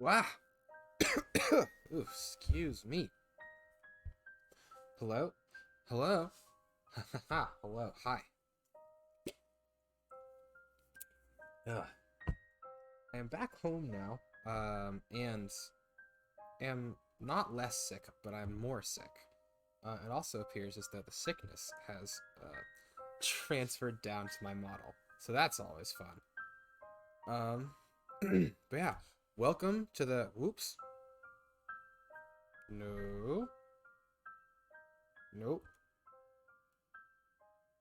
Wow. Ooh, excuse me. Hello? Hello? Hello. Hi. Ugh. I am back home now, and am not less sick, but I'm more sick. It also appears as though the sickness has transferred down to my model, so that's always fun. But yeah, welcome to the. Whoops. No. Nope.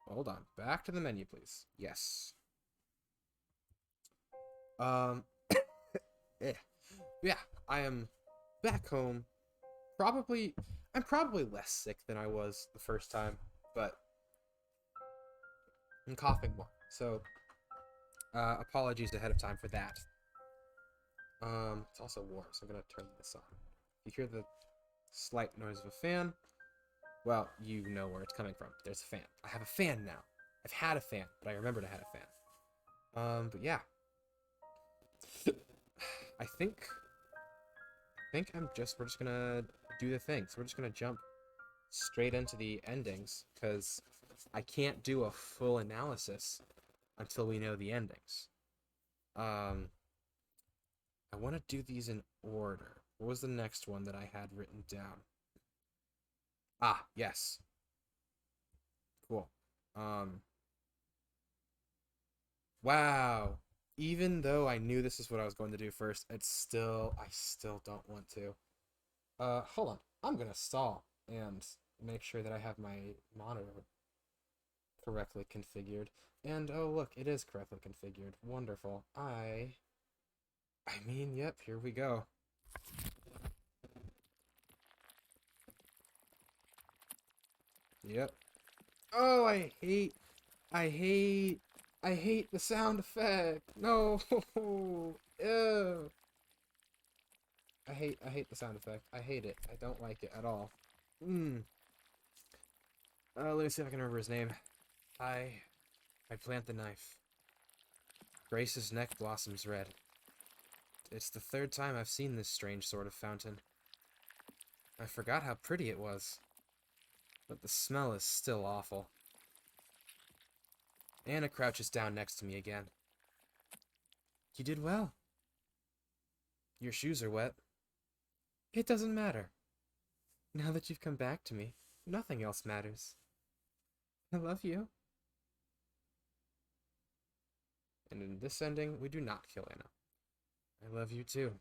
Hold on. Back to the menu, please. Yes. Um. eh. Yeah, I am back home. Probably, I'm probably less sick than I was the first time, but I'm coughing more. So, apologies ahead of time for that. It's also warm, so I'm gonna turn this on. If you hear the slight noise of a fan, well, you know where it's coming from. There's a fan. I have a fan now. I've had a fan, but I remembered I had a fan. But yeah, I think we're just gonna do the thing. So we're just gonna jump straight into the endings because I can't do a full analysis until we know the endings. Um, I want to do these in order. What was the next one that I had written down? Ah, yes. Cool. Um, wow. Even though I knew this is what I was going to do first, I still don't want to. Hold on. I'm gonna stall and make sure that I have my monitor correctly configured. And oh look, it is correctly configured. Wonderful. I mean, yep, here we go. Yep. Oh, I hate, I hate the sound effect. No. Ew. I hate the sound effect. I hate it. I don't like it at all. Hmm. Let me see if I can remember his name. I, I plant the knife. Grace's neck blossoms red. It's the third time I've seen this strange sort of fountain. I forgot how pretty it was, but the smell is still awful. Anna crouches down next to me again. You did well. Your shoes are wet. It doesn't matter. Now that you've come back to me, nothing else matters. I love you. And in this ending, we do not kill Anna. I love you too.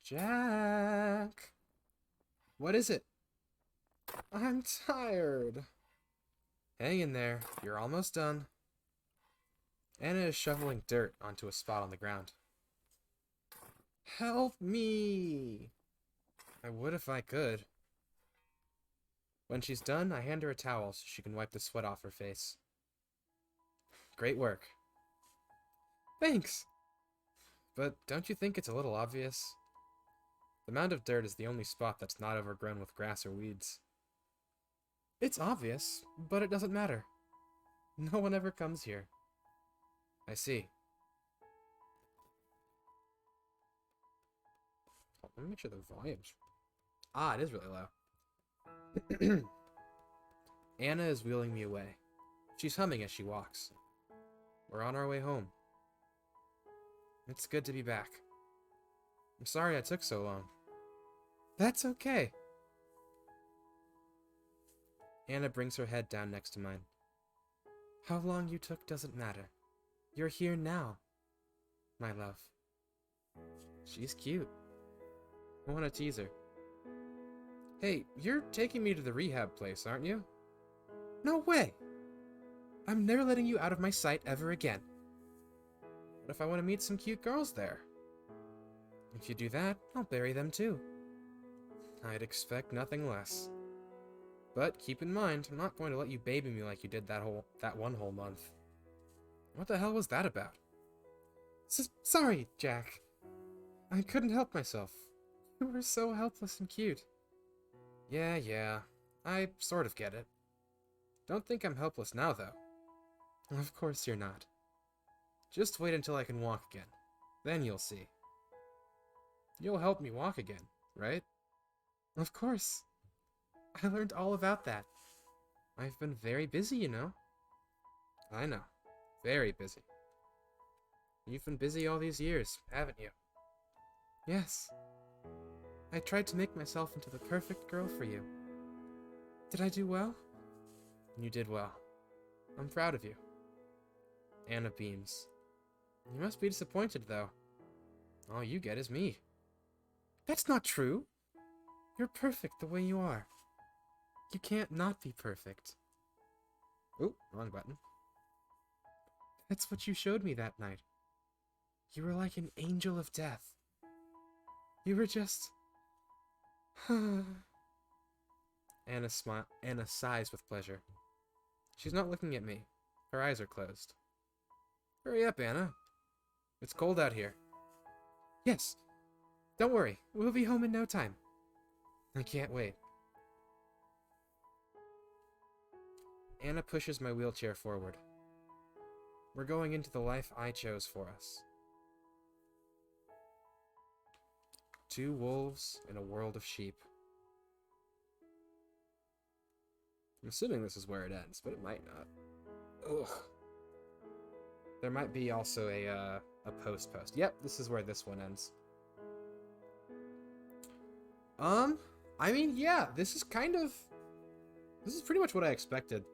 Jack! What is it? I'm tired. Hang in there. You're almost done. Anna is shoveling dirt onto a spot on the ground. Help me! I would if I could. When she's done, I hand her a towel so she can wipe the sweat off her face. Great work. Thanks! But don't you think it's a little obvious? The mound of dirt is the only spot that's not overgrown with grass or weeds. It's obvious, but it doesn't matter. No one ever comes here. I see. Oh, let me make sure the volume's... Ah, it is really low. Anna is wheeling me away. She's humming as she walks. We're on our way home. It's good to be back. I'm sorry I took so long. That's okay. Anna brings her head down next to mine. How long you took doesn't matter. You're here now, my love. She's cute. I want to tease her. Hey, you're taking me to the rehab place, aren't you? No way! I'm never letting you out of my sight ever again. What if I want to meet some cute girls there? If you do that, I'll bury them too. I'd expect nothing less. But keep in mind, I'm not going to let you baby me like you did that one whole month. What the hell was that about? Sorry, Jack. I couldn't help myself. You were so helpless and cute. Yeah. I sort of get it. Don't think I'm helpless now, though. Of course you're not. Just wait until I can walk again. Then you'll see. You'll help me walk again, right? Of course. I learned all about that. I've been very busy, you know. I know. Very busy. You've been busy all these years, haven't you? Yes. I tried to make myself into the perfect girl for you. Did I do well? You did well. I'm proud of you. Anna beams. You must be disappointed, though. All you get is me. That's not true. You're perfect the way you are. You can't not be perfect. Oop, wrong button. That's what you showed me that night. You were like an angel of death. You were just... Anna sighs with pleasure. She's not looking at me. Her eyes are closed. Hurry up, Anna. It's cold out here. Yes. Don't worry. We'll be home in no time. I can't wait. Anna pushes my wheelchair forward. We're going into the life I chose for us. 2 wolves in a world of sheep. I'm assuming this is where it ends, but it might not. Ugh. There might be also a post. Yep, this is where this one ends. I mean, yeah, this is pretty much what I expected.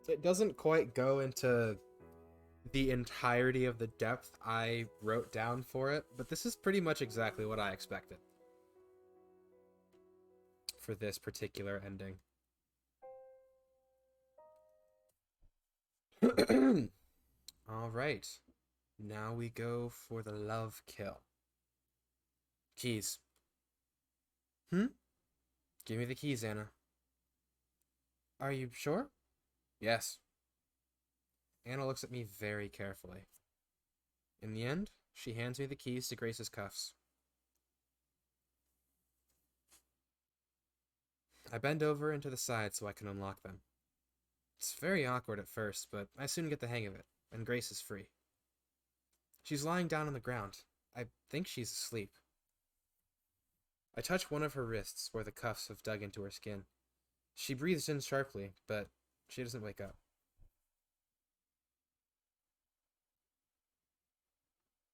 It doesn't quite go into the entirety of the depth I wrote down for it, but this is pretty much exactly what I expected for this particular ending. Alright. Now we go for the love kill. Keys. Give me the keys, Anna. Are you sure? Yes. Anna looks at me very carefully. In the end, she hands me the keys to Grace's cuffs. I bend over into the side so I can unlock them. It's very awkward at first, but I soon get the hang of it, and Grace is free. She's lying down on the ground. I think she's asleep. I touch one of her wrists where the cuffs have dug into her skin. She breathes in sharply, but she doesn't wake up.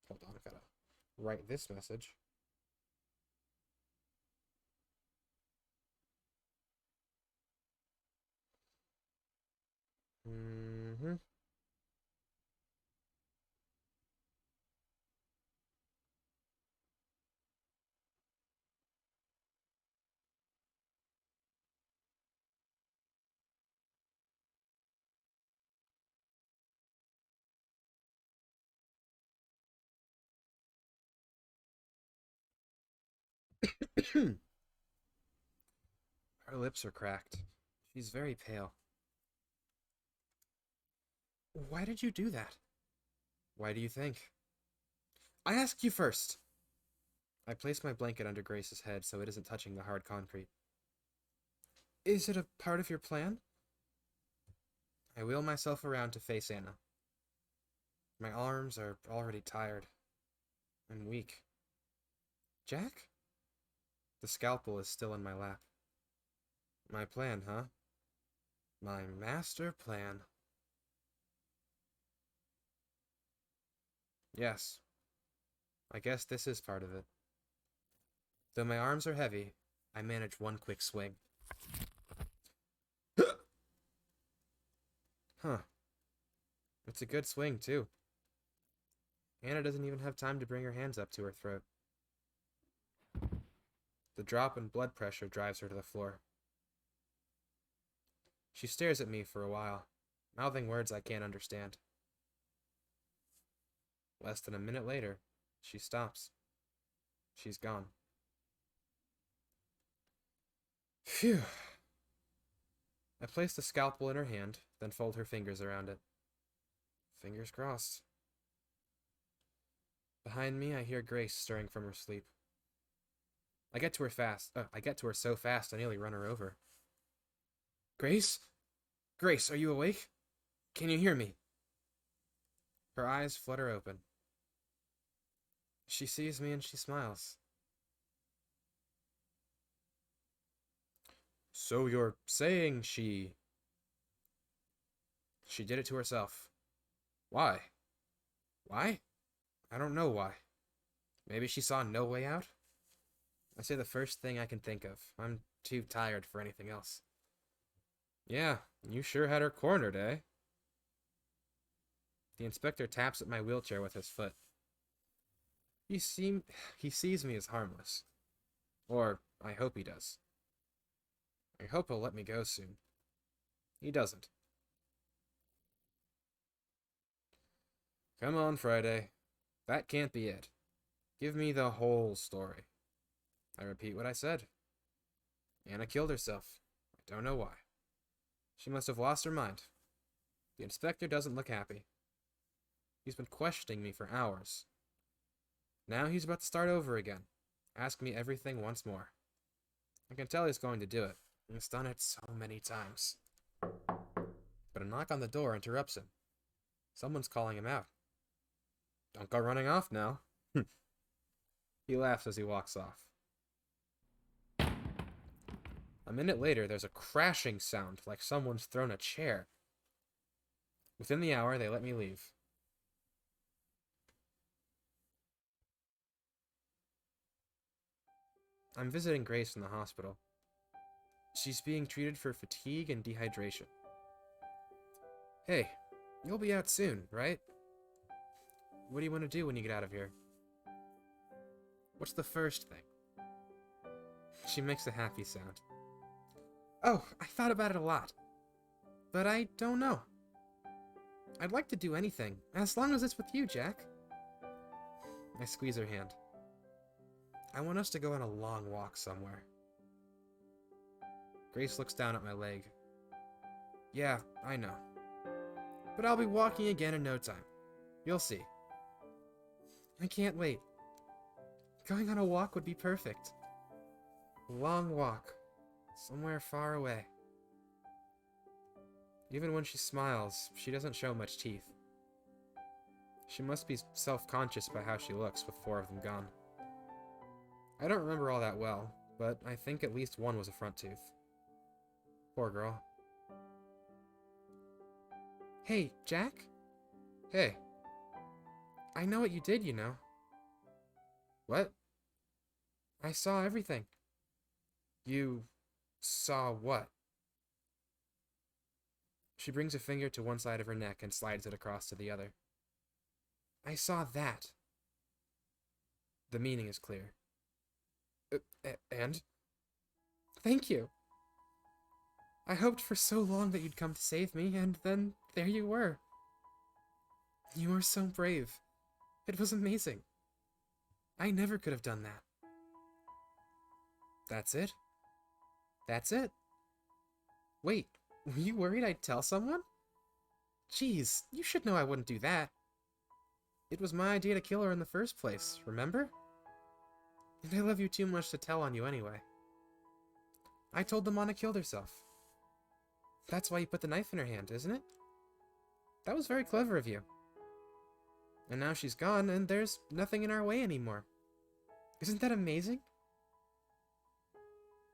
Hold on, I gotta write this message. Her lips are cracked. She's very pale. Why did you do that? Why do you think? I asked you first! I place my blanket under Grace's head so it isn't touching the hard concrete. Is it a part of your plan? I wheel myself around to face Anna. My arms are already tired and weak. Jack? The scalpel is still in my lap. My plan, huh? My master plan. Yes. I guess this is part of it. Though my arms are heavy, I manage one quick swing. Huh. It's a good swing, too. Anna doesn't even have time to bring her hands up to her throat. The drop in blood pressure drives her to the floor. She stares at me for a while, mouthing words I can't understand. Less than a minute later, she stops. She's gone. Phew. I place the scalpel in her hand, then fold her fingers around it. Fingers crossed. Behind me, I hear Grace stirring from her sleep. I get to her fast. I get to her so fast I nearly run her over. Grace? Grace, are you awake? Can you hear me? Her eyes flutter open. She sees me and she smiles. So you're saying she did it to herself. Why? Why? I don't know why. Maybe she saw no way out? I say the first thing I can think of. I'm too tired for anything else. Yeah, you sure had her cornered, eh? The inspector taps at my wheelchair with his foot. He sees me as harmless. Or, I hope he does. I hope he'll let me go soon. He doesn't. Come on, Friday. That can't be it. Give me the whole story. I repeat what I said. Anna killed herself. I don't know why. She must have lost her mind. The inspector doesn't look happy. He's been questioning me for hours. Now he's about to start over again. Ask me everything once more. I can tell he's going to do it. He's done it so many times. But a knock on the door interrupts him. Someone's calling him out. Don't go running off now. He laughs as he walks off. A minute later, there's a crashing sound like someone's thrown a chair. Within the hour, they let me leave. I'm visiting Grace in the hospital. She's being treated for fatigue and dehydration. Hey, you'll be out soon, right? What do you want to do when you get out of here? What's the first thing? She makes a happy sound. Oh, I thought about it a lot. But I don't know. I'd like to do anything, as long as it's with you, Jack. I squeeze her hand. I want us to go on a long walk somewhere. Grace looks down at my leg. Yeah, I know. But I'll be walking again in no time. You'll see. I can't wait. Going on a walk would be perfect. A long walk. Somewhere far away. Even when she smiles, she doesn't show much teeth. She must be self-conscious by how she looks with 4 of them gone. I don't remember all that well, but I think at least one was a front tooth. Poor girl. Hey, Jack? Hey. I know what you did, you know. What? I saw everything. You saw what? She brings a finger to one side of her neck and slides it across to the other. I saw that. The meaning is clear. And? Thank you. I hoped for so long that you'd come to save me, and then there you were. You were so brave. It was amazing. I never could have done that. That's it? That's it? Wait, were you worried I'd tell someone? Jeez, you should know I wouldn't do that. It was my idea to kill her in the first place, remember? And I love you too much to tell on you anyway. I told them Anna killed herself. That's why you put the knife in her hand, isn't it? That was very clever of you. And now she's gone, and there's nothing in our way anymore. Isn't that amazing?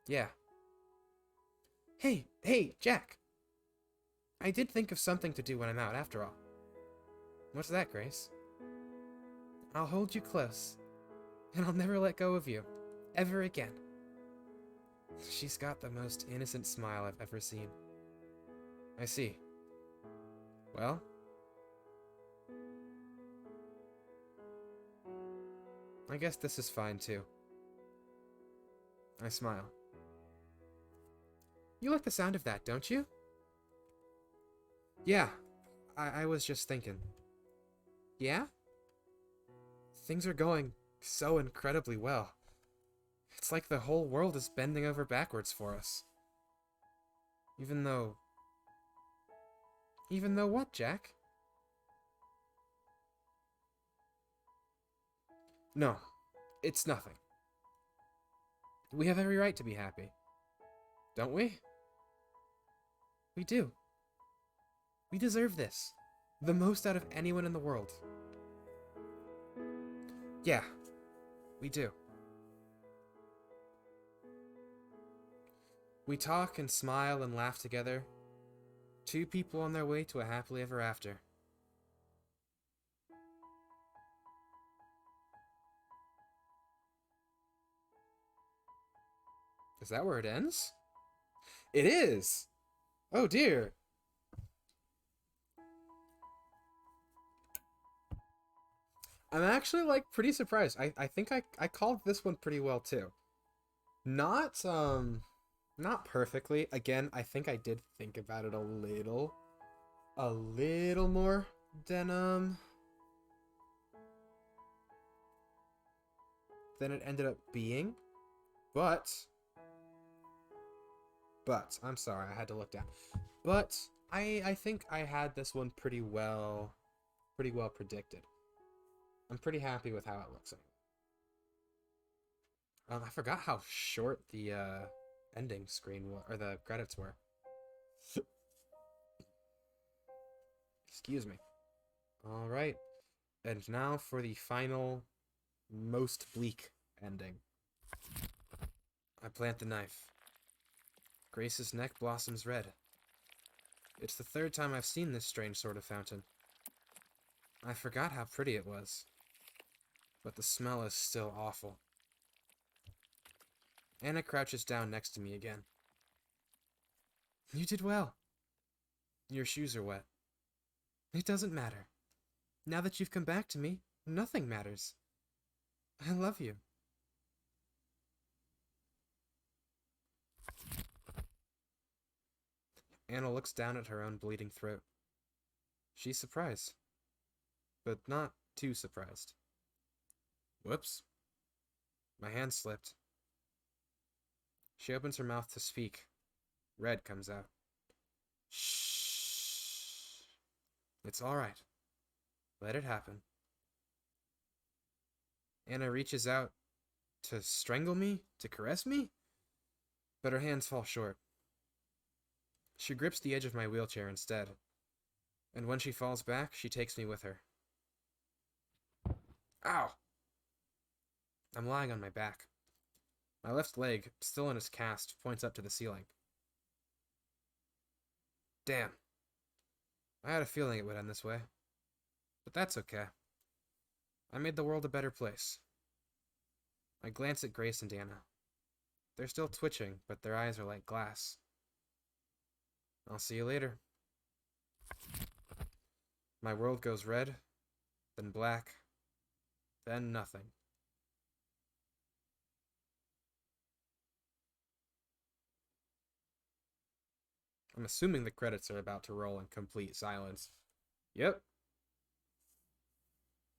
Yeah. Hey, Jack! I did think of something to do when I'm out, after all. What's that, Grace? I'll hold you close, and I'll never let go of you, ever again. She's got the most innocent smile I've ever seen. I see. Well? I guess this is fine, too. I smile. You like the sound of that, don't you? Yeah, I was just thinking. Yeah? Things are going so incredibly well. It's like the whole world is bending over backwards for us. Even though what, Jack? No, it's nothing. We have every right to be happy. Don't we? We do. We deserve this. The most out of anyone in the world. Yeah, we do. We talk and smile and laugh together. Two people on their way to a happily ever after. Is that where it ends? It is! Oh dear! I'm actually, like, pretty surprised. I think I called this one pretty well, too. Not, not perfectly. Again, I think I did think about it a little more than it ended up being. But, I'm sorry, I had to look down. But, I think I had this one pretty well predicted. I'm pretty happy with how it looks. I forgot how short the ending screen or the credits were. Excuse me. All right, and now for the final, most bleak ending. I plant the knife. Grace's neck blossoms red. It's the third time I've seen this strange sort of fountain. I forgot how pretty it was, but the smell is still awful. Anna crouches down next to me again. You did well. Your shoes are wet. It doesn't matter. Now that you've come back to me, nothing matters. I love you. Anna looks down at her own bleeding throat. She's surprised, but not too surprised. Whoops. My hand slipped. She opens her mouth to speak. Red comes out. Shh. It's all right. Let it happen. Anna reaches out to strangle me, to caress me, but her hands fall short. She grips the edge of my wheelchair instead, and when she falls back, she takes me with her. Ow! I'm lying on my back. My left leg, still in its cast, points up to the ceiling. Damn. I had a feeling it would end this way. But that's okay. I made the world a better place. I glance at Grace and Anna. They're still twitching, but their eyes are like glass. I'll see you later. My world goes red, then black, then nothing. I'm assuming the credits are about to roll in complete silence. Yep.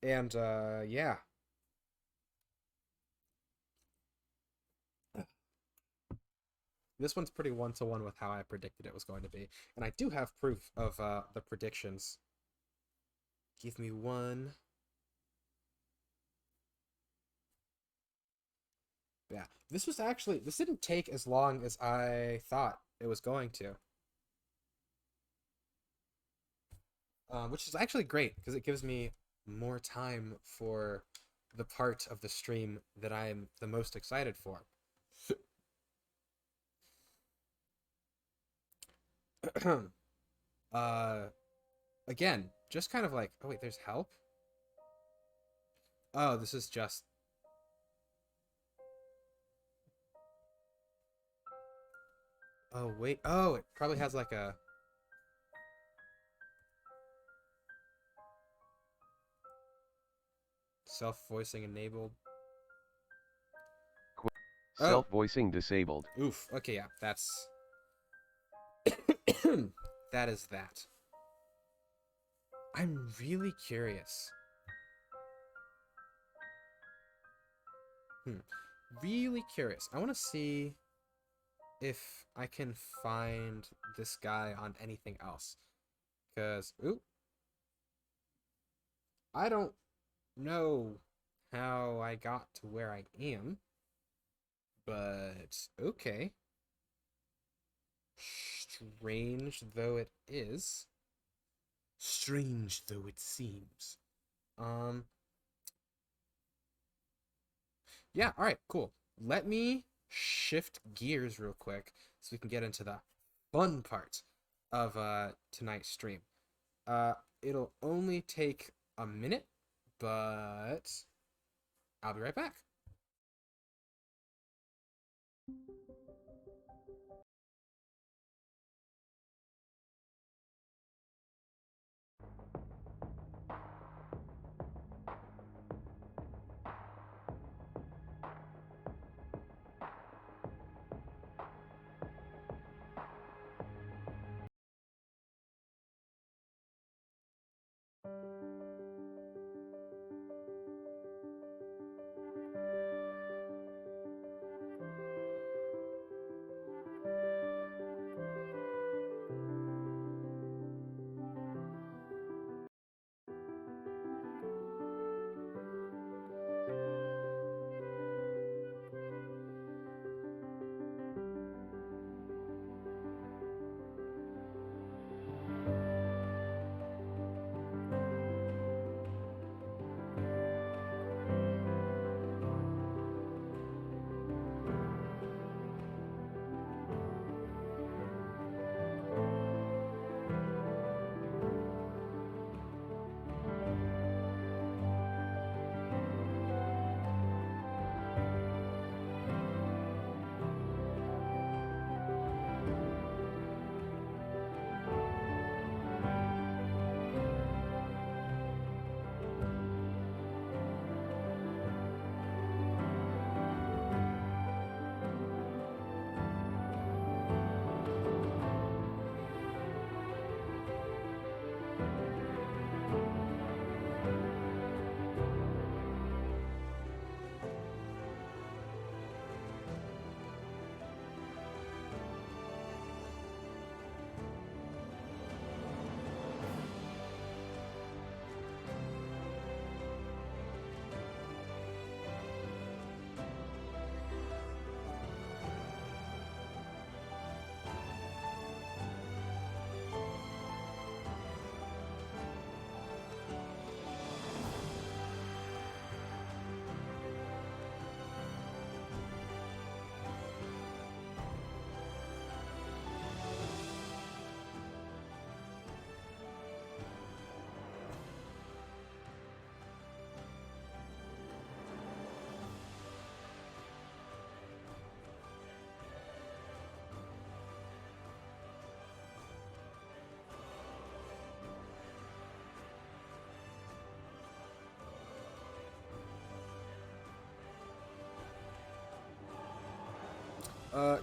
And, yeah. This one's pretty one-to-one with how I predicted it was going to be. And I do have proof of, the predictions. Give me one. Yeah. This didn't take as long as I thought it was going to. Which is actually great, because it gives me more time for the part of the stream that I'm the most excited for. uh, Again, just kind of like, oh wait, there's help? Oh, this is just... Oh, wait. Oh, it probably has like a... self-voicing enabled. Oh. Self-voicing disabled. Oof. Okay, yeah, that's... that is that. I'm really curious. Really curious. I want to see if I can find this guy on anything else. Because, ooh. I don't know how I got to where I am. But okay. Strange though it is. Strange though it seems. Um, yeah, all right, cool. Let me shift gears real quick so we can get into the fun part of tonight's stream. Uh, it'll only take a minute, but I'll be right back.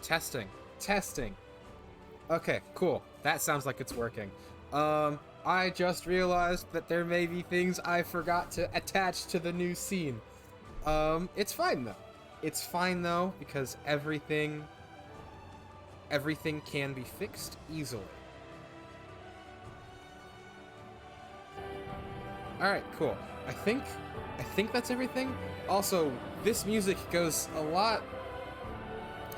Testing. Testing. Okay, cool. That sounds like it's working. I just realized that there may be things I forgot to attach to the new scene. It's fine though. It's fine though because everything can be fixed easily. All right, cool. I think that's everything. Also, this music goes a lot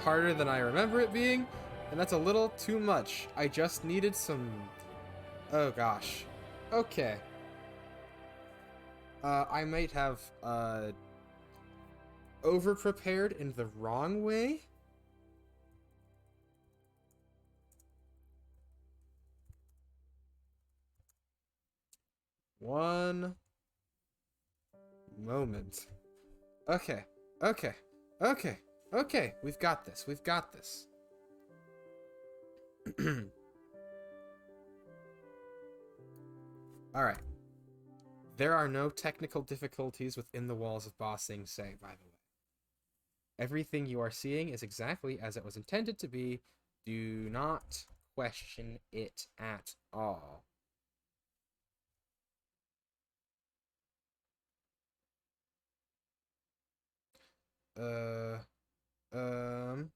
harder than I remember it being, and that's a little too much. I just needed some. Oh gosh. Okay. I might have over prepared in the wrong way. One moment. Okay. Okay. Okay. Okay. We've got this. We've got this. All right. There are no technical difficulties within the walls of Ba Sing Se, by the way. Everything you are seeing is exactly as it was intended to be. Do not question it at all. Uh, um.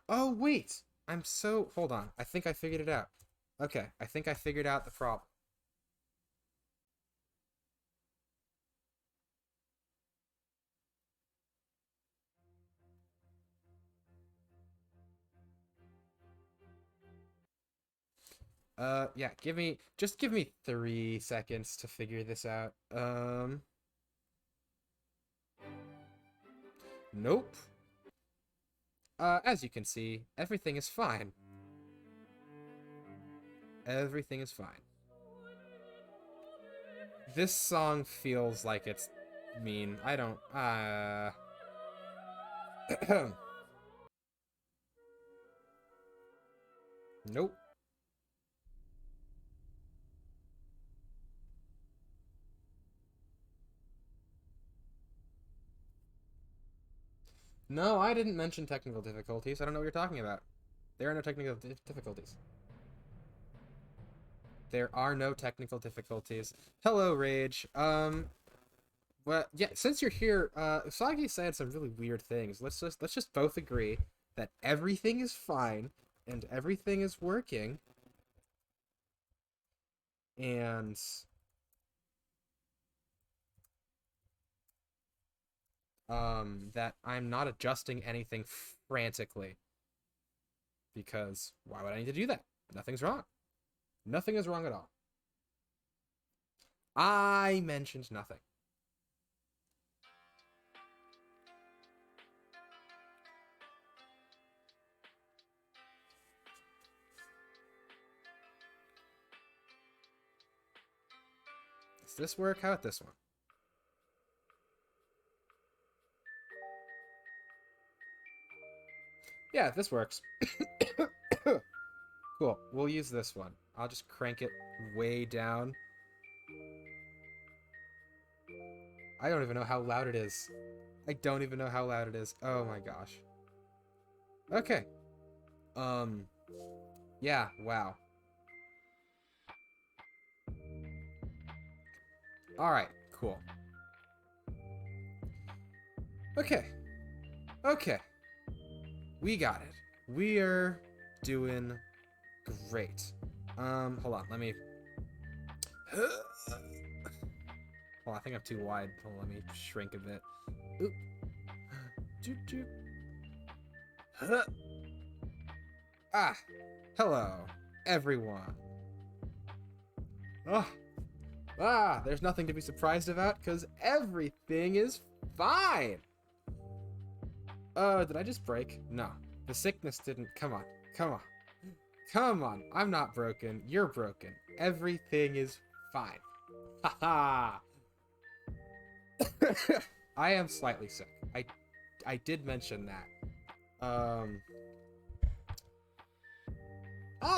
Oh, wait! Hold on. I think I figured it out. Okay, I think I figured out the problem. Yeah, just give me 3 seconds to figure this out. Nope. As you can see, everything is fine. Everything is fine. This song feels like it's mean. I don't, nope. No, I didn't mention technical difficulties. I don't know what you're talking about. There are no technical difficulties. There are no technical difficulties. Hello, Rage. Well, yeah, since you're here, Usagi said some really weird things. Let's just both agree that everything is fine and everything is working, and that I'm not adjusting anything frantically, because why would I need to do that? Nothing's wrong. Nothing is wrong at all. I mentioned nothing. Does this work? How about this one? Yeah, this works. Cool. We'll use this one. I'll just crank it way down. I don't even know how loud it is. I don't even know how loud it is. Oh my gosh. Okay. Um. Yeah, wow. Alright, cool. Okay. Okay. We got it. We're doing great. Hold on, let me... Well, I think I'm too wide. Hold on, let me shrink a bit. Oop. Ah, hello, everyone. Oh, there's nothing to be surprised about, because everything is fine. Did I just break? No. The sickness didn't. Come on. Come on. Come on. I'm not broken. You're broken. Everything is fine. Haha. I am slightly sick. I did mention that.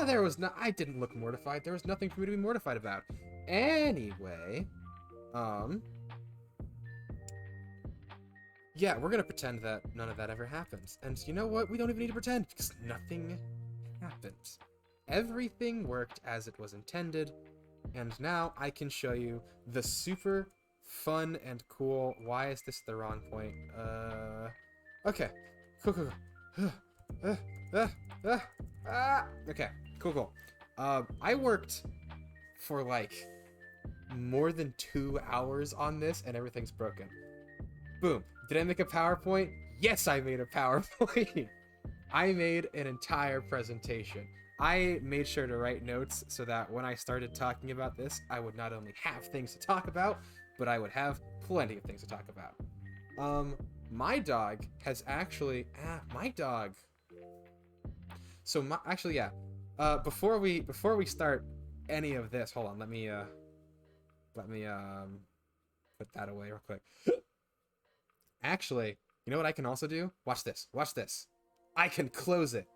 There was no. I didn't look mortified. There was nothing for me to be mortified about. Anyway, yeah, we're gonna pretend that none of that ever happens. And you know what? We don't even need to pretend, because nothing happened. Everything worked as it was intended, and now I can show you the super fun and cool... Why is this the wrong point? Okay. Cool. Okay, cool. I worked for, like, more than 2 hours on this, and everything's broken. Boom. Did I make a PowerPoint? Yes, I made a PowerPoint. I made an entire presentation. I made sure to write notes so that when I started talking about this, I would not only have things to talk about, but I would have plenty of things to talk about. My dog has actually... my dog... So, actually, yeah. Before we start any of this, hold on, let me put that away real quick. Actually, you know what I can also do? Watch this. Watch this. I can close it.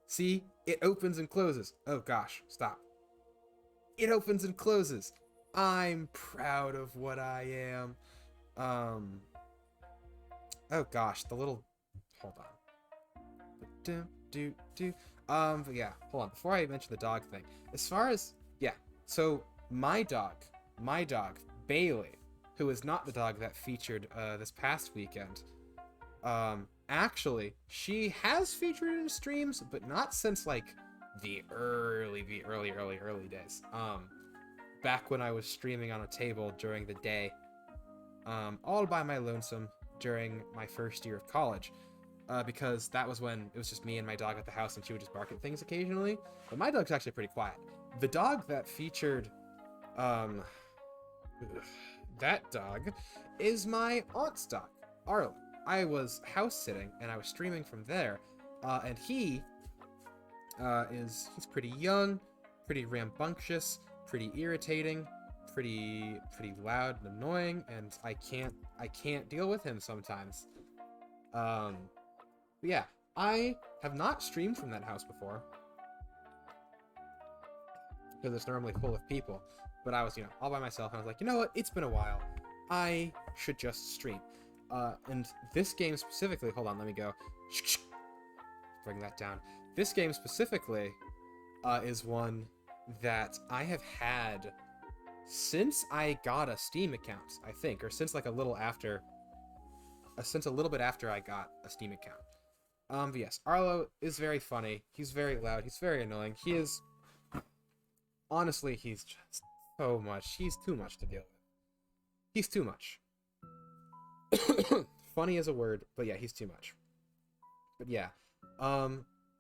See? It opens and closes. Oh gosh, stop. It opens and closes. I'm proud of what I am. Oh gosh, the little... Hold on. But yeah, hold on. Before I mention the dog thing, as far as... Yeah, so my dog, Bailey, who is not the dog that featured this past weekend, actually, she has featured in streams, but not since, like, early days. Back when I was streaming on a table during the day, all by my lonesome during my first year of college. Because that was when it was just me and my dog at the house, and she would just bark at things occasionally. But my dog's actually pretty quiet. The dog that featured, that dog is my aunt's dog, Arlo. I was house sitting and I was streaming from there, and he's pretty young, pretty rambunctious, pretty irritating, pretty loud and annoying, and I can't deal with him sometimes. But yeah, I have not streamed from that house before because it's normally full of people. But I was, all by myself, and I was like, you know what? It's been a while. I should just stream. And this game specifically, hold on, let me go. Bring that down. This game specifically is one that I have had since I got a Steam account, I think, or since like a little bit after I got a Steam account. But yes, Arlo is very funny. He's very loud. He's very annoying. He is, honestly, he's just so much. He's too much to deal with. He's too much. Funny is a word, but yeah, he's too much. But yeah, a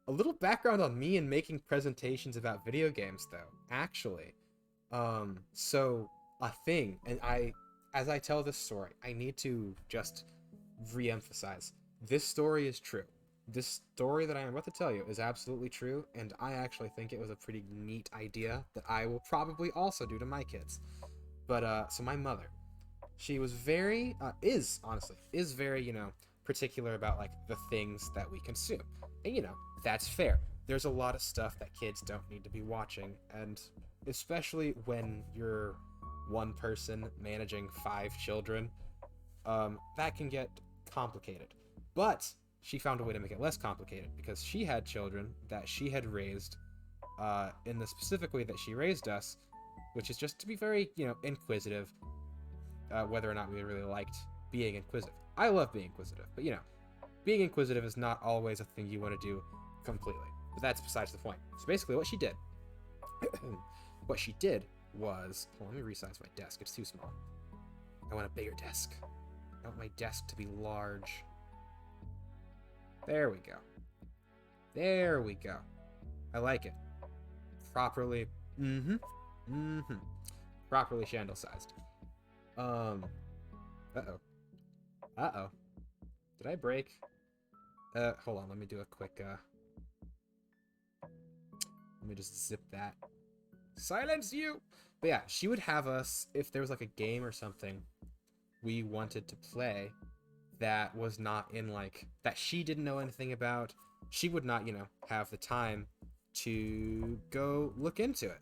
little background on me and making presentations about video games, though. Actually, so a thing, and as I tell this story, I need to just re-emphasize this story is true. This story that I am about to tell you is absolutely true, and I actually think it was a pretty neat idea that I will probably also do to my kids. But so my mother, she was very is very particular about like the things that we consume, and that's fair. There's a lot of stuff that kids don't need to be watching, and especially when you're one person managing 5 children, that can get complicated. But she found a way to make it less complicated, because she had children that she had raised in the specific way that she raised us, which is just to be very inquisitive. Whether or not we really liked being inquisitive. I love being inquisitive, but being inquisitive is not always a thing you want to do completely. But that's besides the point. So basically what she did, was, hold on, let me resize my desk, it's too small. I want a bigger desk. I want my desk to be large. There we go. There we go. I like it. Properly, properly chandel sized. Uh-oh. Did I break? Hold on, let me do a quick, let me just zip that. Silence you! But yeah, she would have us, if there was like a game or something we wanted to play that was not in like, that she didn't know anything about, she would not, have the time to go look into it,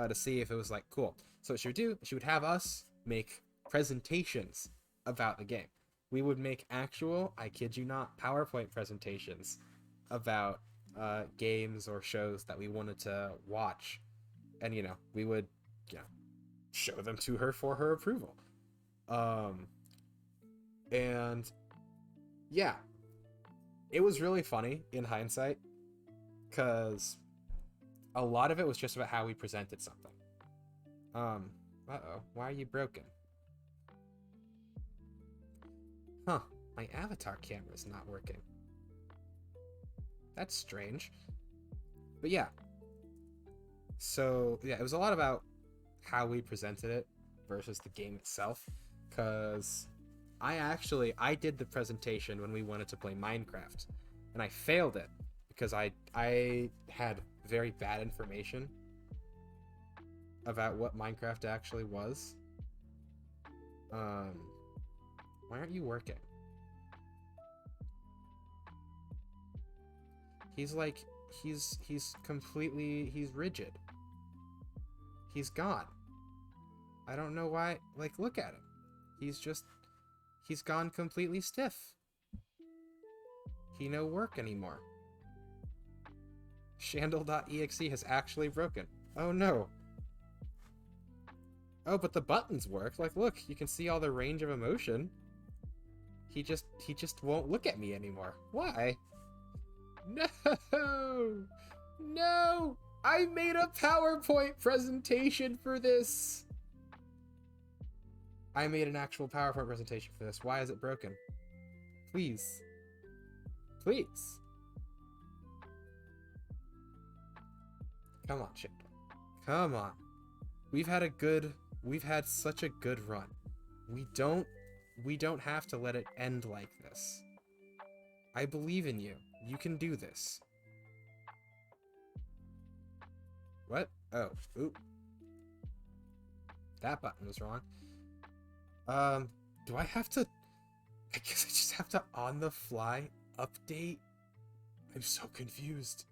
to see if it was like cool. So what she would do, she would have us make presentations about the game. We would make actual, I kid you not, PowerPoint presentations about games or shows that we wanted to watch, and we would show them to her for her approval. And yeah, it was really funny in hindsight, because a lot of it was just about how we presented something. Uh-oh, why are you broken? Huh, my avatar camera is not working. That's strange. But yeah. So, yeah, it was a lot about how we presented it versus the game itself, because I did the presentation when we wanted to play Minecraft, and I failed it because I had very bad information about what Minecraft actually was. Why aren't you working? He's like, he's completely, he's rigid. He's gone. I don't know why, like, look at him. He's gone completely stiff. He no work anymore. Chandle.exe has actually broken. Oh no. Oh, but the buttons work. Like, look, you can see all the range of emotion. He just won't look at me anymore. Why? No! No! I made a PowerPoint presentation for this. I made an actual PowerPoint presentation for this. Why is it broken? Please. Please. Come on, Chandler. Come on. We've had such a good run. We don't have to let it end like this. I believe in you. You can do this. What? Oh, oop. That button was wrong. Do I have to... I guess I just have to on the fly update? I'm so confused.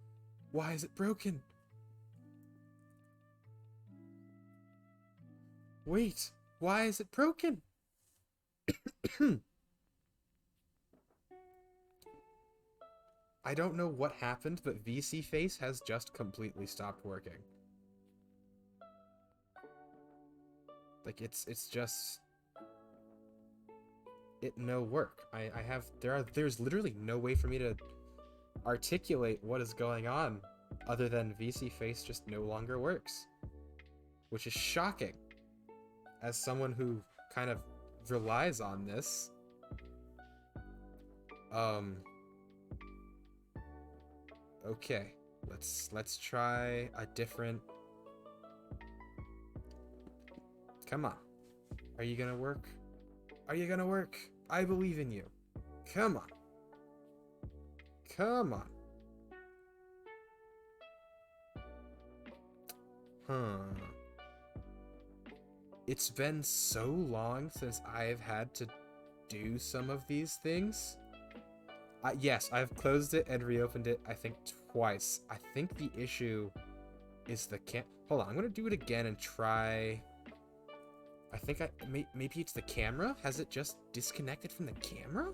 Why is it broken? Wait, why is it broken? I don't know what happened, but VC Face has just completely stopped working. Like, it's just... it no work. There's literally no way for me to articulate what is going on other than VC Face just no longer works. Which is shocking. As someone who kind of relies on this. Okay. Let's try a different... Come on. Are you gonna work? Are you gonna work? I believe in you. Come on. Come on. Huh. It's been so long since I've had to do some of these things. Yes, I've closed it and reopened it, I think, twice. I think the issue is the Hold on, I'm gonna do it again and try... I think maybe it's the camera? Has it just disconnected from the camera?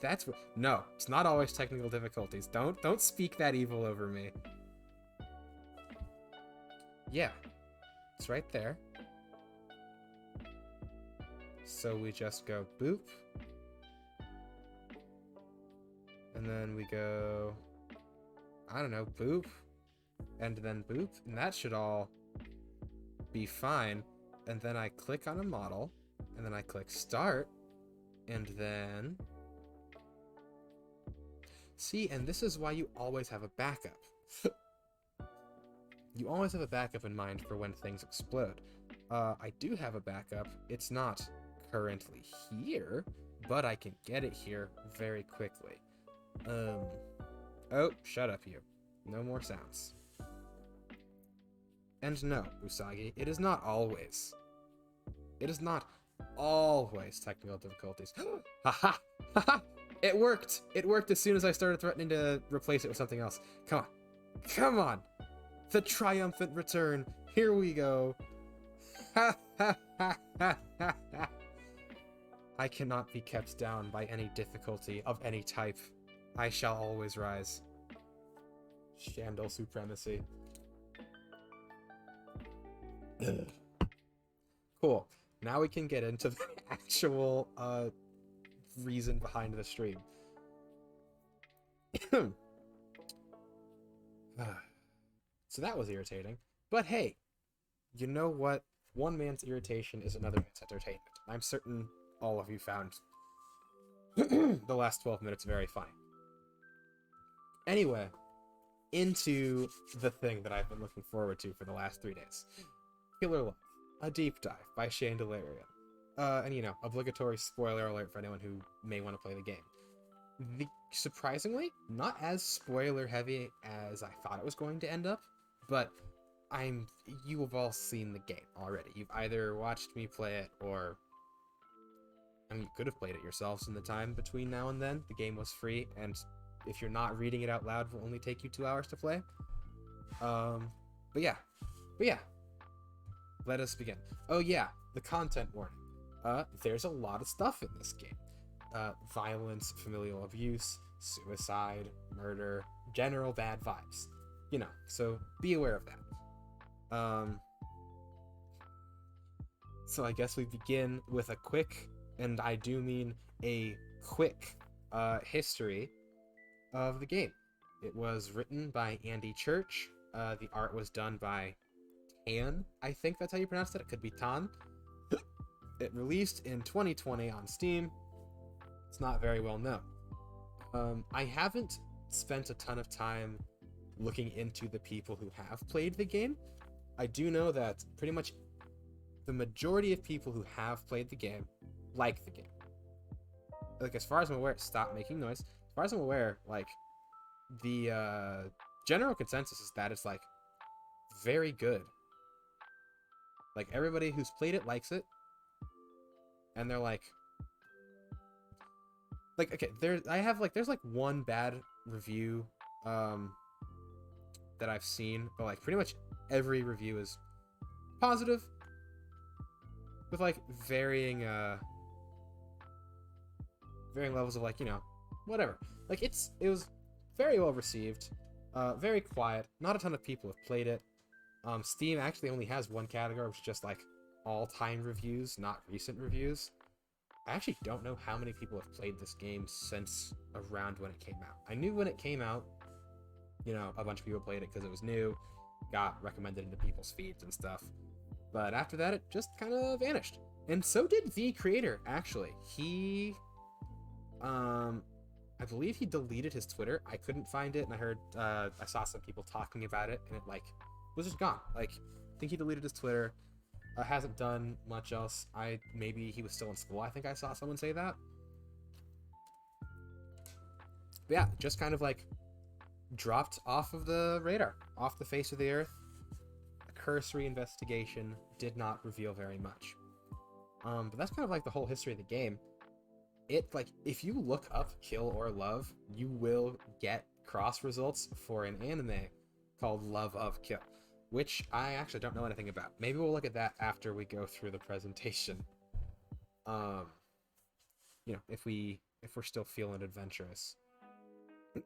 That's what... No, it's not always technical difficulties. Don't speak that evil over me. Yeah, it's right there. So we just go boop. And then we go... I don't know, boop. And then boop. And that should all be fine. And then I click on a model. And then I click start. And then... See, and this is why you always have a backup. You always have a backup in mind for when things explode. I do have a backup. It's not currently here, but I can get it here very quickly. Oh, shut up, you. No more sounds. And no, Usagi, it is not always. It is not always technical difficulties. Haha! Haha! It worked! It worked as soon as I started threatening to replace it with something else. Come on. Come on! The triumphant return! Here we go! Ha ha ha ha ha ha! I cannot be kept down by any difficulty of any type. I shall always rise. Shandal supremacy. Cool. Now we can get into the actual reason behind the stream. So that was irritating. But hey, you know what? One man's irritation is another man's entertainment. I'm certain all of you found the last 12 minutes very funny. Anyway, into the thing that I've been looking forward to for the last 3 days. Killer Love, a deep dive by Chandelier. And you know, obligatory spoiler alert for anyone who may want to play the game. Surprisingly, not as spoiler heavy as I thought it was going to end up, but you have all seen the game already. You've either watched me play it or... I mean, you could have played it yourselves in the time between now and then. The game was free, and if you're not reading it out loud, it will only take you 2 hours to play. But yeah. Let us begin. Oh yeah, the content warning. There's a lot of stuff in this game. Violence, familial abuse, suicide, murder, general bad vibes. You know, so be aware of that. So I guess we begin with a quick, and I do mean a quick, history of the game. It was written by Andy Church, The art was done by Tan. I think that's how you pronounce it. It could be Tan. It released in 2020 on Steam. It's not very well known. I haven't spent a ton of time looking into the people who have played the game. I do know that pretty much the majority of people who have played the game like the game. Like, as far as I'm aware, stop making noise. As far as I'm aware, like, the general consensus is that it's, like, very good. Like, everybody who's played it likes it. And they're like, okay, there's like one bad review that I've seen, but like pretty much every review is positive with like varying levels of, like, you know, whatever. Like, it was very well received, very quiet. Not a ton of people have played it. Steam actually only has one category, which is just like all-time reviews, not recent reviews. I actually don't know how many people have played this game since around when it came out. I knew when it came out, you know, a bunch of people played it because it was new, got recommended into people's feeds and stuff. But after that, it just kind of vanished. And so did the creator, actually. He, I believe he deleted his Twitter. I couldn't find it, and I heard, I saw some people talking about it, and it, like, was just gone. Like, I think he deleted his Twitter. Hasn't done much else. Maybe he was still in school. I think I saw someone say that. But yeah, just kind of like dropped off of the radar, off the face of the earth. A cursory investigation did not reveal very much. But that's kind of like the whole history of the game. Like, if you look up Kill or Love, you will get cross results for an anime called Love of Kill, which I actually don't know anything about. Maybe we'll look at that after we go through the presentation. You know, if we're still feeling adventurous.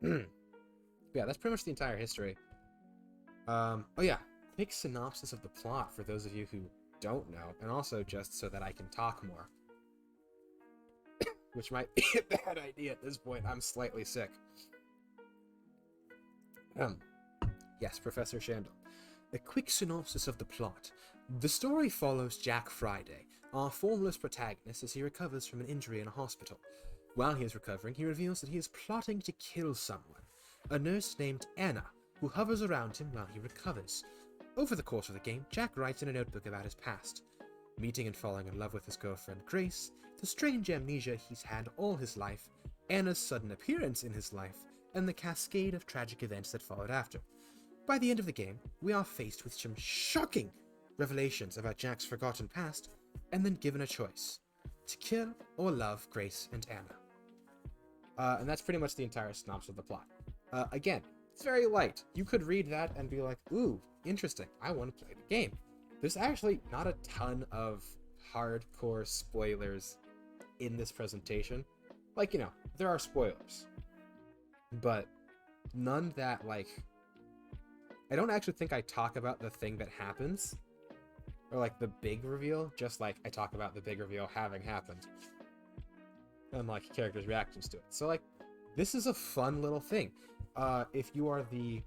Yeah, that's pretty much the entire history. Oh yeah, quick synopsis of the plot for those of you who don't know, and also just so that I can talk more. Which might be a bad idea at this point. I'm slightly sick. Yes, Professor Shandel. A quick synopsis of the plot. The story follows Jack Friday, our formless protagonist, as he recovers from an injury in a hospital. While he is recovering, he reveals that he is plotting to kill someone, a nurse named Anna, who hovers around him while he recovers. Over the course of the game, Jack writes in a notebook about his past. Meeting and falling in love with his girlfriend Grace, the strange amnesia he's had all his life, Anna's sudden appearance in his life, and the cascade of tragic events that followed after. By the end of the game, we are faced with some shocking revelations about Jack's forgotten past, and then given a choice: to kill or love Grace and Anna. And that's pretty much the entire synopsis of the plot. Again, it's very light. You could read that and be like, ooh, interesting, I want to play the game. There's actually not a ton of hardcore spoilers in this presentation. Like, you know, there are spoilers, but none that, like, I don't actually think I talk about the thing that happens, or like the big reveal, just like I talk about the big reveal having happened, and like characters' reactions to it. So like, this is a fun little thing. If you are the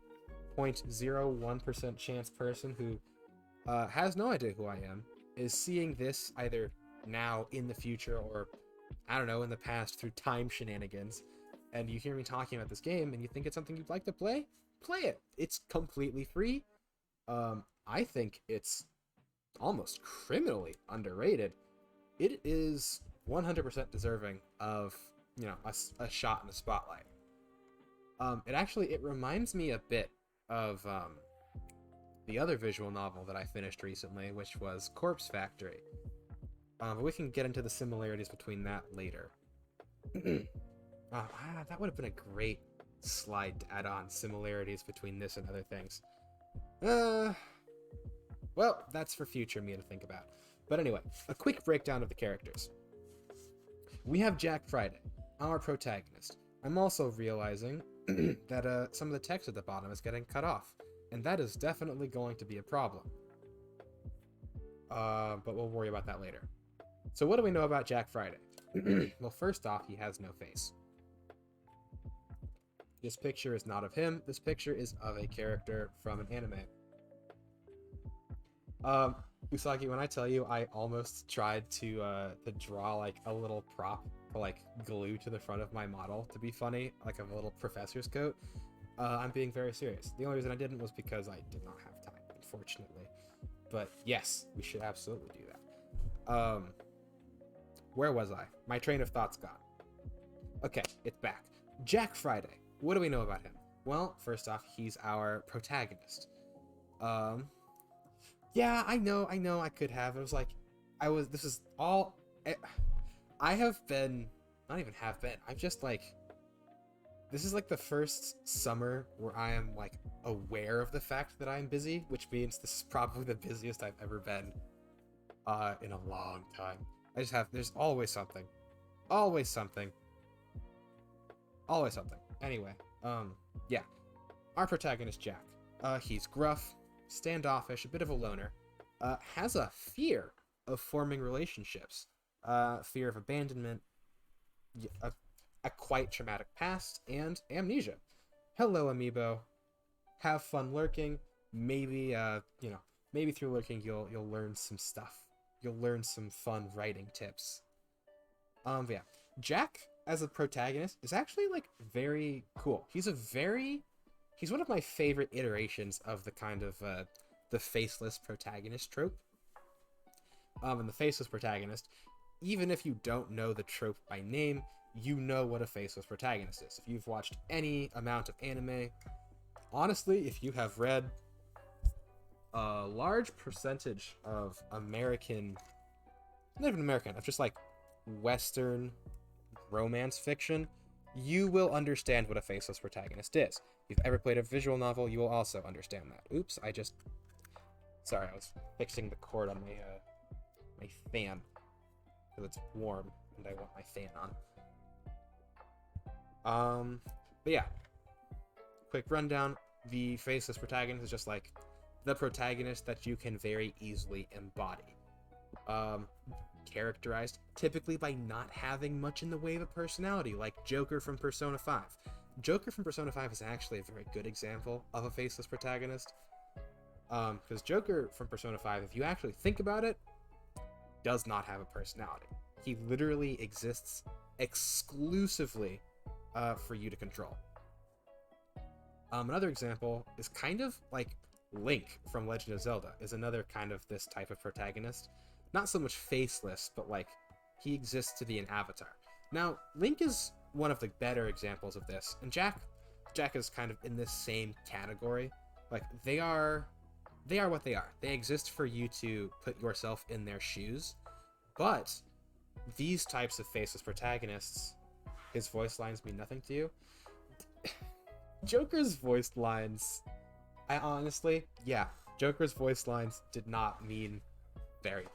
0.01% chance person who has no idea who I am, is seeing this either now, in the future, or I don't know, in the past through time shenanigans, and you hear me talking about this game and you think it's something you'd like to play it. It's completely free. I think it's almost criminally underrated. It is 100% deserving of, you know, a shot in the spotlight. It reminds me a bit of the other visual novel that I finished recently, which was Corpse Factory. But we can get into the similarities between that later. That would have been a great slide to add on similarities between this and other things. Well, that's for future me to think about. But anyway, a quick breakdown of the characters. We have Jack Friday, our protagonist. I'm also realizing that some of the text at the bottom is getting cut off, and that is definitely going to be a problem. But we'll worry about that later. So what do we know about Jack Friday? Well, first off, he has no face. This picture is not of him. This picture is of a character from an anime. Usagi, when I tell you I almost tried to draw like a little prop to like glue to the front of my model to be funny, like a little professor's coat, I'm being very serious. The only reason I didn't was because I did not have time, unfortunately. But yes, we should absolutely do that. Where was I? My train of thought's gone. Okay, it's back. Jack Friday. What do we know about him? Well, first off, he's our protagonist. Yeah, I know, I could have. It was like, this is all, I have been, not even have been, I've just like, this is like the first summer where I am like aware of the fact that I'm busy, which means this is probably the busiest I've ever been in a long time. There's always something. Always something. Always something. Anyway, yeah. Our protagonist, Jack. He's gruff, standoffish, a bit of a loner, has a fear of forming relationships, fear of abandonment, a quite traumatic past, and amnesia. Hello, amiibo. Have fun lurking. Maybe, maybe through lurking you'll learn some stuff. You'll learn some fun writing tips. Yeah. Jack, as a protagonist, is actually, like, very cool. He's one of my favorite iterations of the kind of, the faceless protagonist trope. And the faceless protagonist, even if you don't know the trope by name, you know what a faceless protagonist is. If you've watched any amount of anime, honestly, if you have read a large percentage of American, not even American, of just like Western romance fiction, you will understand what a faceless protagonist is. If you've ever played a visual novel, you will also understand that. Oops, sorry, I was fixing the cord on my fan because it's warm and I want my fan on. But yeah, quick rundown. The faceless protagonist is just like the protagonist that you can very easily embody. Characterized typically by not having much in the way of a personality, like Joker from Persona 5. Joker from Persona 5 is actually a very good example of a faceless protagonist. Because Joker from Persona 5, if you actually think about it, does not have a personality. He literally exists exclusively for you to control. Another example is kind of like Link from Legend of Zelda is another kind of this type of protagonist. Not so much faceless, but like he exists to be an avatar. Now, Link is one of the better examples of this, and Jack is kind of in this same category. Like they are what they are. They exist for you to put yourself in their shoes. But these types of faceless protagonists, his voice lines mean nothing to you. Joker's voice lines, Joker's voice lines did not mean very much.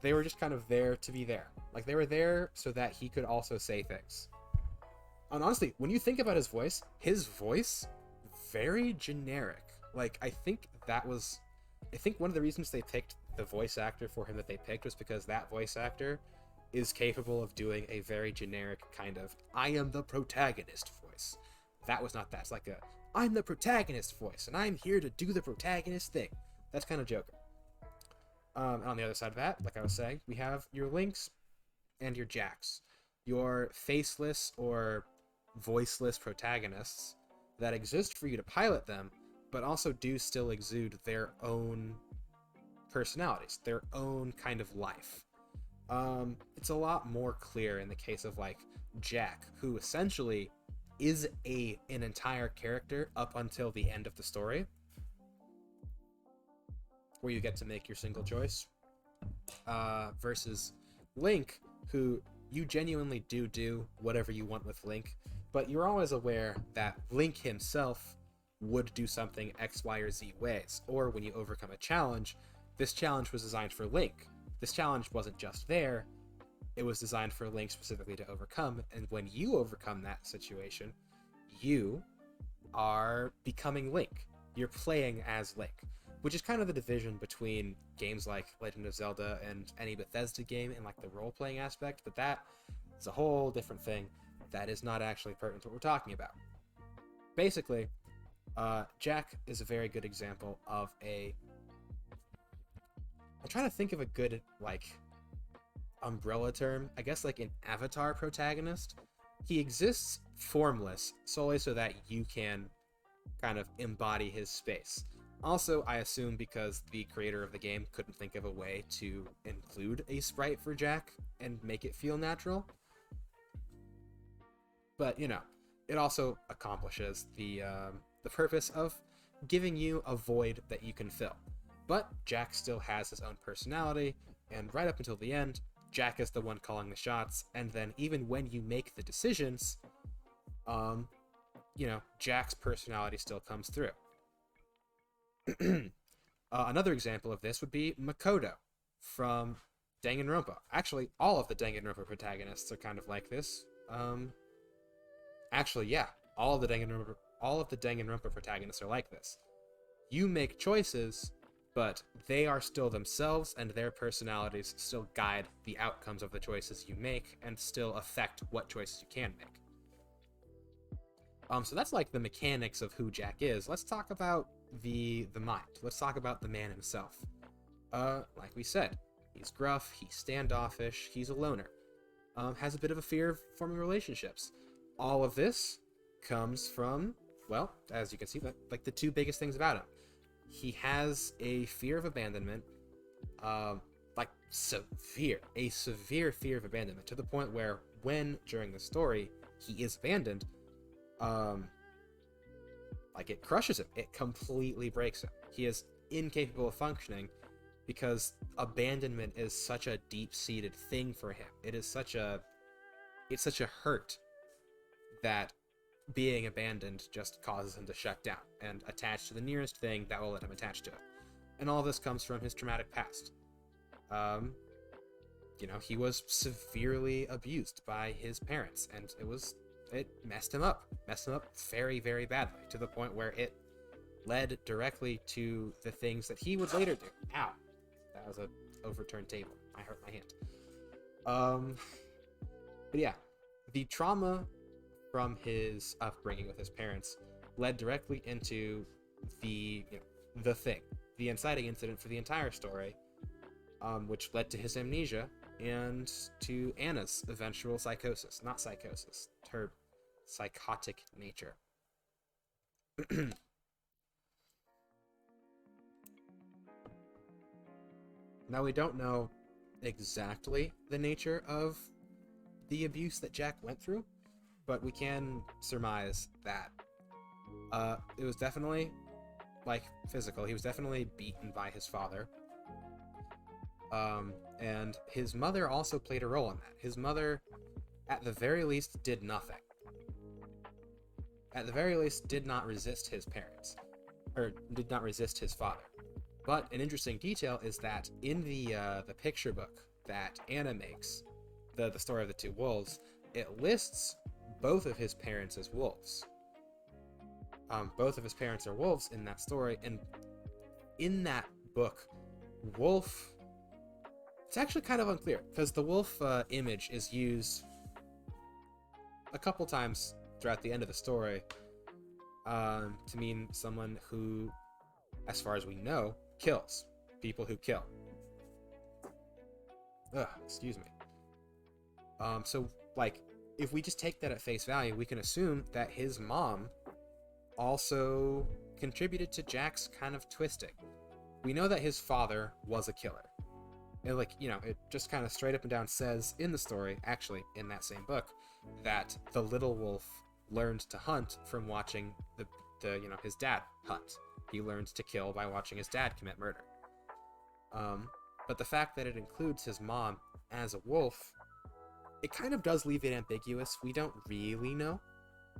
They were just kind of there to be there. Like, they were there so that he could also say things. And honestly, when you think about his voice, very generic. Like, I think one of the reasons they picked the voice actor for him that they picked was because that voice actor is capable of doing a very generic kind of, I am the protagonist voice. That was not that. It's like I'm the protagonist voice, and I'm here to do the protagonist thing. That's kind of Joker. And on the other side of that, like I was saying, we have your Links and your Jacks. Your faceless or voiceless protagonists that exist for you to pilot them, but also do still exude their own personalities, their own kind of life. It's a lot more clear in the case of like Jack, who essentially is an entire character up until the end of the story, where you get to make your single choice, versus Link, who you genuinely do whatever you want with Link, but you're always aware that Link himself would do something X, Y, or Z ways. Or when you overcome a challenge, this challenge was designed for Link. This challenge wasn't just there, it was designed for Link specifically to overcome, and when you overcome that situation, you are becoming Link. You're playing as Link, which is kind of the division between games like Legend of Zelda and any Bethesda game in like the role-playing aspect, but that is a whole different thing. that is not actually pertinent to what we're talking about. Basically, Jack is a very good example of a... I'm trying to think of a good, like, umbrella term. I guess like an avatar protagonist. He exists formless solely so that you can kind of embody his space. Also, I assume because the creator of the game couldn't think of a way to include a sprite for Jack and make it feel natural. But, you know, it also accomplishes the purpose of giving you a void that you can fill. But Jack still has his own personality, and right up until the end, Jack is the one calling the shots, and then even when you make the decisions, you know, Jack's personality still comes through. Another example of this would be Makoto from Danganronpa. Actually, all of the Danganronpa protagonists are kind of like this. Actually, yeah, all of the Danganronpa protagonists are like this. You make choices, but they are still themselves, and their personalities still guide the outcomes of the choices you make, and still affect what choices you can make. So that's like the mechanics of who Jack is. Let's talk about the mind. Let's talk about the man himself. Like we said, he's gruff, he's standoffish, he's a loner. Has a bit of a fear of forming relationships. All of this comes from, well, as you can see, like the two biggest things about him. He has a fear of abandonment, like a severe fear of abandonment, to the point where when, during the story, he is abandoned, like it crushes him. It completely breaks him. He is incapable of functioning because abandonment is such a deep-seated thing for him. It's such a hurt that being abandoned just causes him to shut down and attach to the nearest thing that will let him attach to it. And all this comes from his traumatic past. You know, he was severely abused by his parents, and it messed him up very, very badly, to the point where it led directly to the things that he would later do. Ow. That was an overturned table. I hurt my hand. But yeah, the trauma from his upbringing with his parents led directly into the inciting incident for the entire story, which led to his amnesia and to Anna's eventual psychosis. Not psychosis, her psychotic nature. Now, we don't know exactly the nature of the abuse that Jack went through, but we can surmise that it was definitely, like, physical. He was definitely beaten by his father. And his mother also played a role in that. His mother, at the very least, did nothing. At the very least, did not resist his parents, or did not resist his father. But an interesting detail is that in the picture book that Anna makes, the story of the two wolves, it lists both of his parents as wolves. Both of his parents are wolves in that story, and in that book, wolf... It's actually kind of unclear, because the wolf image is used a couple times throughout the end of the story to mean someone who, as far as we know, kills. People who kill. Excuse me. So, like, if we just take that at face value, we can assume that his mom also contributed to Jack's kind of twisting. We know that his father was a killer. And, like, you know, it just kind of straight up and down says in the story, actually, in that same book, that the little wolf learned to hunt from watching his dad hunt. He learned to kill by watching his dad commit murder. But the fact that it includes his mom as a wolf, it kind of does leave it ambiguous. We don't really know.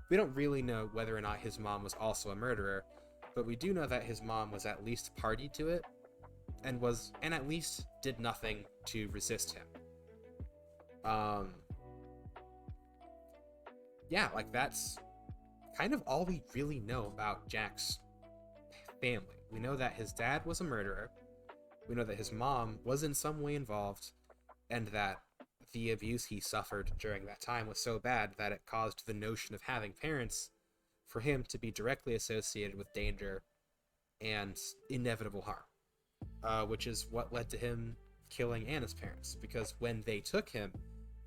We don't really know whether or not his mom was also a murderer, but we do know that his mom was at least party to it, and at least did nothing to resist him. Yeah, like, that's kind of all we really know about Jack's family. We know that his dad was a murderer. We know that his mom was in some way involved, and that the abuse he suffered during that time was so bad that it caused the notion of having parents for him to be directly associated with danger and inevitable harm, which is what led to him killing Anna's parents, because when they took him,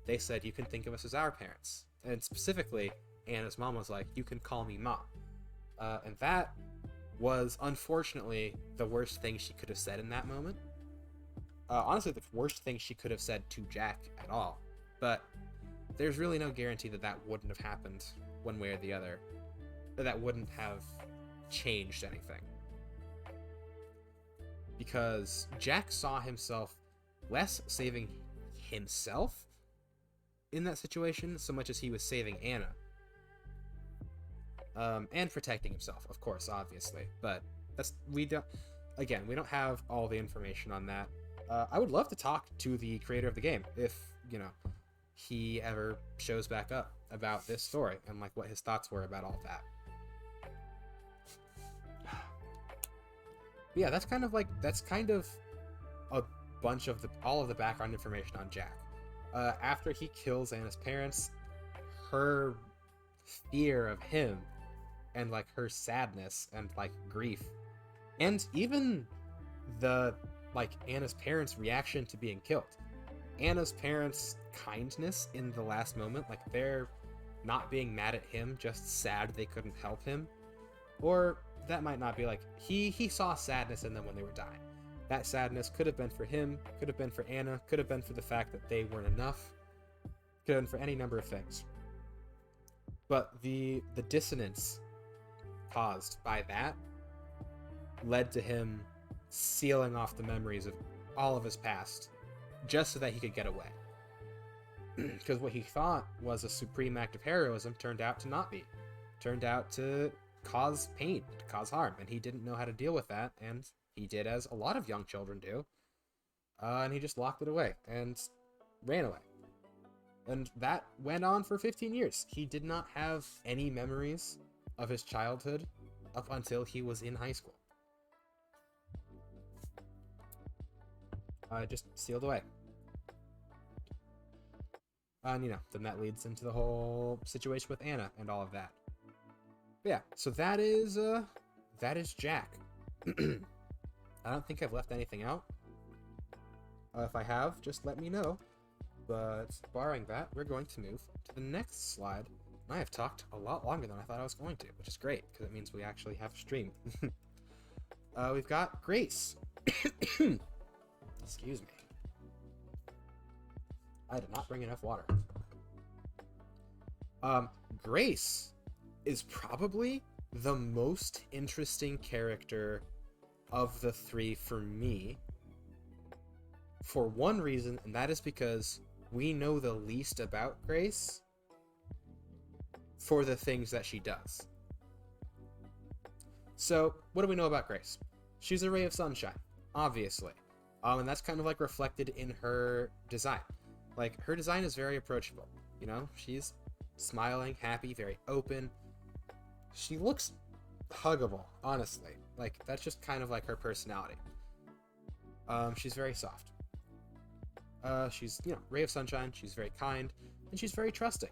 they said, you can think of us as our parents. And specifically, Anna's mom was like, you can call me Mom. And that was, unfortunately, the worst thing she could have said in that moment. Honestly, the worst thing she could have said to Jack at all. But there's really no guarantee that that wouldn't have happened one way or the other. That wouldn't have changed anything. Because Jack saw himself less saving himself in that situation so much as he was saving Anna. And protecting himself, of course, obviously. But we don't have all the information on that. I would love to talk to the creator of the game if, he ever shows back up about this story and like what his thoughts were about all that. Yeah, that's kind of a bunch of all of the background information on Jack. After he kills Anna's parents, her fear of him and like her sadness and like grief, and even the Anna's parents' reaction to being killed. Anna's parents' kindness in the last moment, like they're not being mad at him, just sad they couldn't help him. Or that might not be like, he saw sadness in them when they were dying. That sadness could have been for him, could have been for Anna, could have been for the fact that they weren't enough, could have been for any number of things. But the dissonance caused by that led to him sealing off the memories of all of his past just so that he could get away. Because what he thought was a supreme act of heroism turned out to not be. Turned out to cause pain, to cause harm, and he didn't know how to deal with that, and he did as a lot of young children do. And he just locked it away and ran away. And that went on for 15 years. He did not have any memories of his childhood up until he was in high school. Just sealed away. And, then that leads into the whole situation with Anna and all of that. But yeah, so that is Jack. I don't think I've left anything out. If I have, just let me know. But barring that, we're going to move to the next slide. I have talked a lot longer than I thought I was going to, which is great, because it means we actually have a stream. We've got Grace. Excuse me. I did not bring enough water. Grace is probably the most interesting character of the three for me, for one reason, and that is because we know the least about Grace for the things that she does. So, what do we know about Grace? She's a ray of sunshine, obviously. And that's kind of like reflected in her design. Like, her design is very approachable. She's smiling, happy, very open. She looks huggable, honestly. Like, that's just kind of like her personality. She's very soft. She's, ray of sunshine. She's very kind, and she's very trusting.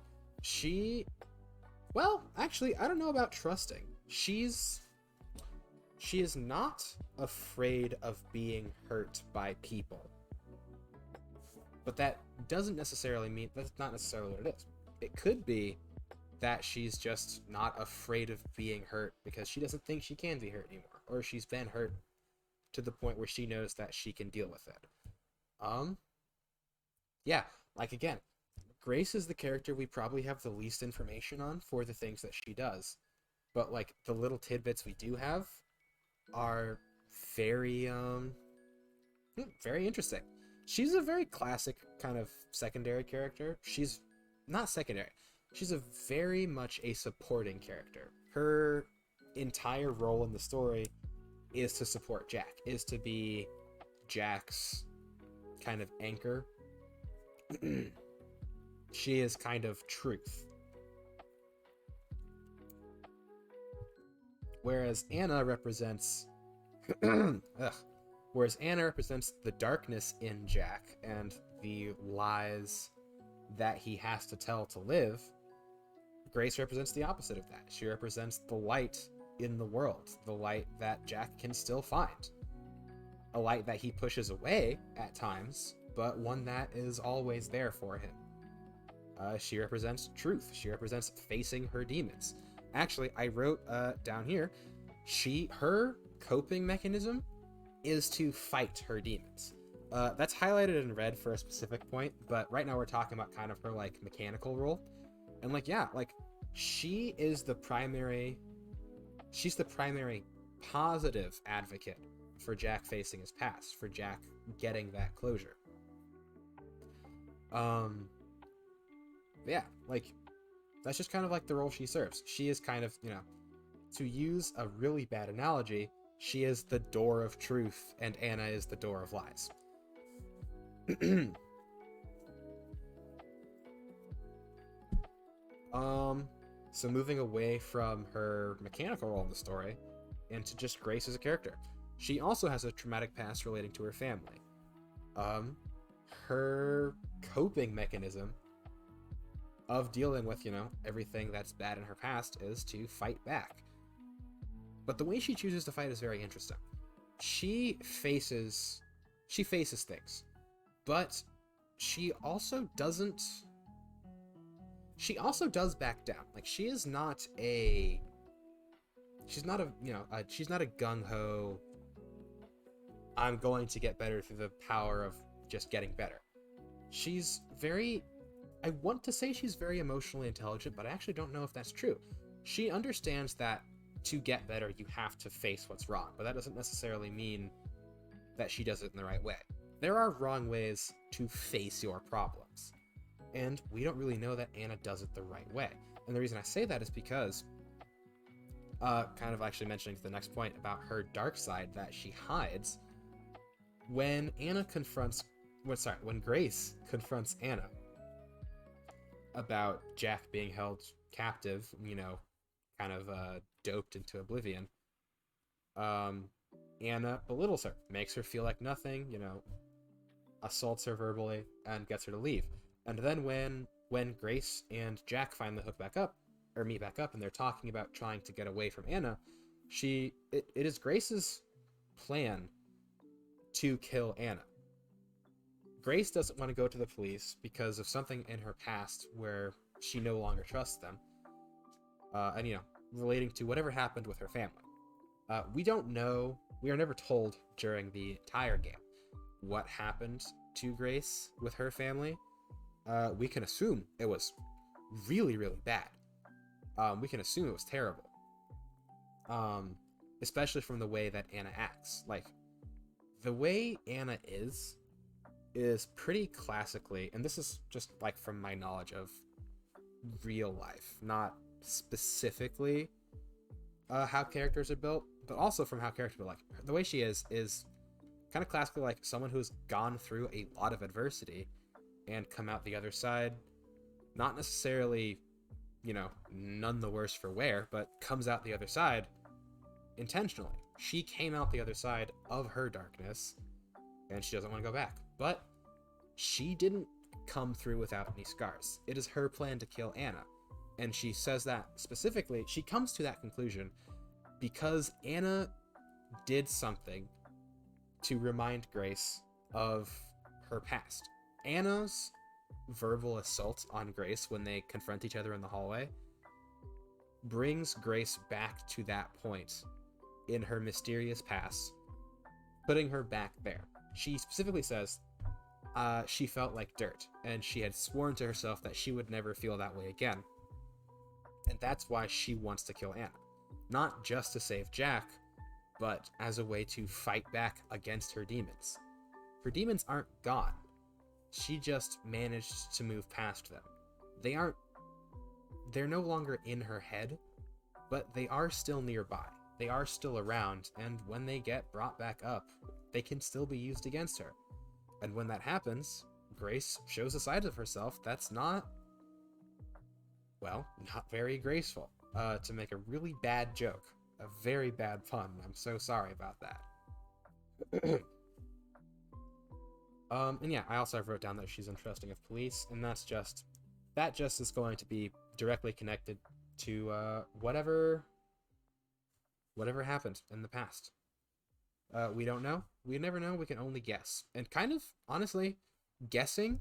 Well, actually, I don't know about trusting. She is not afraid of being hurt by people. But that doesn't necessarily mean, that's not necessarily what it is. It could be that she's just not afraid of being hurt because she doesn't think she can be hurt anymore, or she's been hurt to the point where she knows that she can deal with it. Yeah, like again, Grace is the character we probably have the least information on for the things that she does. But like the little tidbits we do have are very very interesting. She's a very classic kind of secondary character. She's not secondary. She's a very much a supporting character. Her entire role in the story is to support Jack, is to be Jack's kind of anchor. She is kind of truth. Whereas Anna represents the darkness in Jack and the lies that he has to tell to live, Grace represents the opposite of that. She represents the light in the world, the light that Jack can still find. A light that he pushes away at times, but one that is always there for him. She represents truth. She represents facing her demons. Actually, I wrote down here, her coping mechanism is to fight her demons. That's highlighted in red for a specific point, but right now we're talking about kind of her like mechanical role. And like, yeah, like she's the primary positive advocate for Jack facing his past, for Jack getting that closure. Yeah, like that's just kind of like the role she serves. She is kind of, to use a really bad analogy, she is the door of truth and Anna is the door of lies. So moving away from her mechanical role in the story into just Grace as a character. She also has a traumatic past relating to her family. Her coping mechanism of dealing with, everything that's bad in her past is to fight back. But the way she chooses to fight is very interesting. She faces things, but she also does back down. Like she's not a gung-ho, I'm going to get better through the power of just getting better. I want to say she's very emotionally intelligent, but I actually don't know if that's true. She understands that to get better, you have to face what's wrong, but that doesn't necessarily mean that she does it in the right way. There are wrong ways to face your problems, and we don't really know that Anna does it the right way. And the reason I say that is because, kind of actually mentioning the next point about her dark side that she hides, when Grace confronts Anna about Jack being held captive, kind of doped into oblivion, Anna belittles her, makes her feel like nothing, assaults her verbally, and gets her to leave. And then when Grace and Jack finally meet back up, and they're talking about trying to get away from Anna, it is Grace's plan to kill Anna. Grace doesn't want to go to the police because of something in her past where she no longer trusts them. And relating to whatever happened with her family. We don't know, we are never told during the entire game what happened to Grace with her family. We can assume it was really, really bad. We can assume it was terrible. Especially from the way that Anna acts. Like, the way Anna is pretty classically, and this is just like from my knowledge of real life, not specifically how characters are built, but also from how characters are, like, the way she is kind of classically like someone who's gone through a lot of adversity and come out the other side, not necessarily, none the worse for wear, but comes out the other side intentionally. She came out the other side of her darkness, and she doesn't want to go back. But she didn't come through without any scars. It is her plan to kill Anna. And she says that specifically, she comes to that conclusion because Anna did something to remind Grace of her past. Anna's verbal assault on Grace when they confront each other in the hallway brings Grace back to that point in her mysterious past, putting her back there. She specifically says she felt like dirt, and she had sworn to herself that she would never feel that way again. And that's why she wants to kill Anna. Not just to save Jack, but as a way to fight back against her demons. Her demons aren't gone. She just managed to move past them. They're no longer in her head, but they are still nearby. They are still around, and when they get brought back up, they can still be used against her. And when that happens, Grace shows a side of herself that's not very graceful. To make a really bad joke. A very bad pun. I'm so sorry about that. And yeah, I also wrote down that she's untrusting of police, and that just is going to be directly connected to whatever happened in the past. We don't know. We never know. We can only guess. And kind of, honestly, guessing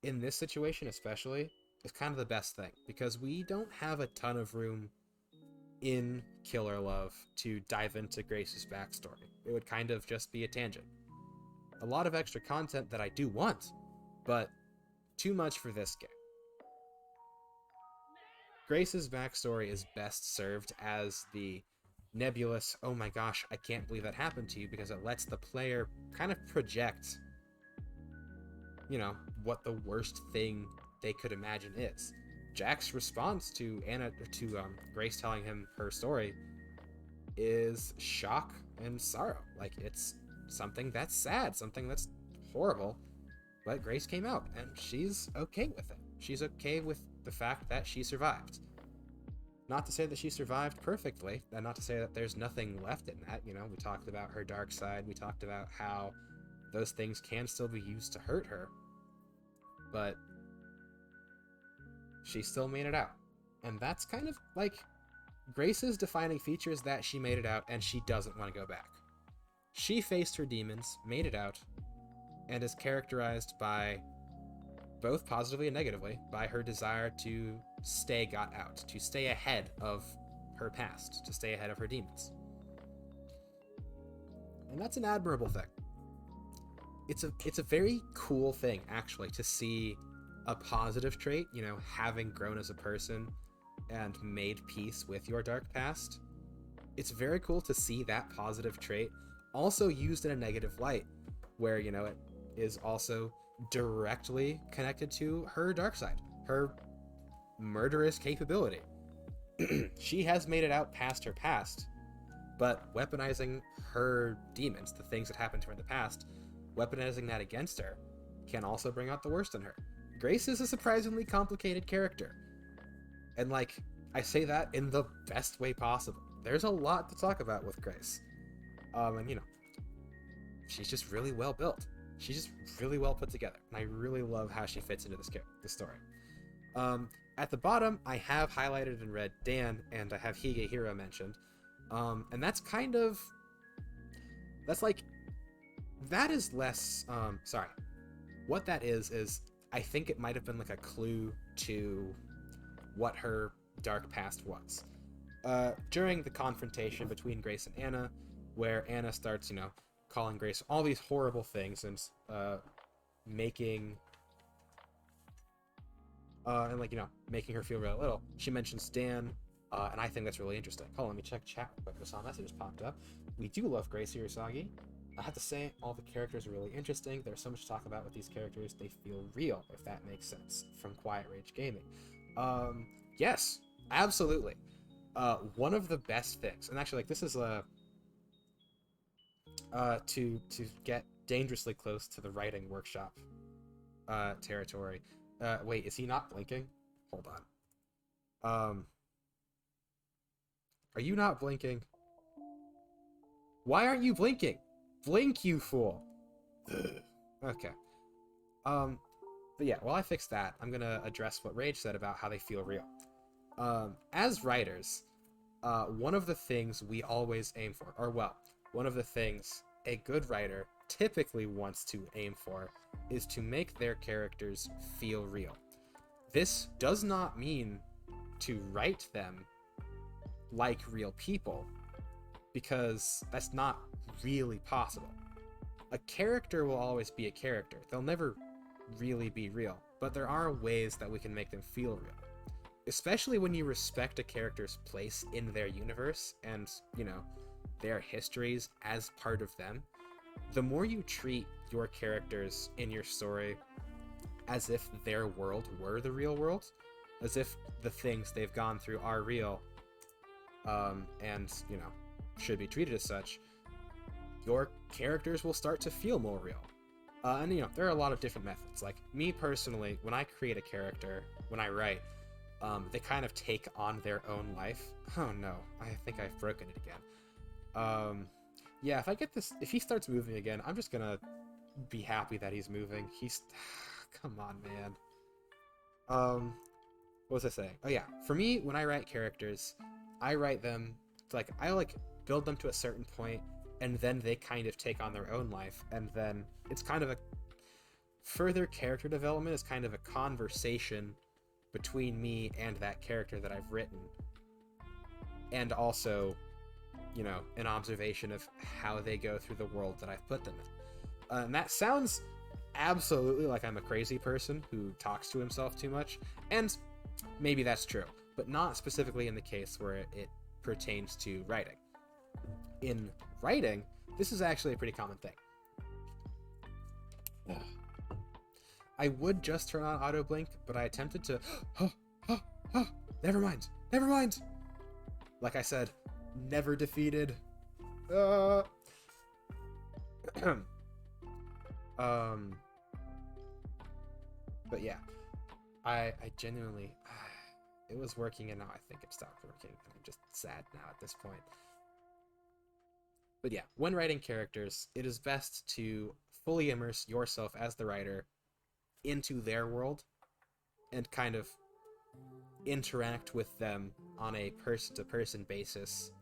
in this situation especially is kind of the best thing because we don't have a ton of room in Killer Love to dive into Grace's backstory. It would kind of just be a tangent. A lot of extra content that I do want, but too much for this game. Grace's backstory is best served as the nebulous, oh my gosh, I can't believe that happened to you, because it lets the player kind of project, what the worst thing they could imagine is. Jack's response to Grace telling him her story is shock and sorrow. Like, it's something that's sad, something that's horrible, but Grace came out, and she's okay with it. She's okay with the fact that she survived. Not to say that she survived perfectly, and not to say that there's nothing left in that. We talked about her dark side, we talked about how those things can still be used to hurt her, but she still made it out. And that's kind of like Grace's defining feature, is that she made it out and she doesn't want to go back. She faced her demons, made it out, and is characterized by, both positively and negatively, by her desire to stay got out, to stay ahead of her past, to stay ahead of her demons. And that's an admirable thing. It's a very cool thing, actually, to see a positive trait, having grown as a person and made peace with your dark past. It's very cool to see that positive trait also used in a negative light, where, it is also directly connected to her dark side, her murderous capability. She has made it out past her past, but weaponizing her demons, the things that happened to her in the past, weaponizing that against her, can also bring out the worst in her. Grace is a surprisingly complicated character. And, I say that in the best way possible. There's a lot to talk about with Grace. And, she's just really well built. She's just really well put together. And I really love how she fits into this story. At the bottom, I have highlighted in red Dan, and I have Higehiro mentioned. And that's kind of... that is less... sorry. What that is I think it might have been a clue to what her dark past was. During the confrontation between Grace and Anna, where Anna starts, calling Grace all these horrible things and making making her feel real little, she mentions Dan, and I think that's really interesting. Hold on, let me check chat real quick. I saw a message popped up. We do love Grace Hirosagi. I have to say, all the characters are really interesting. There's so much to talk about with these characters. They feel real, if that makes sense, from Quiet Rage Gaming. Yes, absolutely. One of the best things, and actually, this is to get dangerously close to the writing workshop territory. Wait, is he not blinking? Hold on. Are you not blinking? Why aren't you blinking? Blink, you fool! Okay. But yeah, while I fix that, I'm gonna address what Rage said about how they feel real. As writers, one of the things we always aim for, one of the things a good writer typically wants to aim for, is to make their characters feel real. This does not mean to write them like real people, because that's not really possible. A character will always be a character. They'll never really be real, but there are ways that we can make them feel real. Especially when you respect a character's place in their universe and, their histories as part of them. The more you treat your characters in your story as if their world were the real world, as if the things they've gone through are real, and, should be treated as such, your characters will start to feel more real. And there are a lot of different methods. Like, me personally, when I create a character, when I write, they kind of take on their own life. Oh no, I think I've broken it again. Yeah, if he starts moving again, I'm just gonna be happy that he's moving. He's come on, man. What was I saying? Oh yeah, for me, when I write characters, I write them like I like build them to a certain point, and then they kind of take on their own life, and then it's kind of a further character development is kind of a conversation between me and that character that I've written, and also, you know, an observation of how they go through the world that I've put them in. And that sounds absolutely like I'm a crazy person who talks to himself too much, and maybe that's true, but not specifically in the case where it pertains to writing. In writing, this is actually a pretty common thing. I would just turn on auto blink, but I attempted to never mind. Like I said, never defeated. But yeah, I genuinely, it was working, and now I think it stopped working, and I'm just sad now at this point. But yeah, when writing characters, it is best to fully immerse yourself as the writer into their world and kind of interact with them on a person-to-person basis,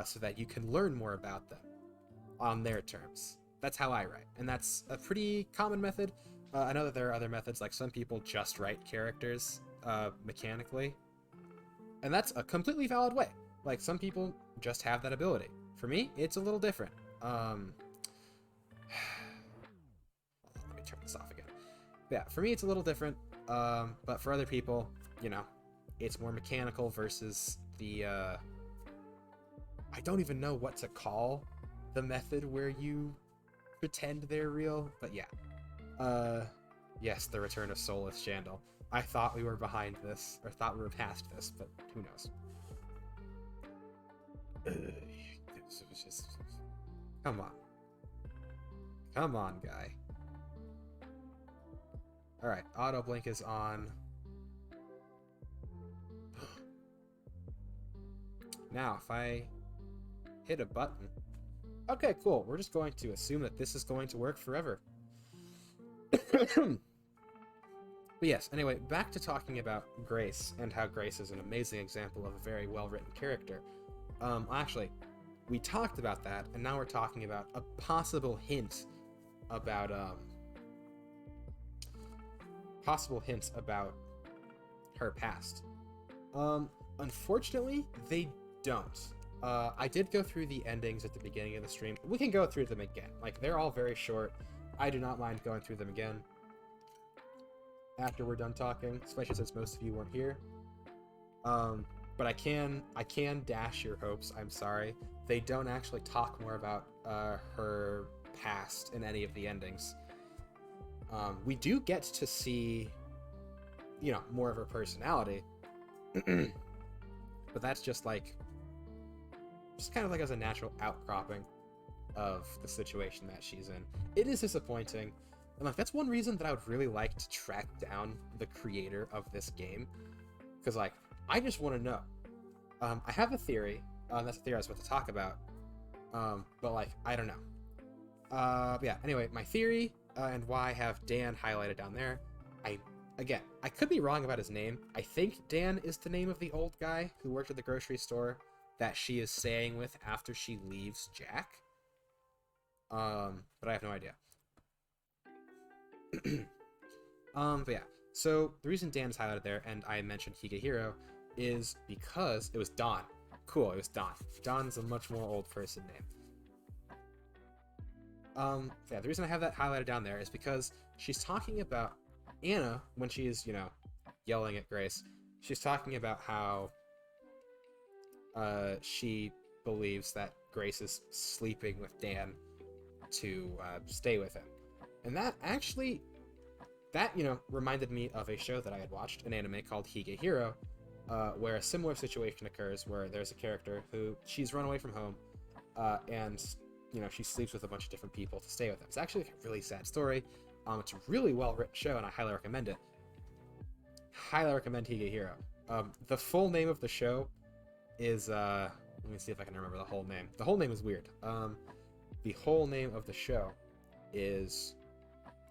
so that you can learn more about them on their terms. That's how I write, and that's a pretty common method. I know that there are other methods, like some people just write characters mechanically, and that's a completely valid way. Like, some people just have that ability. For me, it's a little different. Let me turn this off again. Yeah, for me, it's a little different, but for other people, you know, it's more mechanical versus the, I don't even know what to call the method where you pretend they're real, but yeah. Yes, the return of Soulless Chandel. I thought we were behind this, or thought we were past this, but who knows. Come on. Come on, guy. Alright, auto blink is on. Now, if I hit a button... Okay, cool. We're just going to assume that this is going to work forever. But yes, anyway, back to talking about Grace, and how Grace is an amazing example of a very well-written character. Actually, we talked about that, and now we're talking about a possible hint about, her past. Unfortunately, they don't. I did go through the endings at the beginning of the stream. We can go through them again. Like, they're all very short. I do not mind going through them again after we're done talking, especially since most of you weren't here. But I can dash your hopes. I'm sorry. They don't actually talk more about her past in any of the endings. We do get to see, you know, more of her personality. But that's just like, just kind of like as a natural outcropping of the situation that she's in. It is disappointing. And like, that's one reason that I would really like to track down the creator of this game. Because like, I just want to know. I have a theory. That's a theory I was about to talk about. But like, I don't know. But yeah, anyway, my theory, and why I have Dan highlighted down there. Again, I could be wrong about his name. I think Dan is the name of the old guy who worked at the grocery store that she is staying with after she leaves Jack. But I have no idea. But yeah, so the reason Dan is highlighted there, and I mentioned Higehiro, is because it was Dawn. Cool, it was Dawn. Dawn's a much more old person name. Yeah, the reason I have that highlighted down there is because she's talking about Anna when she's, you know, yelling at Grace. She's talking about how she believes that Grace is sleeping with Dan to stay with him. And that actually, you know, reminded me of a show that I had watched, an anime called Higehiro, where a similar situation occurs where there's a character who, she's run away from home, and, you know, she sleeps with a bunch of different people to stay with them. It's actually a really sad story. It's a really well-written show, and I highly recommend it. Highly recommend Higehiro. The full name of the show is, let me see if I can remember the whole name. The whole name is weird. The whole name of the show is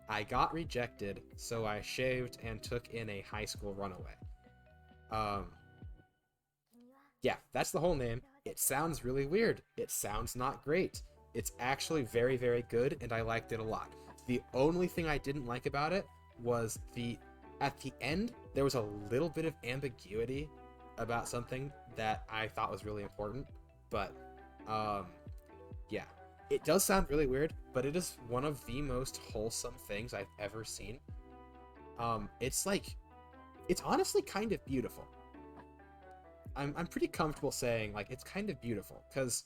I got rejected, so I shaved and took in a high school runaway. Um, yeah, that's the whole name. It sounds really weird. It sounds not great. It's actually very, very good, and I liked it a lot. The only thing I didn't like about it was at the end, there was a little bit of ambiguity about something that I thought was really important. But, um, yeah. It does sound really weird, but it is one of the most wholesome things I've ever seen. It's like, it's honestly kind of beautiful. I'm pretty comfortable saying, like, it's kind of beautiful, because,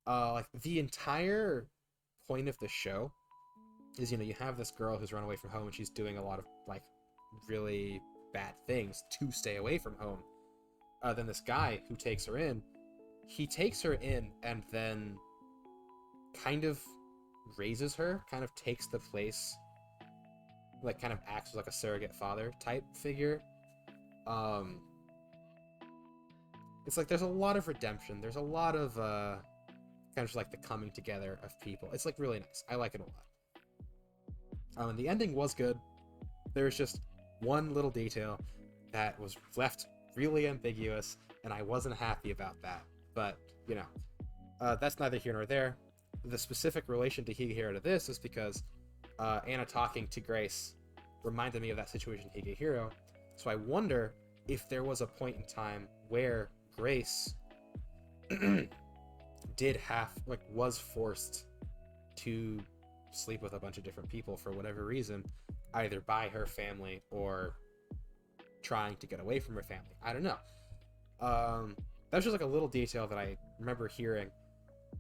like, the entire point of the show is, you have this girl who's run away from home, and she's doing a lot of, like, really bad things to stay away from home. Then this guy who takes her in, he takes her in and then kind of raises her, kind of takes the place, like, kind of acts as like a surrogate father type figure. It's like there's a lot of redemption. There's a lot of kind of like the coming together of people. It's like really nice. I like it a lot. And the ending was good. There's just one little detail that was left really ambiguous, and I wasn't happy about that. But, that's neither here nor there. The specific relation to Higehiro to this is because Anna talking to Grace reminded me of that situation in Higehiro. So I wonder if there was a point in time where Grace was forced to sleep with a bunch of different people for whatever reason, either by her family or trying to get away from her family. I don't know. That was just like a little detail that I remember hearing,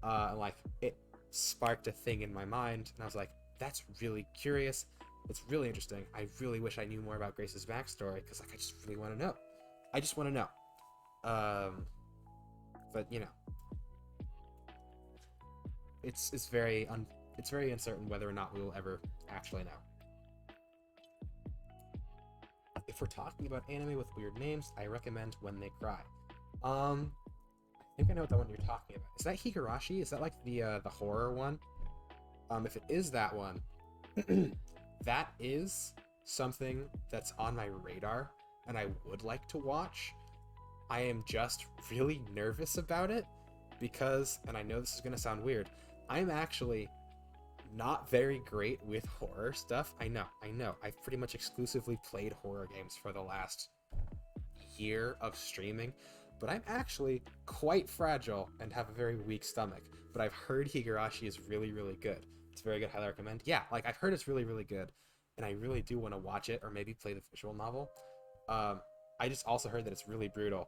like it sparked a thing in my mind, and I was like, that's really curious. It's really interesting. I really wish I knew more about Grace's backstory, because like I just really want to know. I just want to know. But it's very uncertain whether or not we will ever actually know. If we're talking about anime with weird names, I recommend When They Cry. I think I know what that one you're talking about. Is that Higurashi? Is that like the horror one? If it is that one, that is something that's on my radar and I would like to watch. I am just really nervous about it because, and I know this is going to sound weird, I'm actually not very great with horror stuff. I know. I've pretty much exclusively played horror games for the last year of streaming, but I'm actually quite fragile and have a very weak stomach. But I've heard Higurashi is really, really good. It's very good. Highly recommend. Yeah, like I've heard it's really, really good, and I really do want to watch it or maybe play the visual novel. I just also heard that it's really brutal.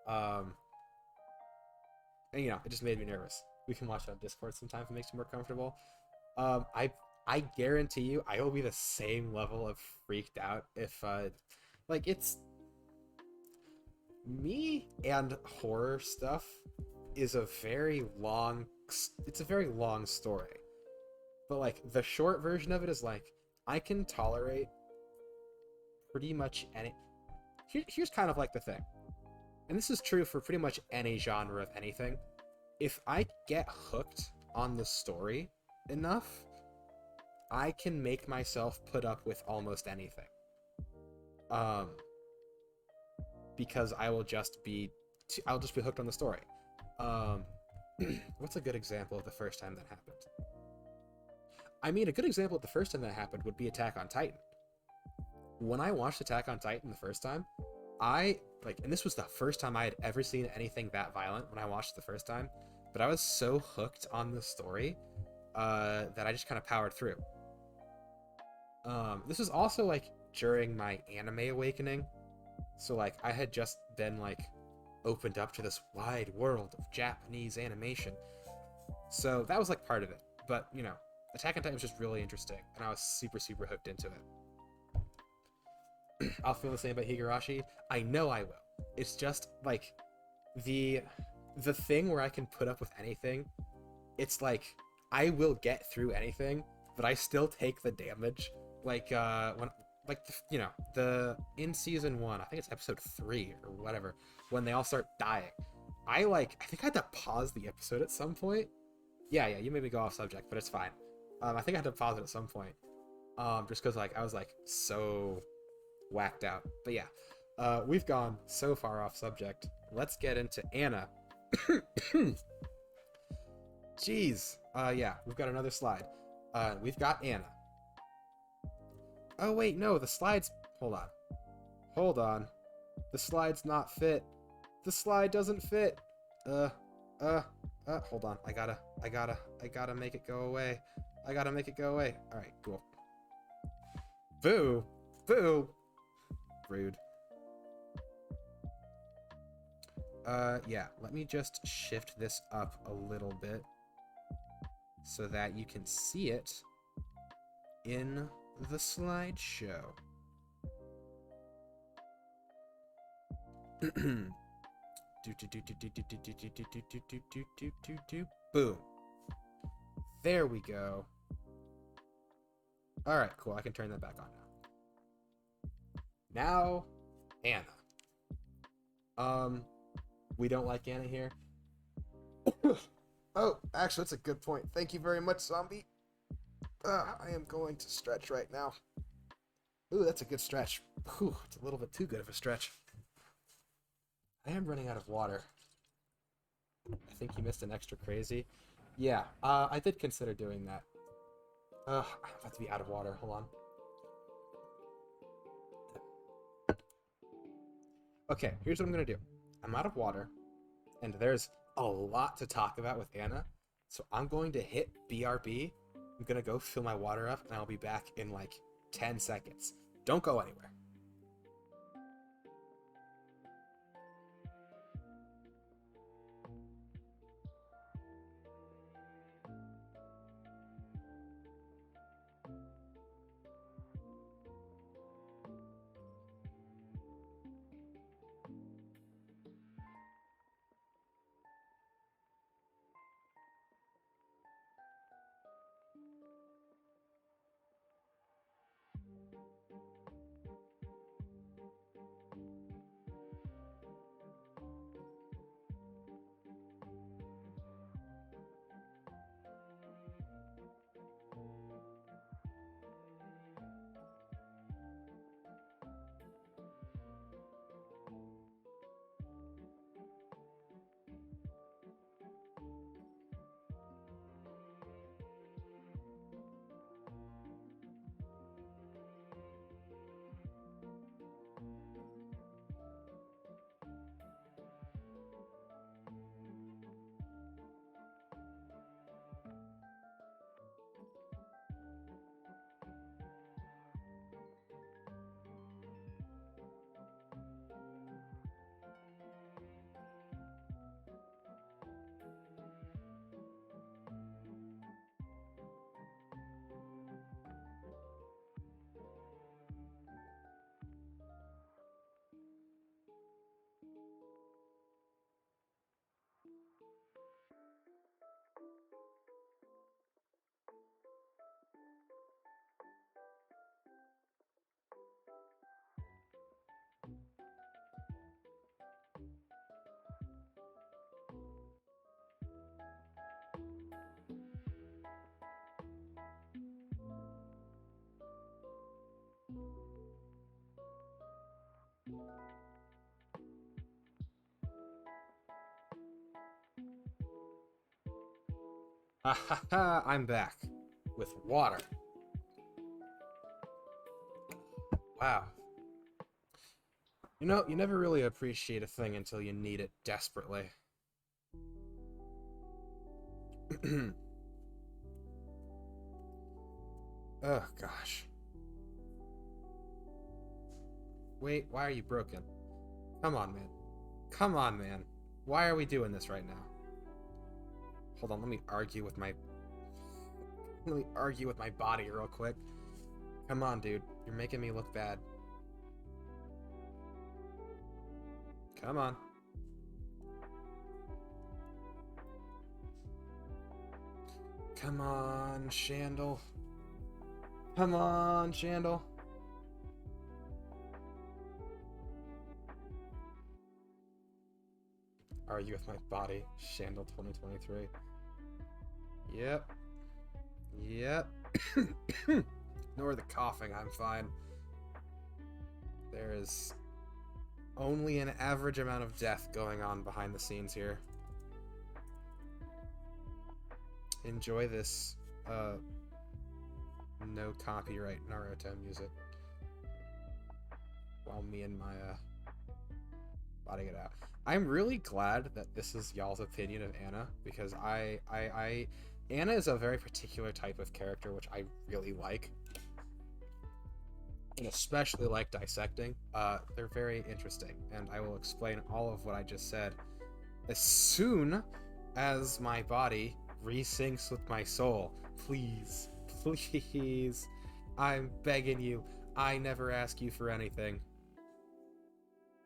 And it just made me nervous. We can watch it on Discord sometime if it makes you more comfortable. I guarantee you, I will be the same level of freaked out if it's me and horror stuff is a very long story. But like the short version of it is like I can tolerate pretty much any. Here's kind of like the thing, and this is true for pretty much any genre of anything. If I get hooked on the story enough, I can make myself put up with almost anything. Because I'll just be hooked on the story. What's a good example of the first time that happened? I mean, a good example of the first time that happened would be Attack on Titan. When I watched Attack on Titan the first time, and this was the first time I had ever seen anything that violent when I watched it the first time, but I was so hooked on the story that I just kind of powered through. This was also like during my anime awakening, so like I had just been like opened up to this wide world of Japanese animation, so that was like part of it. But Attack on Titan was just really interesting, and I was super, super hooked into it. I'll feel the same about Higurashi. I know I will. It's just like the thing where I can put up with anything. It's like I will get through anything, but I still take the damage. Like when in season 1, I think it's episode 3 or whatever, when they all start dying. I think I had to pause the episode at some point. Yeah, you made me go off subject, but it's fine. I think I had to pause it at some point. Just because like I was like so whacked out. But yeah, we've gone so far off subject. Let's get into Anna. Jeez. Yeah, we've got another slide. We've got Anna. Oh wait, no, the slides. Hold on. Hold on. The slide's not fit. The slide doesn't fit. Hold on. I gotta make it go away. I gotta make it go away. Alright, cool. Boo! Boo! Rude. Yeah, let me just shift this up a little bit so that you can see it in the slideshow. Boom. There we go. Alright, cool. I can turn that back on now. Now, Anna. We don't like Anna here. Oh, actually, that's a good point. Thank you very much, zombie. I am going to stretch right now. Ooh, that's a good stretch. Whew, it's a little bit too good of a stretch. I am running out of water. I think you missed an extra crazy. Yeah, I did consider doing that. I'm about to be out of water. Hold on. Okay, here's what I'm gonna do. I'm out of water, and there's a lot to talk about with Anna, so I'm going to hit BRB. I'm gonna go fill my water up, and I'll be back in like 10 seconds. Don't go anywhere. I'm back with water. Wow. You know, you never really appreciate a thing until you need it desperately. Oh, gosh. Wait, why are you broken? Come on, man. Come on, man. Why are we doing this right now? Hold on, let me argue with my body real quick. Come on, dude. You're making me look bad. Come on. Come on, Shandel. Come on, Shandel. Argue with my body, Shandel 2023. Yep. Yep. Ignore the coughing, I'm fine. There is only an average amount of death going on behind the scenes here. Enjoy this, no copyright Naruto music. While me and my, plotting it out. I'm really glad that this is y'all's opinion of Anna, because Anna is a very particular type of character which I really like. And especially like dissecting. They're very interesting, and I will explain all of what I just said as soon as my body resyncs with my soul. Please, please, I'm begging you. I never ask you for anything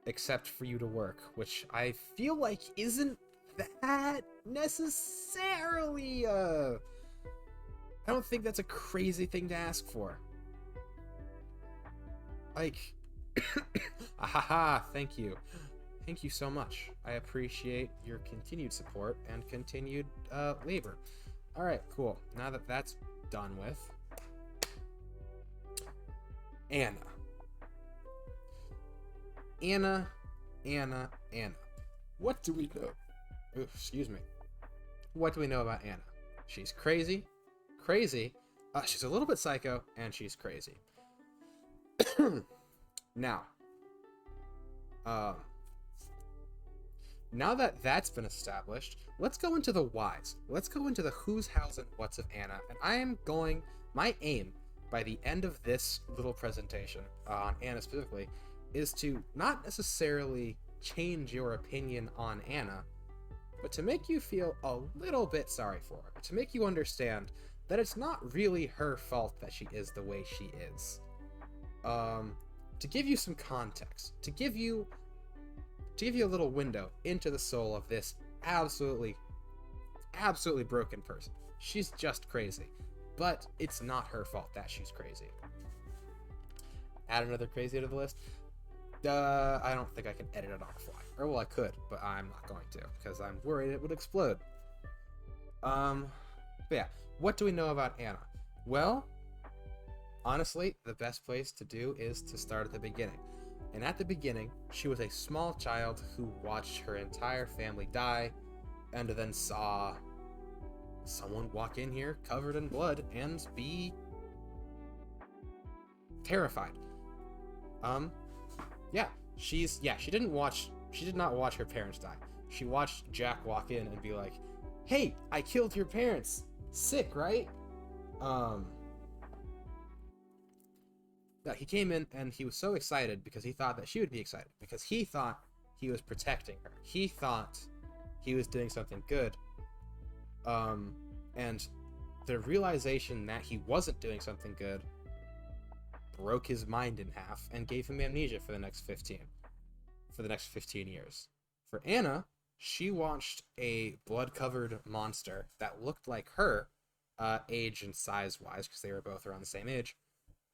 except for you to work, which I feel like isn't that necessarily, I don't think that's a crazy thing to ask for. Like, ahaha, thank you. Thank you so much. I appreciate your continued support and continued labor. Alright, cool. Now that that's done with, Anna. Anna. What do we know? Ooh, excuse me. What do we know about Anna? She's crazy. She's a little bit psycho, and she's crazy. Now that that's been established, let's go into the whys. Let's go into the who's, how's, and what's of Anna. And my aim by the end of this little presentation on Anna specifically is to not necessarily change your opinion on Anna, but to make you feel a little bit sorry for her, to make you understand that it's not really her fault that she is the way she is. To give you some context, to give you a little window into the soul of this absolutely broken person. She's just crazy, but it's not her fault that she's crazy. Add another crazy to the list. I don't think I can edit it on the fly. Or, well, I could, but I'm not going to, because I'm worried it would explode. But yeah, what do we know about Anna? Well, honestly, the best place to do is to start at the beginning. And at the beginning, she was a small child who watched her entire family die, and then saw someone walk in here covered in blood and be terrified. She did not watch her parents die. She watched Jack walk in and be like, "Hey, I killed your parents. Sick, right?" He came in and he was so excited because he thought that she would be excited, because he thought he was protecting her. He thought he was doing something good. And the realization that he wasn't doing something good broke his mind in half and gave him amnesia for the next 15 years. For Anna, she watched a blood-covered monster that looked like her, age and size-wise, because they were both around the same age,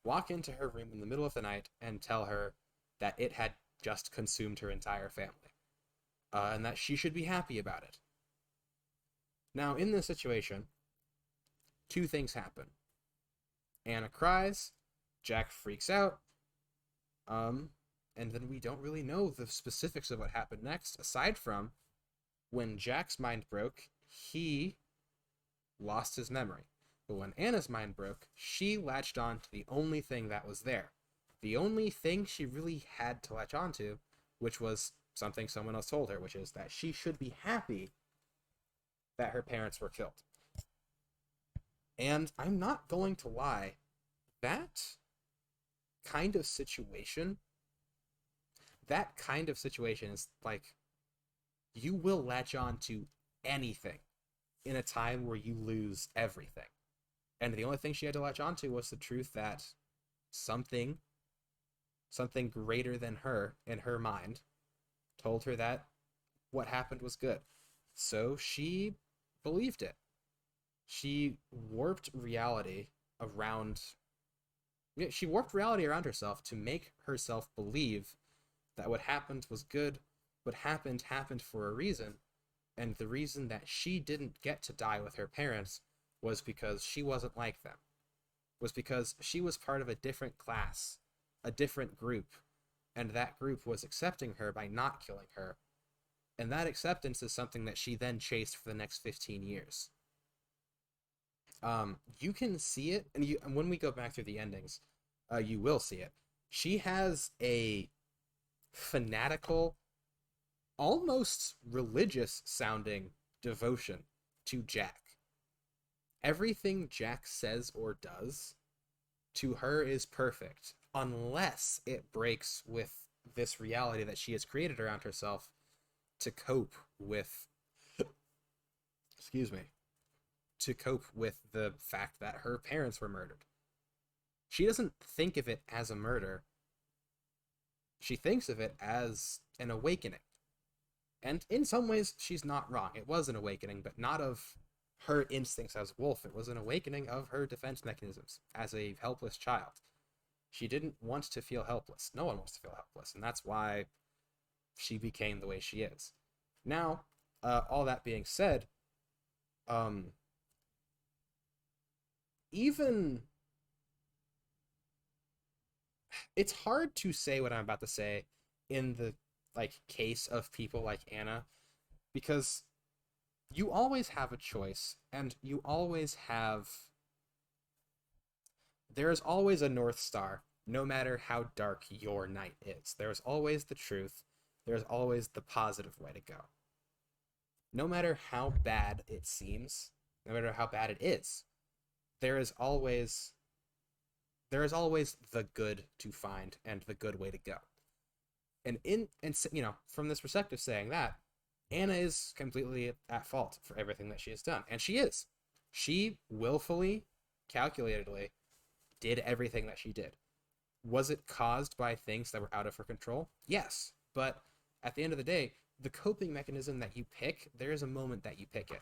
walk into her room in the middle of the night and tell her that it had just consumed her entire family, and that she should be happy about it. Now, in this situation, two things happen. Anna cries, Jack freaks out, and then we don't really know the specifics of what happened next, aside from when Jack's mind broke, he lost his memory. But when Anna's mind broke, she latched on to the only thing that was there. The only thing she really had to latch on to, which was something someone else told her, which is that she should be happy that her parents were killed. And I'm not going to lie, that kind of situation is like, you will latch on to anything in a time where you lose everything. And the only thing she had to latch onto was the truth that something greater than her, in her mind, told her that what happened was good. So she believed it. She warped reality around herself to make herself believe that what happened was good. What happened for a reason, and the reason that she didn't get to die with her parents was because she wasn't like them, was because she was part of a different class, a different group, and that group was accepting her by not killing her. And that acceptance is something that she then chased for the next 15 years. You can see it, and when we go back through the endings, you will see it. She has a fanatical, almost religious sounding devotion to Jack. Everything Jack says or does to her is perfect, unless it breaks with this reality that she has created around herself to cope with, excuse me, to cope with the fact that her parents were murdered. She doesn't think of it as a murder. She thinks of it as an awakening. And in some ways, she's not wrong. It was an awakening, but not of her instincts as wolf. It was an awakening of her defense mechanisms as a helpless child. She didn't want to feel helpless. No one wants to feel helpless, and that's why she became the way she is. Now, all that being said, even it's hard to say what I'm about to say in the case of people like Anna, because you always have a choice, and you always have there's always a North Star, no matter how dark your night is. There's always the truth. There's always the positive way to go. No matter how bad it seems, no matter how bad it is, there is always the good to find and the good way to go. And from this perspective, saying that, Anna is completely at fault for everything that she has done, and she is. She willfully, calculatedly did everything that she did. Was it caused by things that were out of her control? Yes, but at the end of the day, the coping mechanism that you pick, there is a moment that you pick it.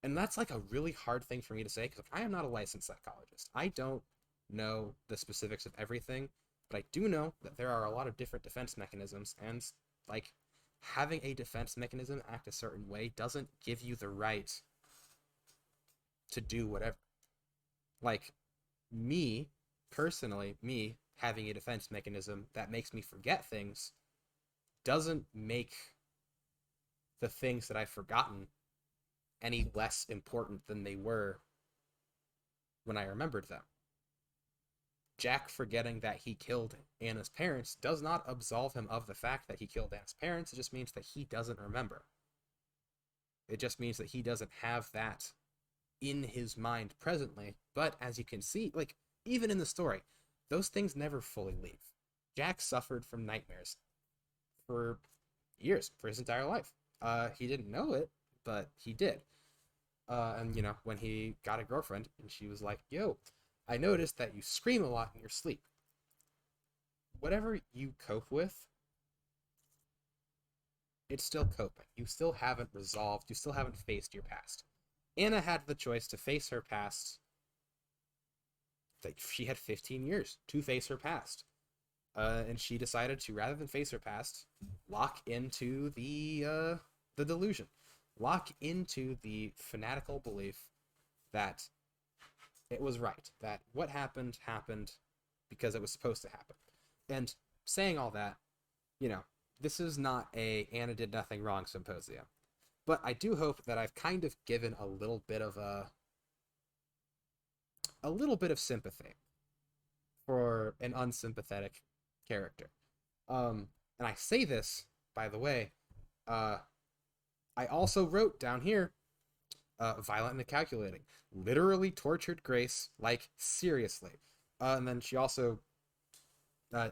And that's like a really hard thing for me to say, because I am not a licensed psychologist. I don't know the specifics of everything, but I do know that there are a lot of different defense mechanisms, and having a defense mechanism act a certain way doesn't give you the right to do whatever. Me, personally, me having a defense mechanism that makes me forget things doesn't make the things that I've forgotten any less important than they were when I remembered them. Jack forgetting that he killed Anna's parents does not absolve him of the fact that he killed Anna's parents. It just means that he doesn't remember. It just means that he doesn't have that in his mind presently. But as you can see, even in the story, those things never fully leave. Jack suffered from nightmares for years, for his entire life. He didn't know it, but he did. And when he got a girlfriend, and she was like, yo, I noticed that you scream a lot in your sleep. Whatever you cope with, it's still coping. You still haven't resolved, you still haven't faced your past. Anna had the choice to face her past. She had 15 years to face her past. And she decided to, rather than face her past, lock into the delusion. Lock into the fanatical belief that it was right, that what happened because it was supposed to happen. And saying all that, this is not a Anna did nothing wrong symposium. But I do hope that I've kind of given a little bit of sympathy for an unsympathetic character. And I say this, by the way, I also wrote down here, violent and calculating. Literally tortured Grace, seriously. And then she also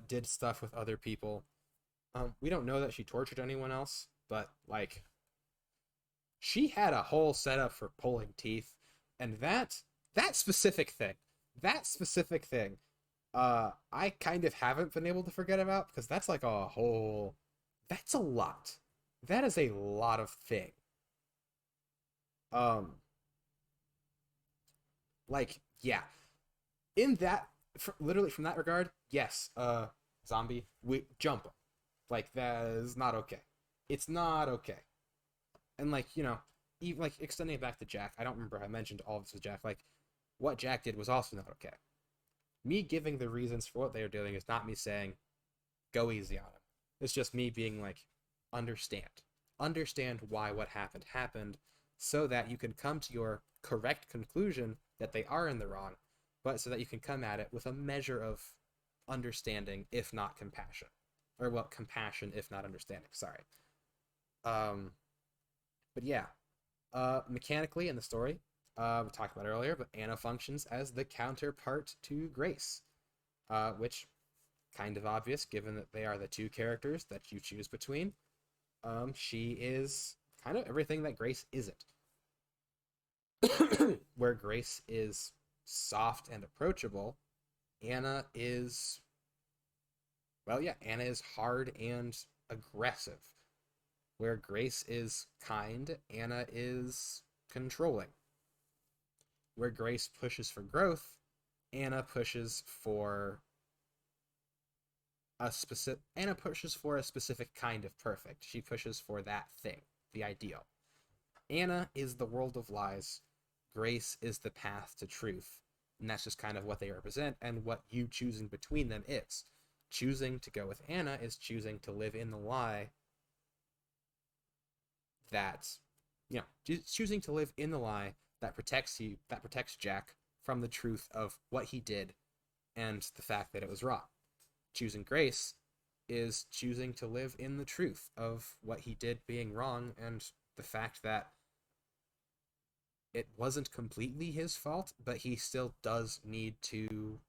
did stuff with other people. We don't know that she tortured anyone else, but, she had a whole setup for pulling teeth, and that specific thing, I kind of haven't been able to forget about, because that's that's a lot. That is a lot of thing. Yeah. In that, literally from that regard, yes, zombie, we jump him. That is not okay. It's not okay. And even like extending it back to Jack, I don't remember I mentioned all of this with Jack. Like, what Jack did was also not okay. Me giving the reasons for what they are doing is not me saying go easy on him. It's just me being like, understand. Understand why what happened, so that you can come to your correct conclusion that they are in the wrong, but so that you can come at it with a measure of understanding, if not compassion. Or, well, compassion, if not understanding. Sorry. Um, but yeah, mechanically in the story, we talked about earlier, but Anna functions as the counterpart to Grace, which kind of obvious given that they are the two characters that you choose between. She is kind of everything that Grace isn't. Where Grace is soft and approachable, Anna is, well, yeah, Anna is hard and aggressive. Where Grace is kind, Anna is controlling. Where Grace pushes for growth, Anna pushes for a specific kind of perfect. She pushes for that thing, the ideal. Anna is the world of lies. Grace is the path to truth. And that's just kind of what they represent, and what you choosing between them is. Choosing to go with Anna is choosing to live in the lie that, choosing to live in the lie that protects you, that protects Jack from the truth of what he did and the fact that it was wrong. Choosing Grace is choosing to live in the truth of what he did being wrong and the fact that it wasn't completely his fault, but he still does need to,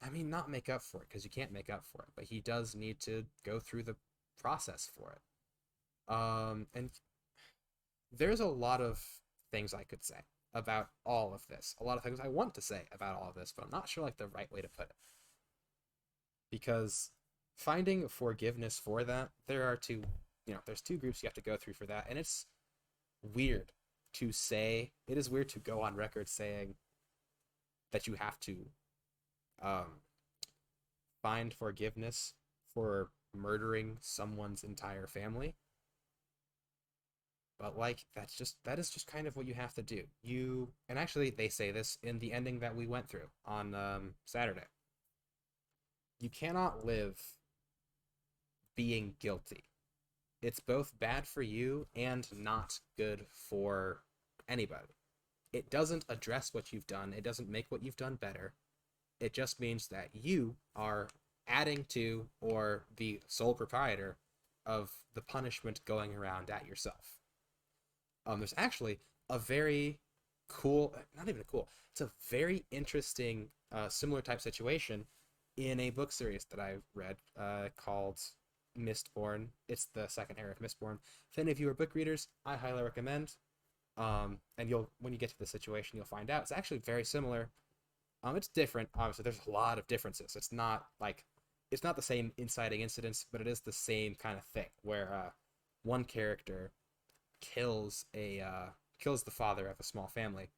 I mean, not make up for it, because you can't make up for it, but he does need to go through the process for it. And there's a lot of things I could say about all of this. A lot of things I want to say about all of this, but I'm not sure like the right way to put it. Because finding forgiveness for that, there's two groups you have to go through for that, and it's weird to say, it is weird to go on record saying that you have to find forgiveness for murdering someone's entire family. But like that is just kind of what you have to do. And actually they say this in the ending that we went through on Saturday. You cannot live being guilty. It's both bad for you and not good for anybody. It doesn't address what you've done. It doesn't make what you've done better. It just means that you are adding to, or the sole proprietor of, the punishment going around at yourself. There's actually a very cool, not even cool, it's a very interesting similar type situation in a book series that I read called Mistborn. It's the second era of Mistborn. If any of you are book readers, I highly recommend. And when you get to the situation, you'll find out it's actually very similar. It's different, obviously. There's a lot of differences. It's not the same inciting incidents, but it is the same kind of thing where one character kills the father of a small family.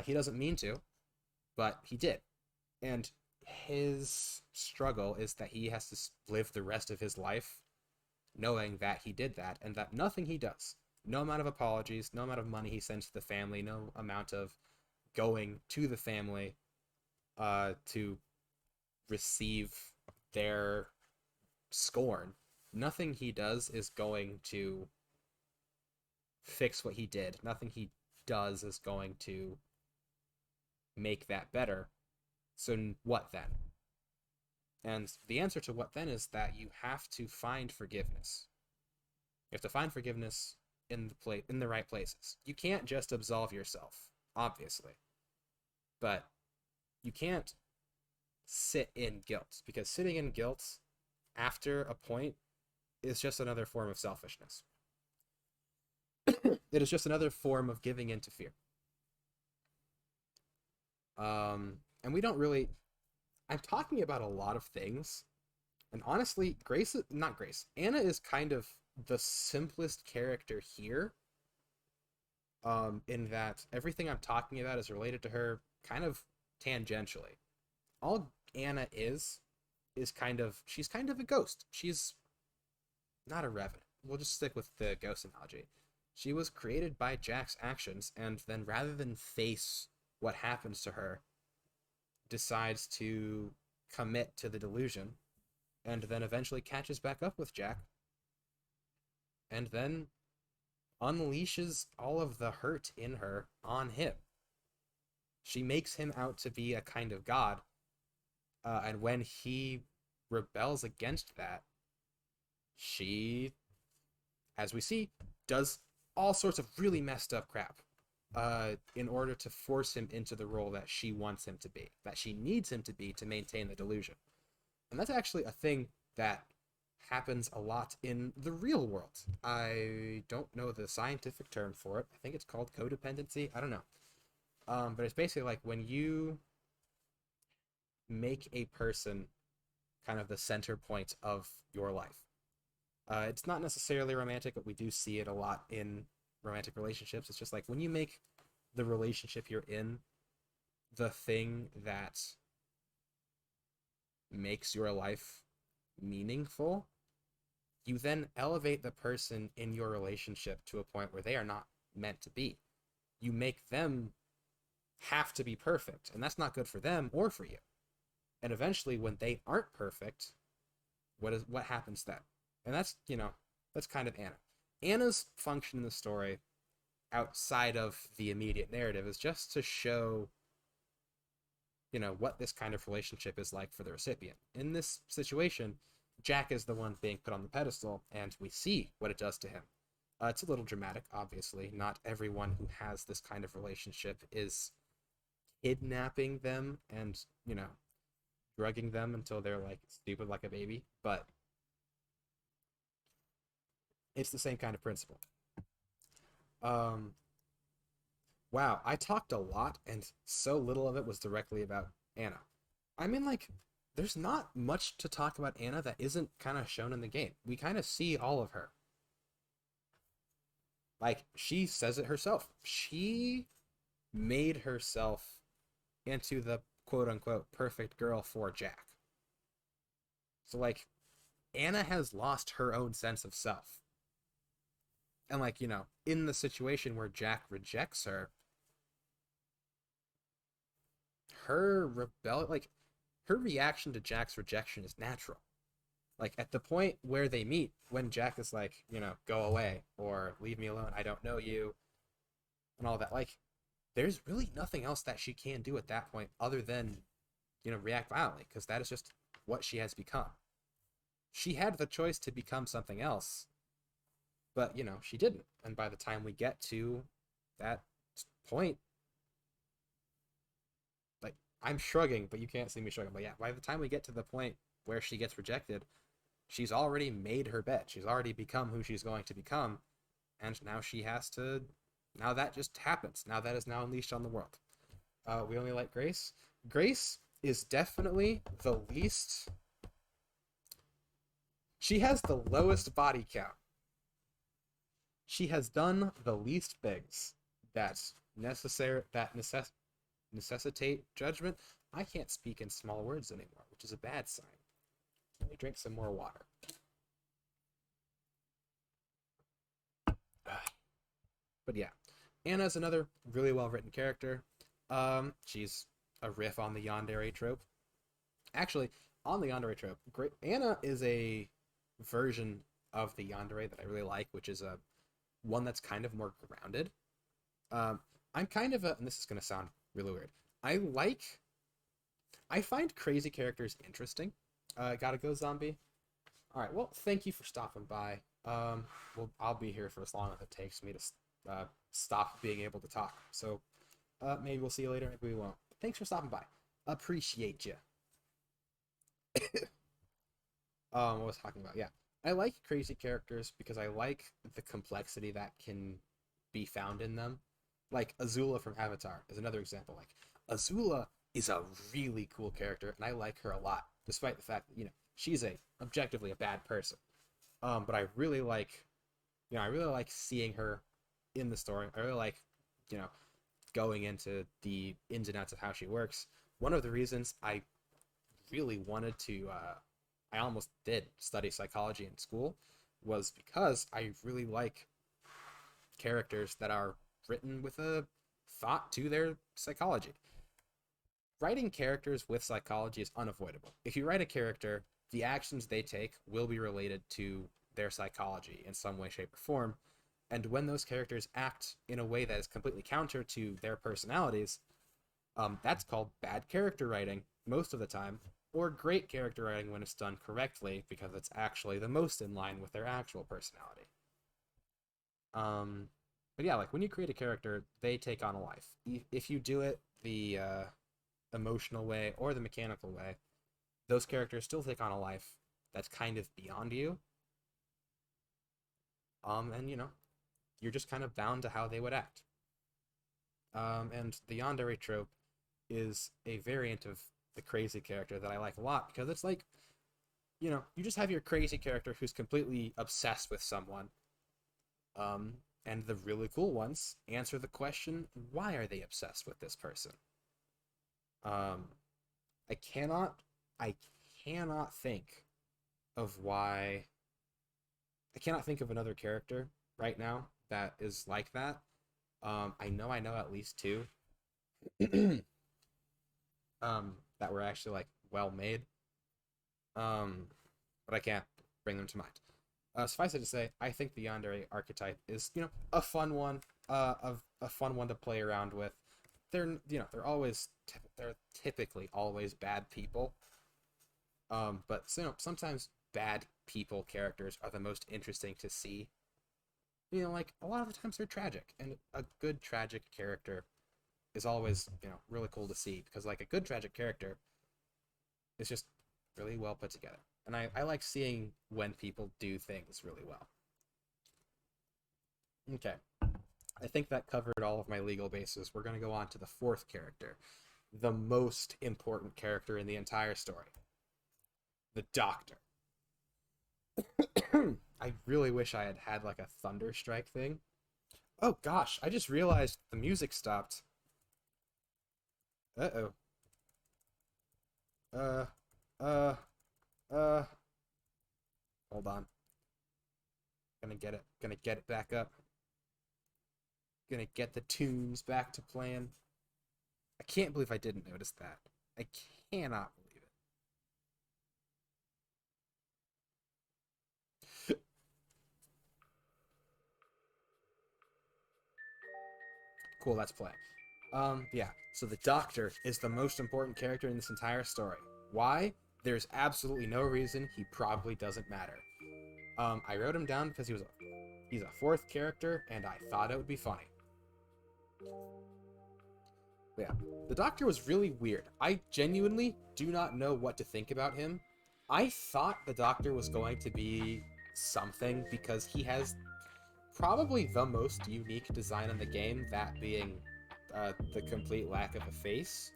He doesn't mean to, but he did, and his struggle is that he has to live the rest of his life knowing that he did that, and that nothing he does, no amount of apologies, no amount of money he sends to the family, no amount of going to the family to receive their scorn, nothing he does is going to fix what he did. Nothing he does is going to make that better. So what then? And the answer to what then is that you have to find forgiveness. You have to find forgiveness in the right places. You can't just absolve yourself, obviously. But you can't sit in guilt, because sitting in guilt after a point is just another form of selfishness. It is just another form of giving in to fear. And we don't really, I'm talking about a lot of things, and honestly, Anna is kind of the simplest character here, in that everything I'm talking about is related to her kind of tangentially. All Anna is she's kind of a ghost. She's not a revenant, we'll just stick with the ghost analogy. She was created by Jack's actions, and then rather than face what happens to her, decides to commit to the delusion, and then eventually catches back up with Jack, and then unleashes all of the hurt in her on him. She makes him out to be a kind of god, and when he rebels against that, she, as we see, does all sorts of really messed up crap in order to force him into the role that she wants him to be, that she needs him to be to maintain the delusion. And that's actually a thing that happens a lot in the real world. I don't know the scientific term for it. I think it's called codependency. I don't know. But it's basically like when you make a person kind of the center point of your life. It's not necessarily romantic, but we do see it a lot in romantic relationships. It's just like when you make the relationship you're in the thing that makes your life meaningful, you then elevate the person in your relationship to a point where they are not meant to be. You make them have to be perfect, and that's not good for them or for you. And eventually, when they aren't perfect, what happens then? And that's kind of Anna. Anna's function in the story, outside of the immediate narrative, is just to show, what this kind of relationship is like for the recipient. In this situation, Jack is the one being put on the pedestal, and we see what it does to him. It's a little dramatic, obviously. Not everyone who has this kind of relationship is kidnapping them and, drugging them until they're like stupid like a baby, but it's the same kind of principle. Um, wow, I talked a lot, and so little of it was directly about Anna. I mean, like, there's not much to talk about Anna that isn't kind of shown in the game. We kind of see all of her. Like, she says it herself. She made herself into the quote unquote perfect girl for Jack. So, like, Anna has lost her own sense of self. And, like, in the situation where Jack rejects her, her her reaction to Jack's rejection is natural. Like, at the point where they meet, when Jack is like, go away, or leave me alone, I don't know you, and all that, like, there's really nothing else that she can do at that point other than, react violently, because that is just what she has become. She had the choice to become something else, but, she didn't. And by the time we get to that point, like, I'm shrugging, but you can't see me shrugging. But yeah, by the time we get to the point where she gets rejected, she's already made her bet. She's already become who she's going to become. And now she has to. Now that just happens. Now that is now unleashed on the world. We only like Grace. Grace is definitely the least. She has the lowest body count. She has done the least things that necessitate judgment. I can't speak in small words anymore, which is a bad sign. Let me drink some more water. But yeah, Anna's another really well-written character. She's a riff on the yandere trope. Actually, on the yandere trope, Anna is a version of the yandere that I really like, which is one that's kind of more grounded. I'm kind of and this is going to sound really weird. I find crazy characters interesting. Gotta go, zombie. All right, well, thank you for stopping by. Well, I'll be here for as long as it takes me to stop being able to talk. So maybe we'll see you later, maybe we won't. Thanks for stopping by. Appreciate you. What was I talking about? Yeah. I like crazy characters because I like the complexity that can be found in them. Like Azula from Avatar is another example. Like Azula is a really cool character, and I like her a lot, despite the fact that she's objectively a bad person. But I really like seeing her in the story. I really like, going into the ins and outs of how she works. One of the reasons I really wanted to, I almost did study psychology in school, was because I really like characters that are written with a thought to their psychology. Writing characters with psychology is unavoidable. If you write a character, the actions they take will be related to their psychology in some way, shape, or form. And when those characters act in a way that is completely counter to their personalities, that's called bad character writing most of the time, or great character writing when it's done correctly because it's actually the most in line with their actual personality. Um, but yeah, like when you create a character, they take on a life. If you do it the emotional way or the mechanical way, those characters still take on a life that's kind of beyond you. And you're just kind of bound to how they would act. And the yandere trope is a variant of the crazy character that I like a lot because it's like, you just have your crazy character who's completely obsessed with someone. And the really cool ones answer the question, why are they obsessed with this person? Um, I cannot, I cannot think of why. I cannot think of another character right now that is like that. I know at least two that were actually like well made. Um, but I can't bring them to mind. Suffice it to say, I think the yandere archetype is a fun one, of a fun one to play around with. They're always they're typically always bad people. But sometimes bad people characters are the most interesting to see. Like a lot of the times they're tragic, and a good tragic character is always really cool to see because like a good tragic character is just really well put together, and I like seeing when people do things really well. Okay, I think that covered all of my legal bases. We're gonna go on to the fourth character, the most important character in the entire story, the Doctor. I really wish I had had like a thunder strike thing. Oh gosh, I just realized the music stopped. Uh-oh. Uh, uh, uh. Hold on. Gonna get it. Gonna get it back up. Gonna get the tunes back to playing. I can't believe I didn't notice that. I cannot believe it. Cool, let's play. Yeah. So the Doctor is the most important character in this entire story. Why? There's absolutely no reason. He probably doesn't matter. I wrote him down because he's a fourth character, and I thought it would be funny. But yeah, the Doctor was really weird. I genuinely do not know what to think about him. I thought the Doctor was going to be something because he has probably the most unique design in the game, that being the complete lack of a face.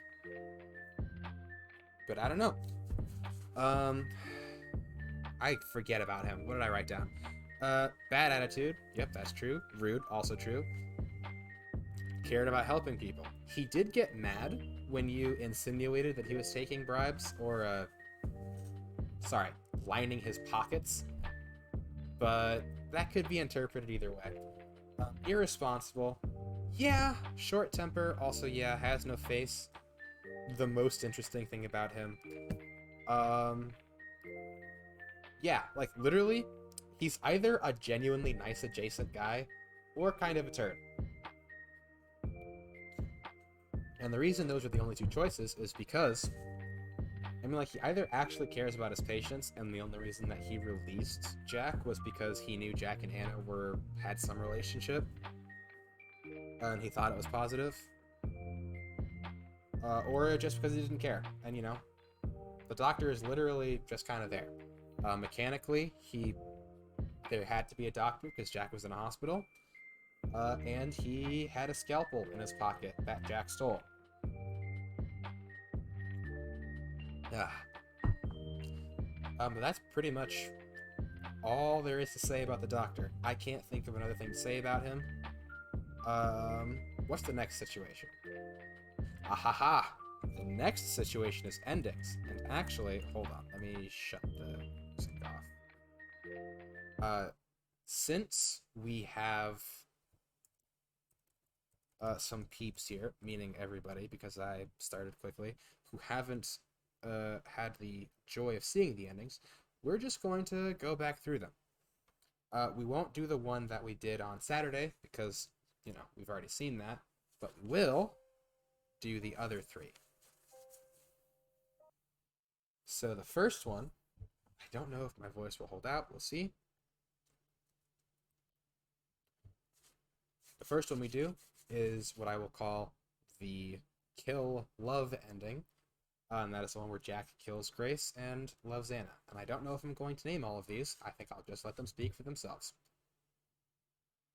But I don't know. Um, I forget about him. What did I write down? Bad attitude. Yep, that's true. Rude, also true. Cared about helping people. He did get mad when you insinuated that he was taking bribes or, lining his pockets. But that could be interpreted either way. Irresponsible. Yeah, short temper. Also, yeah, has no face. The most interesting thing about him. Yeah, like literally, he's either a genuinely nice adjacent guy or kind of a turd. And the reason those are the only two choices is because, like, he either actually cares about his patients, and the only reason that he released Jack was because he knew Jack and Anna had some relationship, and he thought it was positive, or just because he didn't care. And the Doctor is literally just kind of there. Mechanically, there had to be a doctor because Jack was in a hospital, and he had a scalpel in his pocket that Jack stole. Yeah. That's pretty much all there is to say about the Doctor. I can't think of another thing to say about him. What's the next situation? Ahaha! The next situation is endings. And actually, hold on, let me shut the music off. Uh, since we have some peeps here, meaning everybody, because I started quickly, who haven't had the joy of seeing the endings, we're just going to go back through them. We won't do the one that we did on Saturday because, we've already seen that, but we will do the other three. So the first one, I don't know if my voice will hold out. We'll see. The first one we do is what I will call the kill love ending. And that is the one where Jack kills Grace and loves Anna. And I don't know if I'm going to name all of these. I think I'll just let them speak for themselves.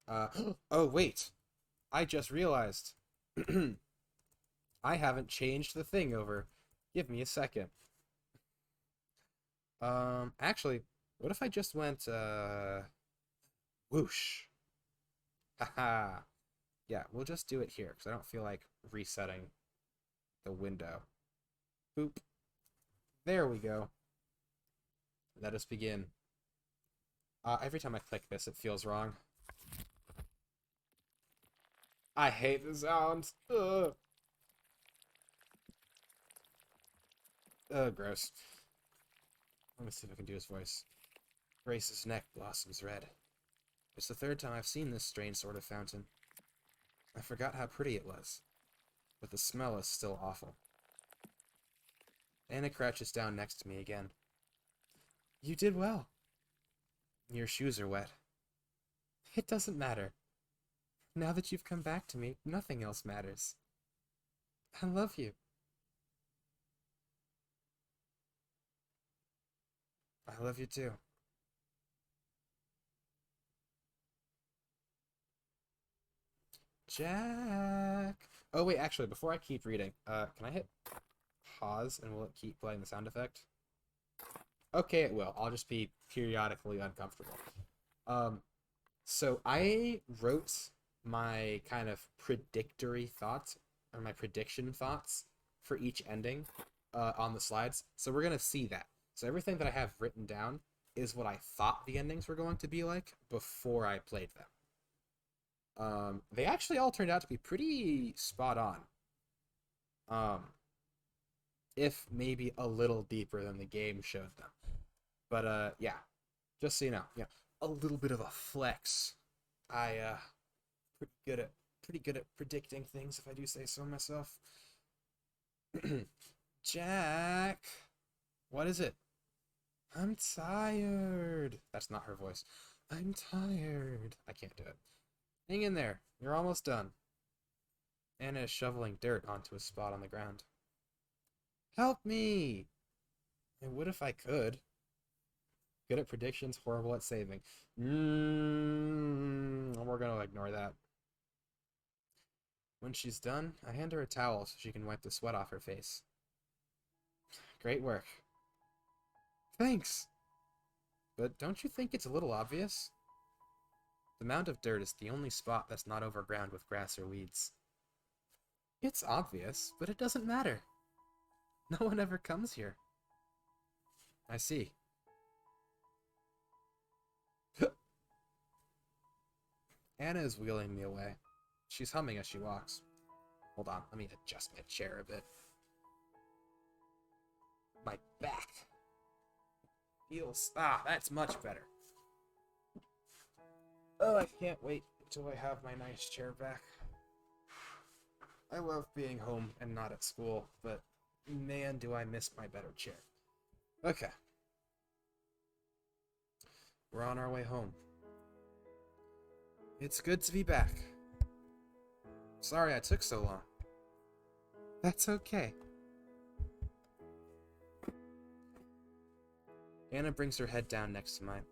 Oh, wait. I just realized. I haven't changed the thing over. Give me a second. Actually, what if I just went, whoosh? Haha. Yeah, we'll just do it here, because I don't feel like resetting the window. Boop. There we go. Let us begin. Every time I click this, it feels wrong. I hate the sound. Ugh. Gross. Let me see if I can do his voice. Grace's neck blossoms red. It's the third time I've seen this strange sort of fountain. I forgot how pretty it was, but the smell is still awful. Anna crouches down next to me again. You did well. Your shoes are wet. It doesn't matter. Now that you've come back to me, nothing else matters. I love you. I love you too. Jack! Oh wait, actually, before I keep reading, can I hit pause and will it keep playing the sound effect? Okay, it will. I'll just be periodically uncomfortable. So I wrote my kind of predictory thoughts, or my prediction thoughts for each ending on the slides. So we're going to see that. So everything that I have written down is what I thought the endings were going to be like before I played them. They actually all turned out to be pretty spot on. If maybe a little deeper than the game showed them. But yeah, just so you know, yeah, a little bit of a flex. I pretty good at predicting things, if I do say so myself. Jack, what is it? I'm tired. That's not her voice. I'm tired. I can't do it. Hang in there. You're almost done. Anna is shoveling dirt onto a spot on the ground. Help me! I would if I could. Good at predictions, horrible at saving. We're gonna ignore that. When she's done, I hand her a towel so she can wipe the sweat off her face. Great work. Thanks! But don't you think it's a little obvious? The mound of dirt is the only spot that's not overgrown with grass or weeds. It's obvious, but it doesn't matter. No one ever comes here. I see. Anna is wheeling me away. She's humming as she walks. Hold on, let me adjust my chair a bit. My back feels... that's much better. Oh, I can't wait until I have my nice chair back. I love being home and not at school, but man, do I miss my better chair. Okay. We're on our way home. It's good to be back. Sorry I took so long. That's okay. Anna brings her head down next to mine.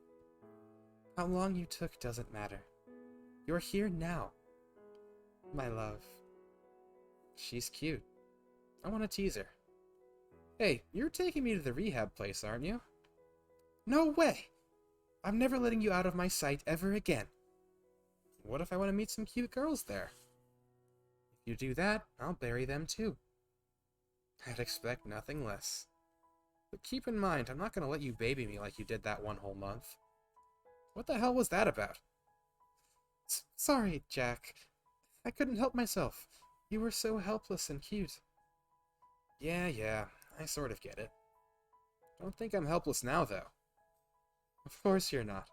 How long you took doesn't matter. You're here now. My love. She's cute. I want to tease her. Hey, you're taking me to the rehab place, aren't you? No way! I'm never letting you out of my sight ever again. What if I want to meet some cute girls there? If you do that, I'll bury them too. I'd expect nothing less. But keep in mind, I'm not going to let you baby me like you did that one whole month. What the hell was that about? Sorry, Jack. I couldn't help myself. You were so helpless and cute. Yeah, I sort of get it. Don't think I'm helpless now, though. Of course you're not.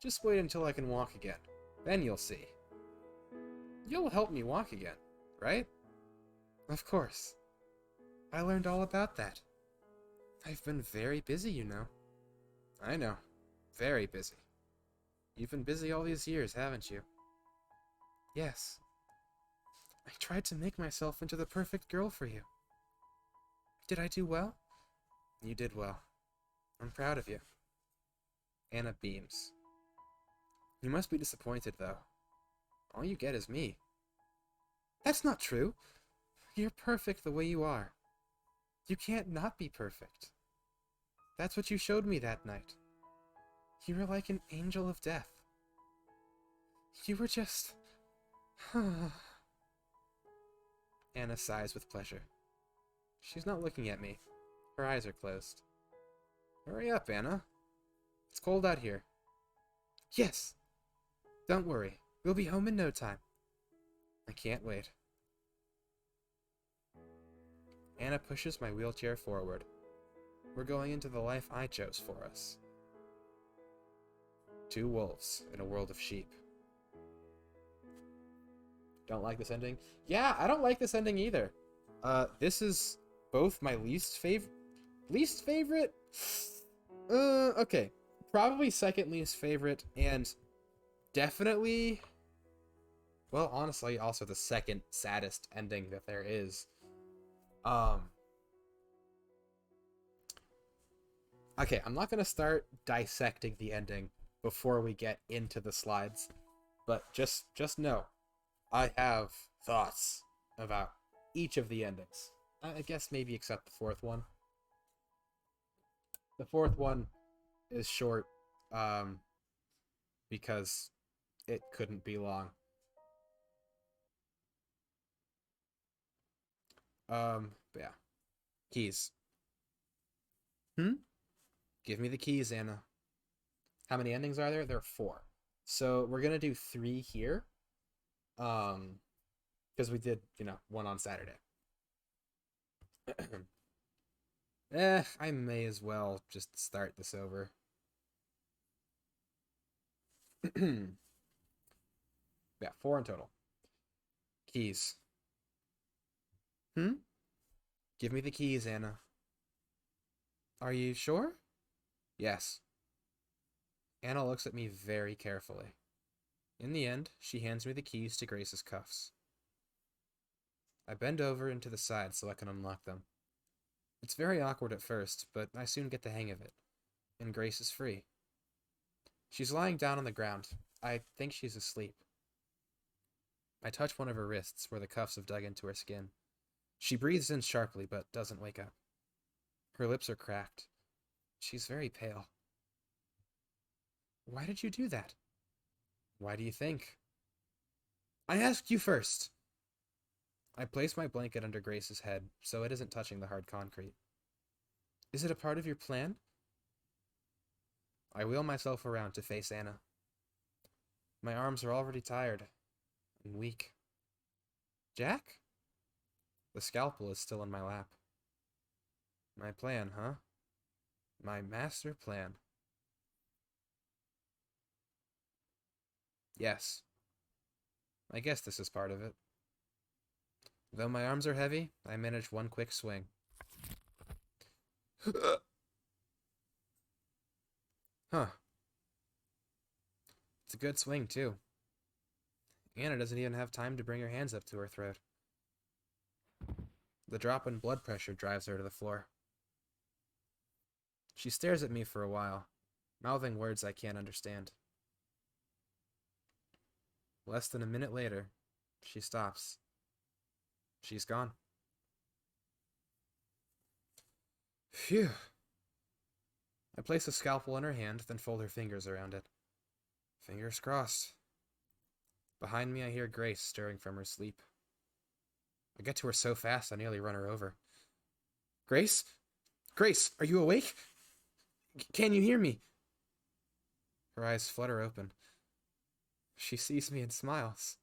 Just wait until I can walk again. Then you'll see. You'll help me walk again, right? Of course. I learned all about that. I've been very busy, you know. I know. Very busy. You've been busy all these years, haven't you? Yes. I tried to make myself into the perfect girl for you. Did I do well? You did well. I'm proud of you. Anna beams. You must be disappointed, though. All you get is me. That's not true. You're perfect the way you are. You can't not be perfect. That's what you showed me that night. You were like an angel of death. You were just... Anna sighs with pleasure. She's not looking at me. Her eyes are closed. Hurry up, Anna. It's cold out here. Yes! Don't worry. We'll be home in no time. I can't wait. Anna pushes my wheelchair forward. We're going into the life I chose for us. 2 wolves in a world of sheep. Don't like this ending? Yeah, I don't like this ending either. This is both my least favorite? Okay. Probably second least favorite, and definitely, well, honestly, also the second saddest ending that there is. Okay, I'm not gonna start dissecting the ending before we get into the slides, but just know, I have thoughts about each of the endings. I guess maybe except the 4th one. The 4th one is short, because it couldn't be long. But yeah. Keys. Give me the keys, Anna. How many endings are there? There are 4. So we're gonna do 3 here. Because we did, one on Saturday. I may as well just start this over. Yeah, 4 in total. Keys. Give me the keys, Anna. Are you sure? Yes. Anna looks at me very carefully. In the end, she hands me the keys to Grace's cuffs. I bend over into the side so I can unlock them. It's very awkward at first, but I soon get the hang of it, and Grace is free. She's lying down on the ground. I think she's asleep. I touch one of her wrists where the cuffs have dug into her skin. She breathes in sharply, but doesn't wake up. Her lips are cracked. She's very pale. Why did you do that? Why do you think? I asked you first. I place my blanket under Grace's head so it isn't touching the hard concrete. Is it a part of your plan? I wheel myself around to face Anna. My arms are already tired and weak. Jack? The scalpel is still in my lap. My plan, huh? My master plan. Yes. I guess this is part of it. Though my arms are heavy, I manage one quick swing. Huh. It's a good swing, too. Anna doesn't even have time to bring her hands up to her throat. The drop in blood pressure drives her to the floor. She stares at me for a while, mouthing words I can't understand. Less than a minute later, she stops. She's gone. Phew. I place a scalpel in her hand, then fold her fingers around it. Fingers crossed. Behind me, I hear Grace stirring from her sleep. I get to her so fast, I nearly run her over. Grace? Grace, are you awake? Can you hear me? Her eyes flutter open. She sees me and smiles.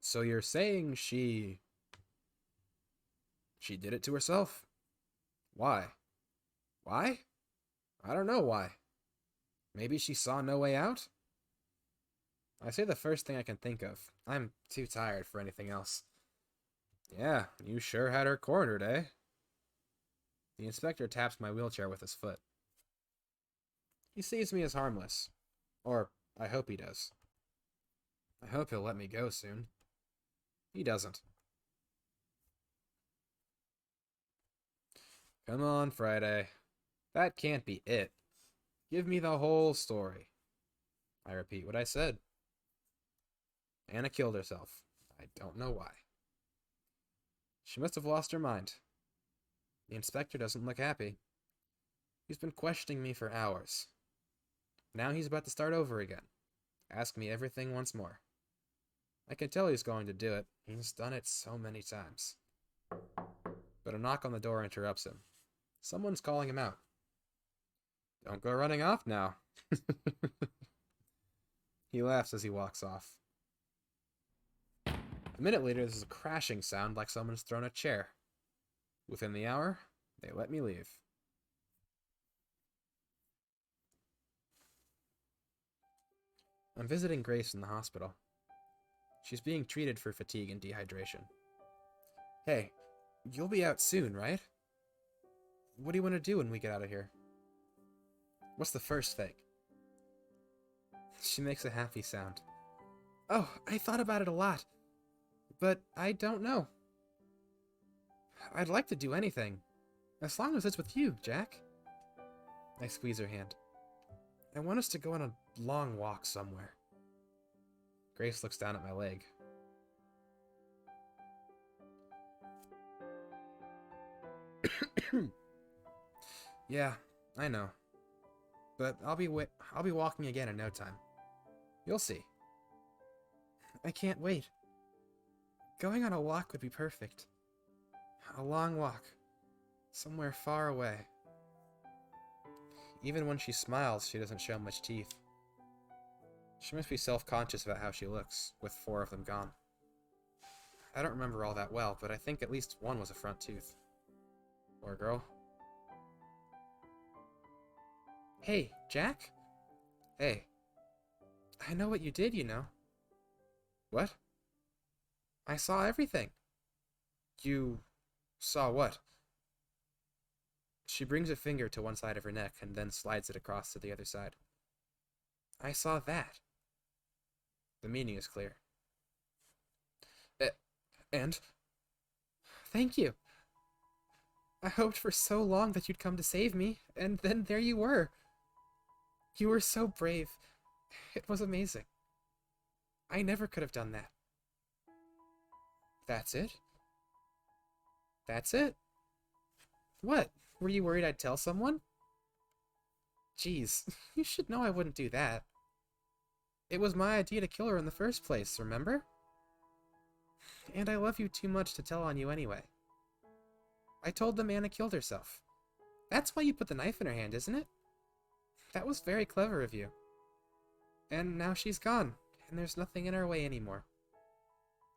So you're saying she did it to herself? Why? Why? I don't know why. Maybe she saw no way out? I say the first thing I can think of. I'm too tired for anything else. Yeah, you sure had her cornered, eh? The inspector taps my wheelchair with his foot. He sees me as harmless. Or, I hope he does. I hope he'll let me go soon. He doesn't. Come on, Friday. That can't be it. Give me the whole story. I repeat what I said. Anna killed herself. I don't know why. She must have lost her mind. The inspector doesn't look happy. He's been questioning me for hours. Now he's about to start over again. Ask me everything once more. I can tell he's going to do it. He's done it so many times. But a knock on the door interrupts him. Someone's calling him out. Don't go running off now. He laughs as he walks off. A minute later, there's a crashing sound like someone's thrown a chair. Within the hour, they let me leave. I'm visiting Grace in the hospital. She's being treated for fatigue and dehydration. Hey, you'll be out soon, right? What do you want to do when we get out of here? What's the first thing? She makes a happy sound. Oh, I thought about it a lot, but I don't know. I'd like to do anything, as long as it's with you, Jack. I squeeze her hand. I want us to go on a long walk somewhere. Grace looks down at my leg. Yeah, I know. But I'll be walking again in no time. You'll see. I can't wait. Going on a walk would be perfect. A long walk. Somewhere far away. Even when she smiles, she doesn't show much teeth. She must be self-conscious about how she looks, with 4 of them gone. I don't remember all that well, but I think at least one was a front tooth. Poor girl. Hey, Jack? Hey. I know what you did, you know. What? I saw everything. You saw what? She brings a finger to one side of her neck and then slides it across to the other side. I saw that. The meaning is clear. And? Thank you. I hoped for so long that you'd come to save me, and then there you were. You were so brave. It was amazing. I never could have done that. That's it? That's it? What? Were you worried I'd tell someone? Jeez, you should know I wouldn't do that. It was my idea to kill her in the first place, remember? And I love you too much to tell on you anyway. I told them Anna killed herself. That's why you put the knife in her hand, isn't it? That was very clever of you. And now she's gone, and there's nothing in our way anymore.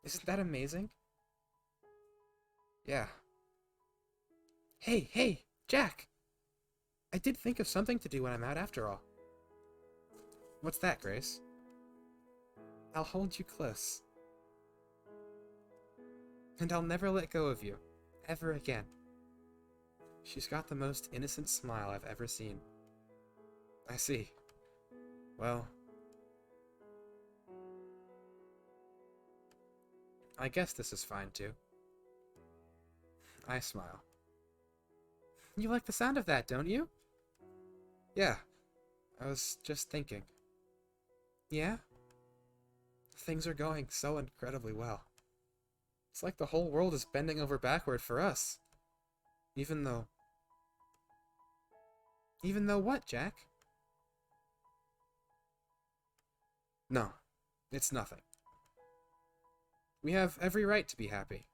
Isn't that amazing? Yeah. Hey, Jack! I did think of something to do when I'm out after all. What's that, Grace? I'll hold you close. And I'll never let go of you. Ever again. She's got the most innocent smile I've ever seen. I see. Well, I guess this is fine too. I smile. You like the sound of that, don't you? Yeah, I was just thinking. Yeah? Things are going so incredibly well. It's like the whole world is bending over backward for us. Even though... Even though what, Jack? No, it's nothing. We have every right to be happy,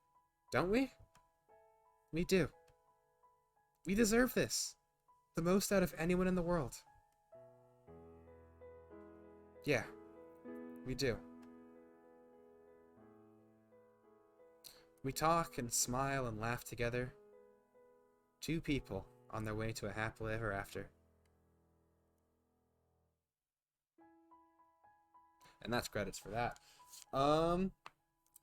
don't we? We do. We deserve this. The most out of anyone in the world. Yeah, we do. We talk and smile and laugh together. Two people on their way to a happily ever after. And that's credits for that.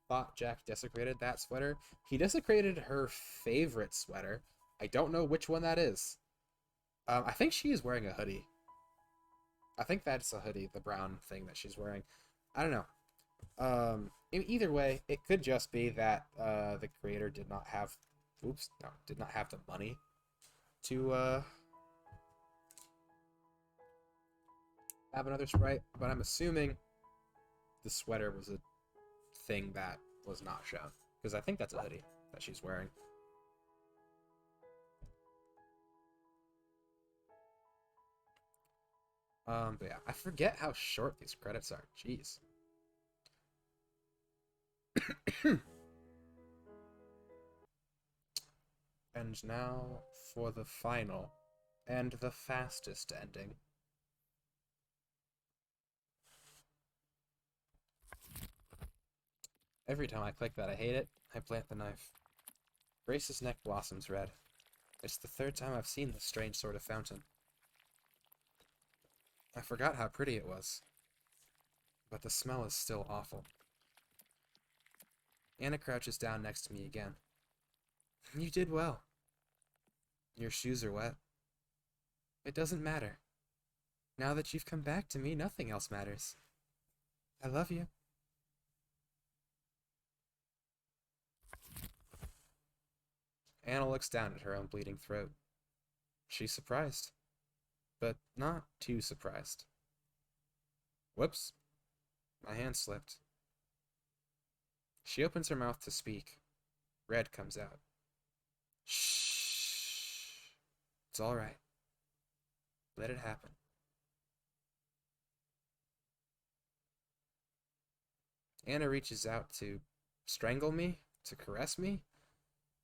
Thought Jack desecrated that sweater. He desecrated her favorite sweater. I don't know which one that is. I think she is wearing a hoodie. I think that's a hoodie, the brown thing that she's wearing. I don't know. Either way, it could just be that the creator did not have the money to have another sprite, but I'm assuming the sweater was a thing that was not shown, because I think that's a hoodie that she's wearing. But yeah, I forget how short these credits are. Jeez. And now for the final and the fastest ending. Every time I click that I hate it, I plant the knife. Grace's neck blossoms red. It's the third time I've seen this strange sort of fountain. I forgot how pretty it was. But the smell is still awful. Anna crouches down next to me again. You did well. Your shoes are wet. It doesn't matter. Now that you've come back to me, nothing else matters. I love you. Anna looks down at her own bleeding throat. She's surprised, but not too surprised. Whoops. My hand slipped. She opens her mouth to speak. Red comes out. Shh. It's all right. Let it happen. Anna reaches out to strangle me, to caress me,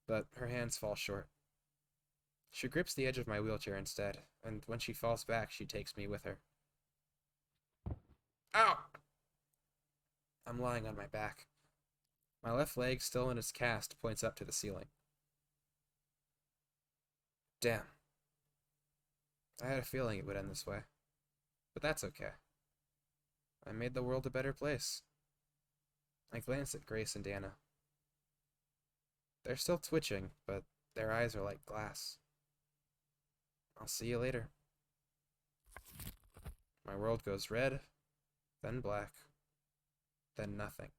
but her hands fall short. She grips the edge of my wheelchair instead, and when she falls back, she takes me with her. Ow! I'm lying on my back. My left leg, still in its cast, points up to the ceiling. Damn. I had a feeling it would end this way. But that's okay. I made the world a better place. I glance at Grace and Anna. They're still twitching, but their eyes are like glass. I'll see you later. My world goes red, then black, then nothing.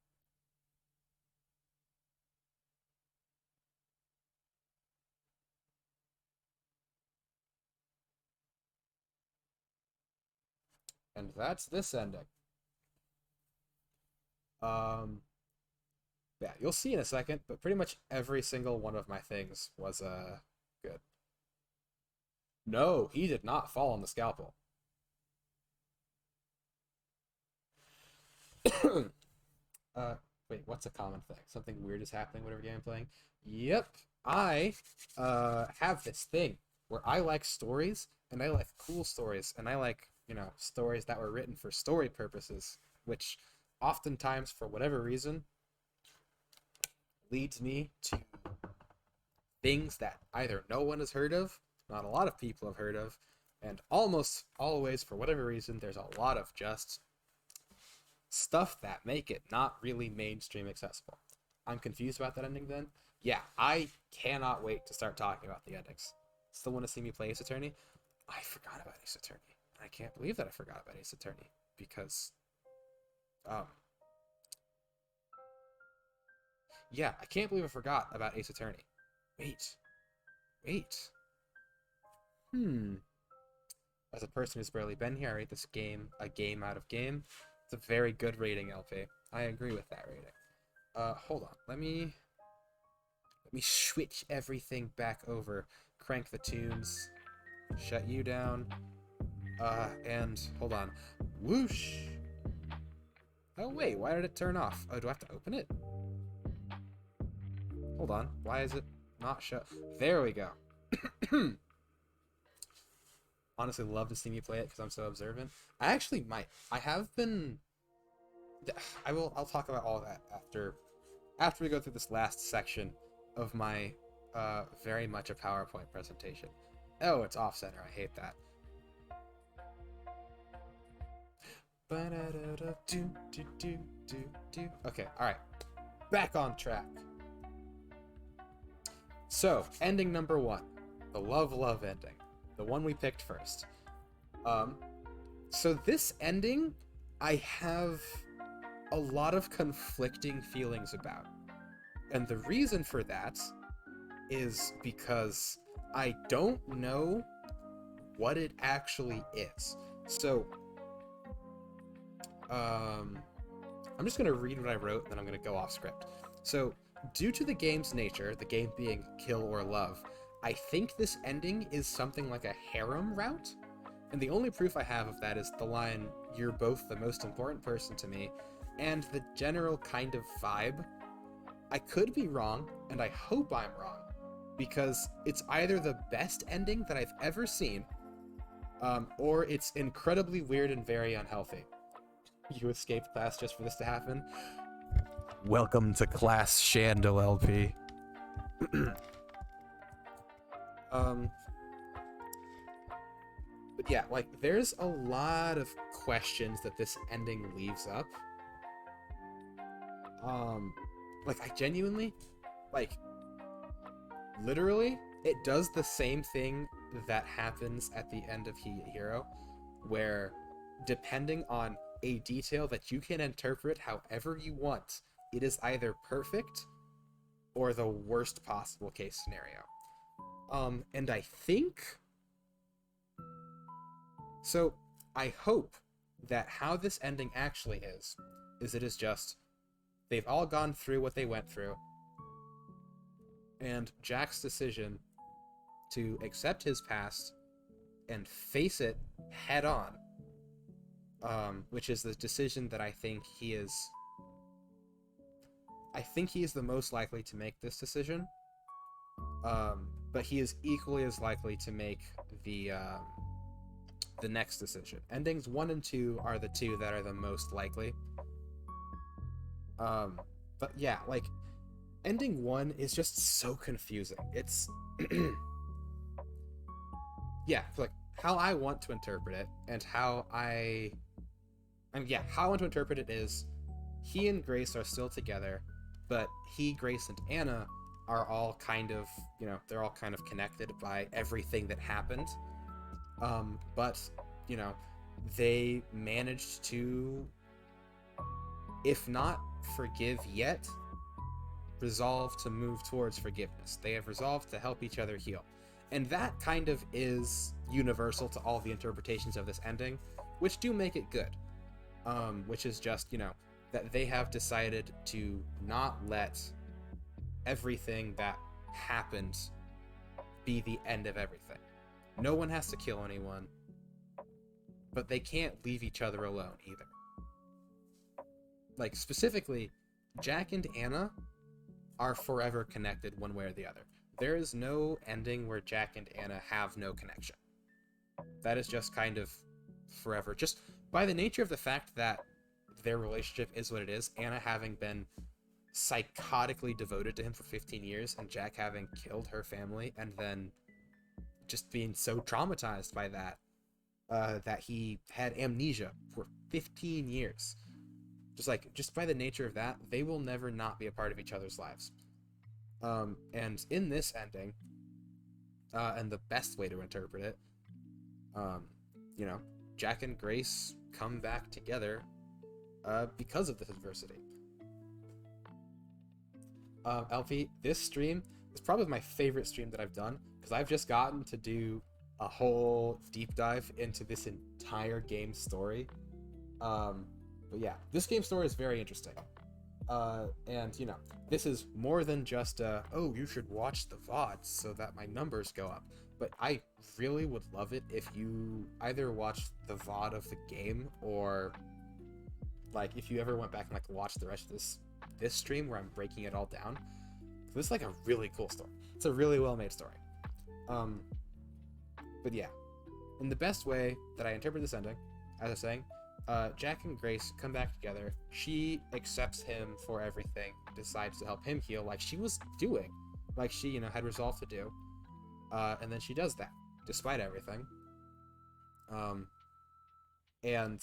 And that's this ending. Yeah, you'll see in a second, but pretty much every single one of my things was good. No, he did not fall on the scalpel. Wait, what's a common thing? Something weird is happening whatever game I'm playing? Yep, I have this thing where I like stories, and I like cool stories, and I like, stories that were written for story purposes, which oftentimes, for whatever reason, leads me to things that either no one has heard of, not a lot of people have heard of, and almost always, for whatever reason, there's a lot of just stuff that make it not really mainstream accessible. I'm confused about that ending then. Yeah, I cannot wait to start talking about the endings. Still want to see me play Ace Attorney? I forgot about Ace Attorney. I can't believe that I forgot about Ace Attorney, because yeah, I can't believe I forgot about Ace Attorney. Wait. As a person who's barely been here, I rate this game a game out of game. It's a very good rating, LP. I agree with that rating. Hold on. Let me switch everything back over. Crank the tunes. Shut you down. And hold on. Whoosh. Oh wait, why did it turn off? Oh, do I have to open it? Hold on. Why is it not show? There we go. Honestly, love to see me play it because I'm so observant. I actually might. I have been. I'll talk about all of that after we go through this last section of my very much a PowerPoint presentation. Oh, it's off center. I hate that. Okay, all right. Back on track. So, ending number 1, the love ending, the one we picked first. So this ending, I have a lot of conflicting feelings about, and the reason for that is because I don't know what it actually is. So, I'm just gonna read what I wrote, and then I'm gonna go off script. So, due to the game's nature, the game being kill or love, I think this ending is something like a harem route, and the only proof I have of that is the line, "You're both the most important person to me," and the general kind of vibe. I could be wrong, and I hope I'm wrong, because it's either the best ending that I've ever seen, or it's incredibly weird and very unhealthy. You escaped class just for this to happen? Welcome to class, Shandel LP. But yeah, like, there's a lot of questions that this ending leaves up. Like, I genuinely, like, literally, it does the same thing that happens at the end of Heat Hero, where, depending on a detail that you can interpret however you want, it is either perfect or the worst possible case scenario. And I think... So, I hope that how this ending actually is it is just, they've all gone through what they went through, and Jack's decision to accept his past and face it head on, which is the decision that I think he is the most likely to make this decision, but he is equally as likely to make the next decision. Endings 1 and 2 are the two that are the most likely. But yeah, like, ending 1 is just so confusing. It's yeah, like, how I want to interpret it, and how I want to interpret it is, he and Grace are still together, but he, Grace, and Anna are all kind of, they're all kind of connected by everything that happened. But, they managed to, if not forgive yet, resolve to move towards forgiveness. They have resolved to help each other heal. And that kind of is universal to all the interpretations of this ending, which do make it good. Which is just, that they have decided to not let everything that happened be the end of everything. No one has to kill anyone, but they can't leave each other alone either. Like, specifically, Jack and Anna are forever connected one way or the other. There is no ending where Jack and Anna have no connection. That is just kind of forever. Just by the nature of the fact that their relationship is what it is, Anna having been psychotically devoted to him for 15 years, and Jack having killed her family, and then just being so traumatized by that, that he had amnesia for 15 years. Just by the nature of that, they will never not be a part of each other's lives. And in this ending, and the best way to interpret it, Jack and Grace come back together because of this adversity. LP, this stream is probably my favorite stream that I've done, because I've just gotten to do a whole deep dive into this entire game story. But yeah, this game story is very interesting. And, this is more than just oh, you should watch the VODs so that my numbers go up. But I really would love it if you either watch the VOD of the game, or, like, if you ever went back and, like, watched the rest of this stream where I'm breaking it all down. This is like a really cool story. It's a really well made story. But yeah, in the best way that I interpret this ending, as I was saying, Jack and Grace come back together. She accepts him for everything, decides to help him heal like she was doing, like she, you know, had resolved to do. And then she does that, despite everything. And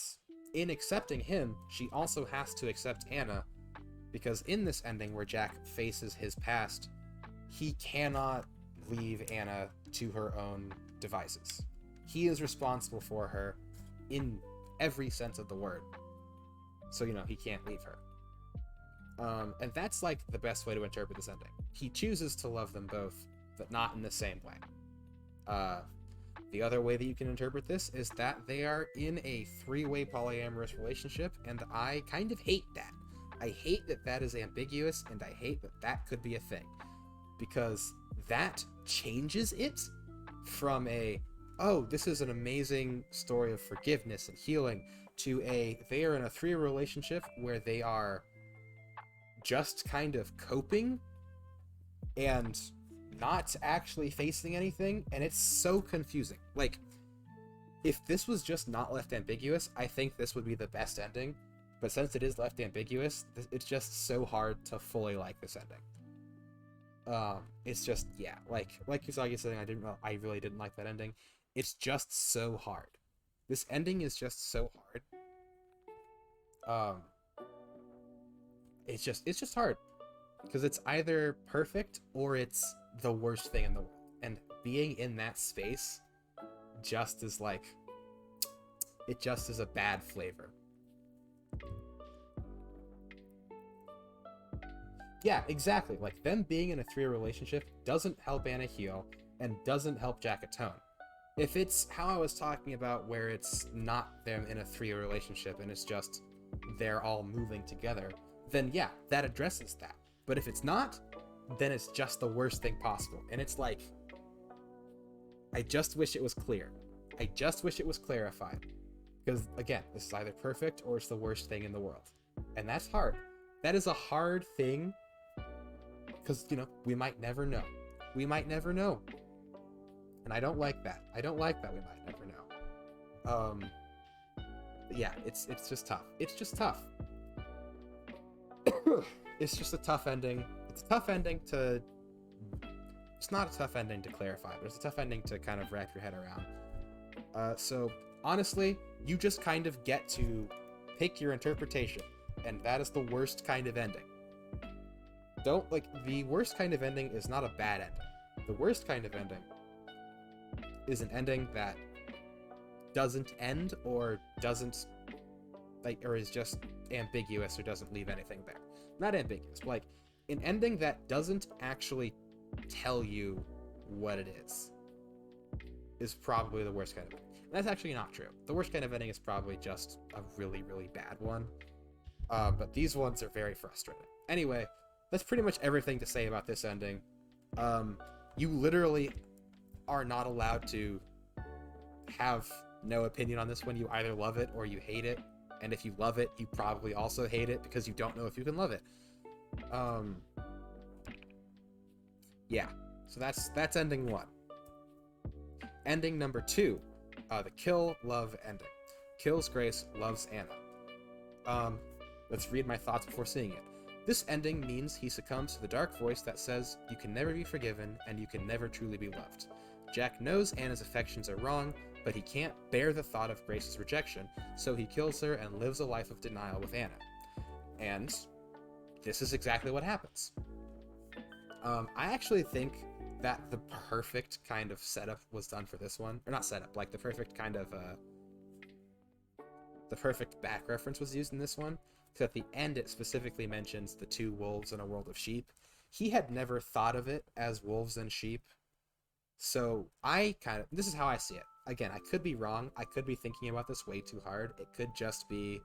in accepting him, she also has to accept Anna, because in this ending where Jack faces his past, he cannot leave Anna to her own devices. He is responsible for her in every sense of the word. So, you know, he can't leave her. And that's like the best way to interpret this ending. He chooses to love them both, but not in the same way. The other way that you can interpret this is that they are in a three-way polyamorous relationship, and I kind of hate that. I hate that that is ambiguous, and I hate that that could be a thing. Because that changes it from a, oh, this is an amazing story of forgiveness and healing, to a, they are in a three-way relationship where they are just kind of coping and not actually facing anything, and it's so confusing. Like, if this was just not left ambiguous, I think this would be the best ending, but since it is left ambiguous, it's just so hard to fully like this ending. It's just, yeah, like Usagi saying, I really didn't like that ending. It's just so hard. This ending is just so hard. It's just hard, because it's either perfect or it's the worst thing in the world, and being in that space just is like, it just is a bad flavor. Yeah, exactly. Like, them being in a three-way relationship doesn't help Anna heal and doesn't help Jack atone. If it's how I was talking about, where it's not them in a three-way relationship and it's just they're all moving together, then yeah, that addresses that. But if it's not, then it's just the worst thing possible. And it's like, I just wish it was clear. I just wish it was clarified. Because, again, this is either perfect or it's the worst thing in the world. And that's hard. That is a hard thing, because, you know, we might never know. We might never know. And I don't like that. I don't like that we might never know. Yeah, it's just tough. It's just tough. It's just a tough ending. It's a tough ending to... It's not a tough ending to clarify, but it's a tough ending to kind of wrap your head around. So, honestly, you just kind of get to pick your interpretation, and that is the worst kind of ending. The worst kind of ending is not a bad ending. The worst kind of ending is an ending that doesn't end, or doesn't, or is just ambiguous, or doesn't leave anything there. Not ambiguous, but like an ending that doesn't actually tell you what it is probably the worst kind of ending. And that's actually not true. The worst kind of ending is probably just a really, really bad one. But these ones are very frustrating. Anyway, that's pretty much everything to say about this ending. You literally are not allowed to have no opinion on this one. You either love it or you hate it. And if you love it, you probably also hate it, because you don't know if you can love it. Yeah, so that's ending 1. Ending number 2, the kill, love ending. Kills Grace, loves Anna. Let's read my thoughts before seeing it. This ending means he succumbs to the dark voice that says you can never be forgiven and you can never truly be loved. Jack knows Anna's affections are wrong, but he can't bear the thought of Grace's rejection, so he kills her and lives a life of denial with Anna. And this is exactly what happens. I actually think that the perfect kind of setup was done for this one. Or not setup, like the perfect kind of, the perfect back reference was used in this one. Because at the end it specifically mentions the 2 wolves in a world of sheep. He had never thought of it as wolves and sheep. So this is how I see it. Again, I could be wrong. I could be thinking about this way too hard. It could just be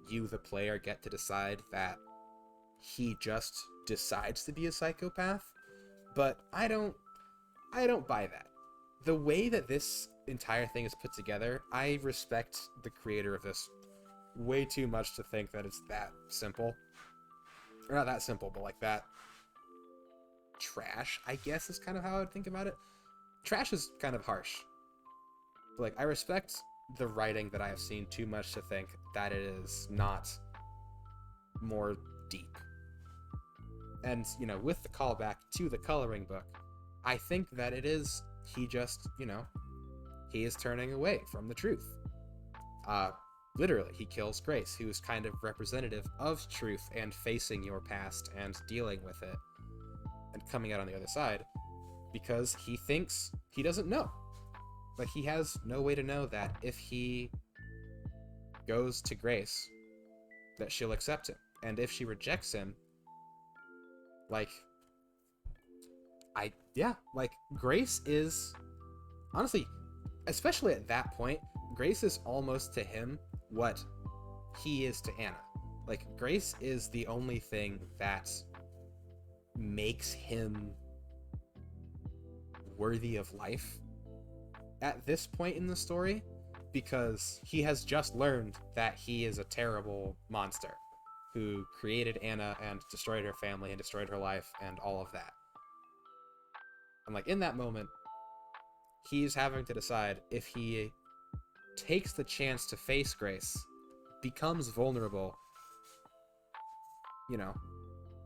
you, the player, get to decide that he just decides to be a psychopath. But I don't buy that. The way that this entire thing is put together, I respect the creator of this way too much to think that it's that simple. Or not that simple, but like that. trash, I guess is kind of how I would think about it. Trash is kind of harsh. But, like, I respect the writing that I have seen too much to think that it is not more deep. And, you know, with the callback to the coloring book, I think that it is, he just, you know, he is turning away from the truth. Literally, he kills Grace, who is kind of representative of truth and facing your past and dealing with it and coming out on the other side, because he thinks he doesn't know. Like, he has no way to know that if he goes to Grace, that she'll accept him. And if she rejects him, like, Grace is, honestly, especially at that point, Grace is almost to him what he is to Anna. Like, Grace is the only thing that makes him worthy of life at this point in the story, because he has just learned that he is a terrible monster who created Anna and destroyed her family and destroyed her life and all of that. And, like, in that moment, he's having to decide if he takes the chance to face Grace, becomes vulnerable, you know,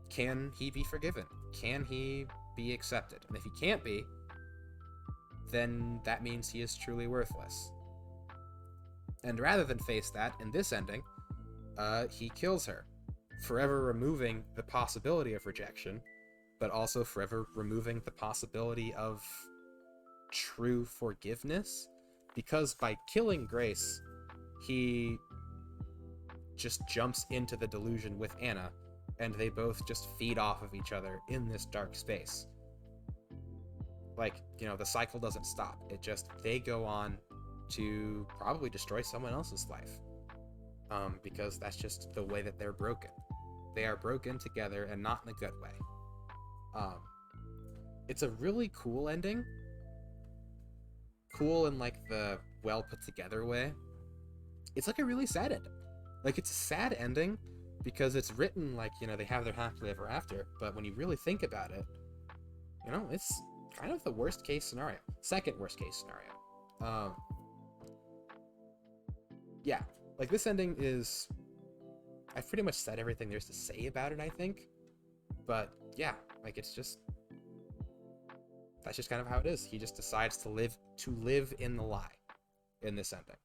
can he be forgiven? Can he be accepted? And if he can't be, then that means he is truly worthless. And rather than face that, in this ending, he kills her, forever removing the possibility of rejection, but also forever removing the possibility of true forgiveness, because by killing Grace, he just jumps into the delusion with Anna, and they both just feed off of each other in this dark space. Like, you know, the cycle doesn't stop. It just, they go on to probably destroy someone else's life. Because that's just the way that they're broken. They are broken together, and not in a good way. It's a really cool ending. Cool in, like, the well put together way. It's like a really sad ending. Like, it's a sad ending because it's written like, you know, they have their happily ever after, but when you really think about it, you know, it's kind of the worst case scenario. Second worst case scenario. Yeah, like, this ending is, I've pretty much said everything there's to say about it, I think. But yeah, like, it's just, that's just kind of how it is. He just decides to live in the lie in this ending.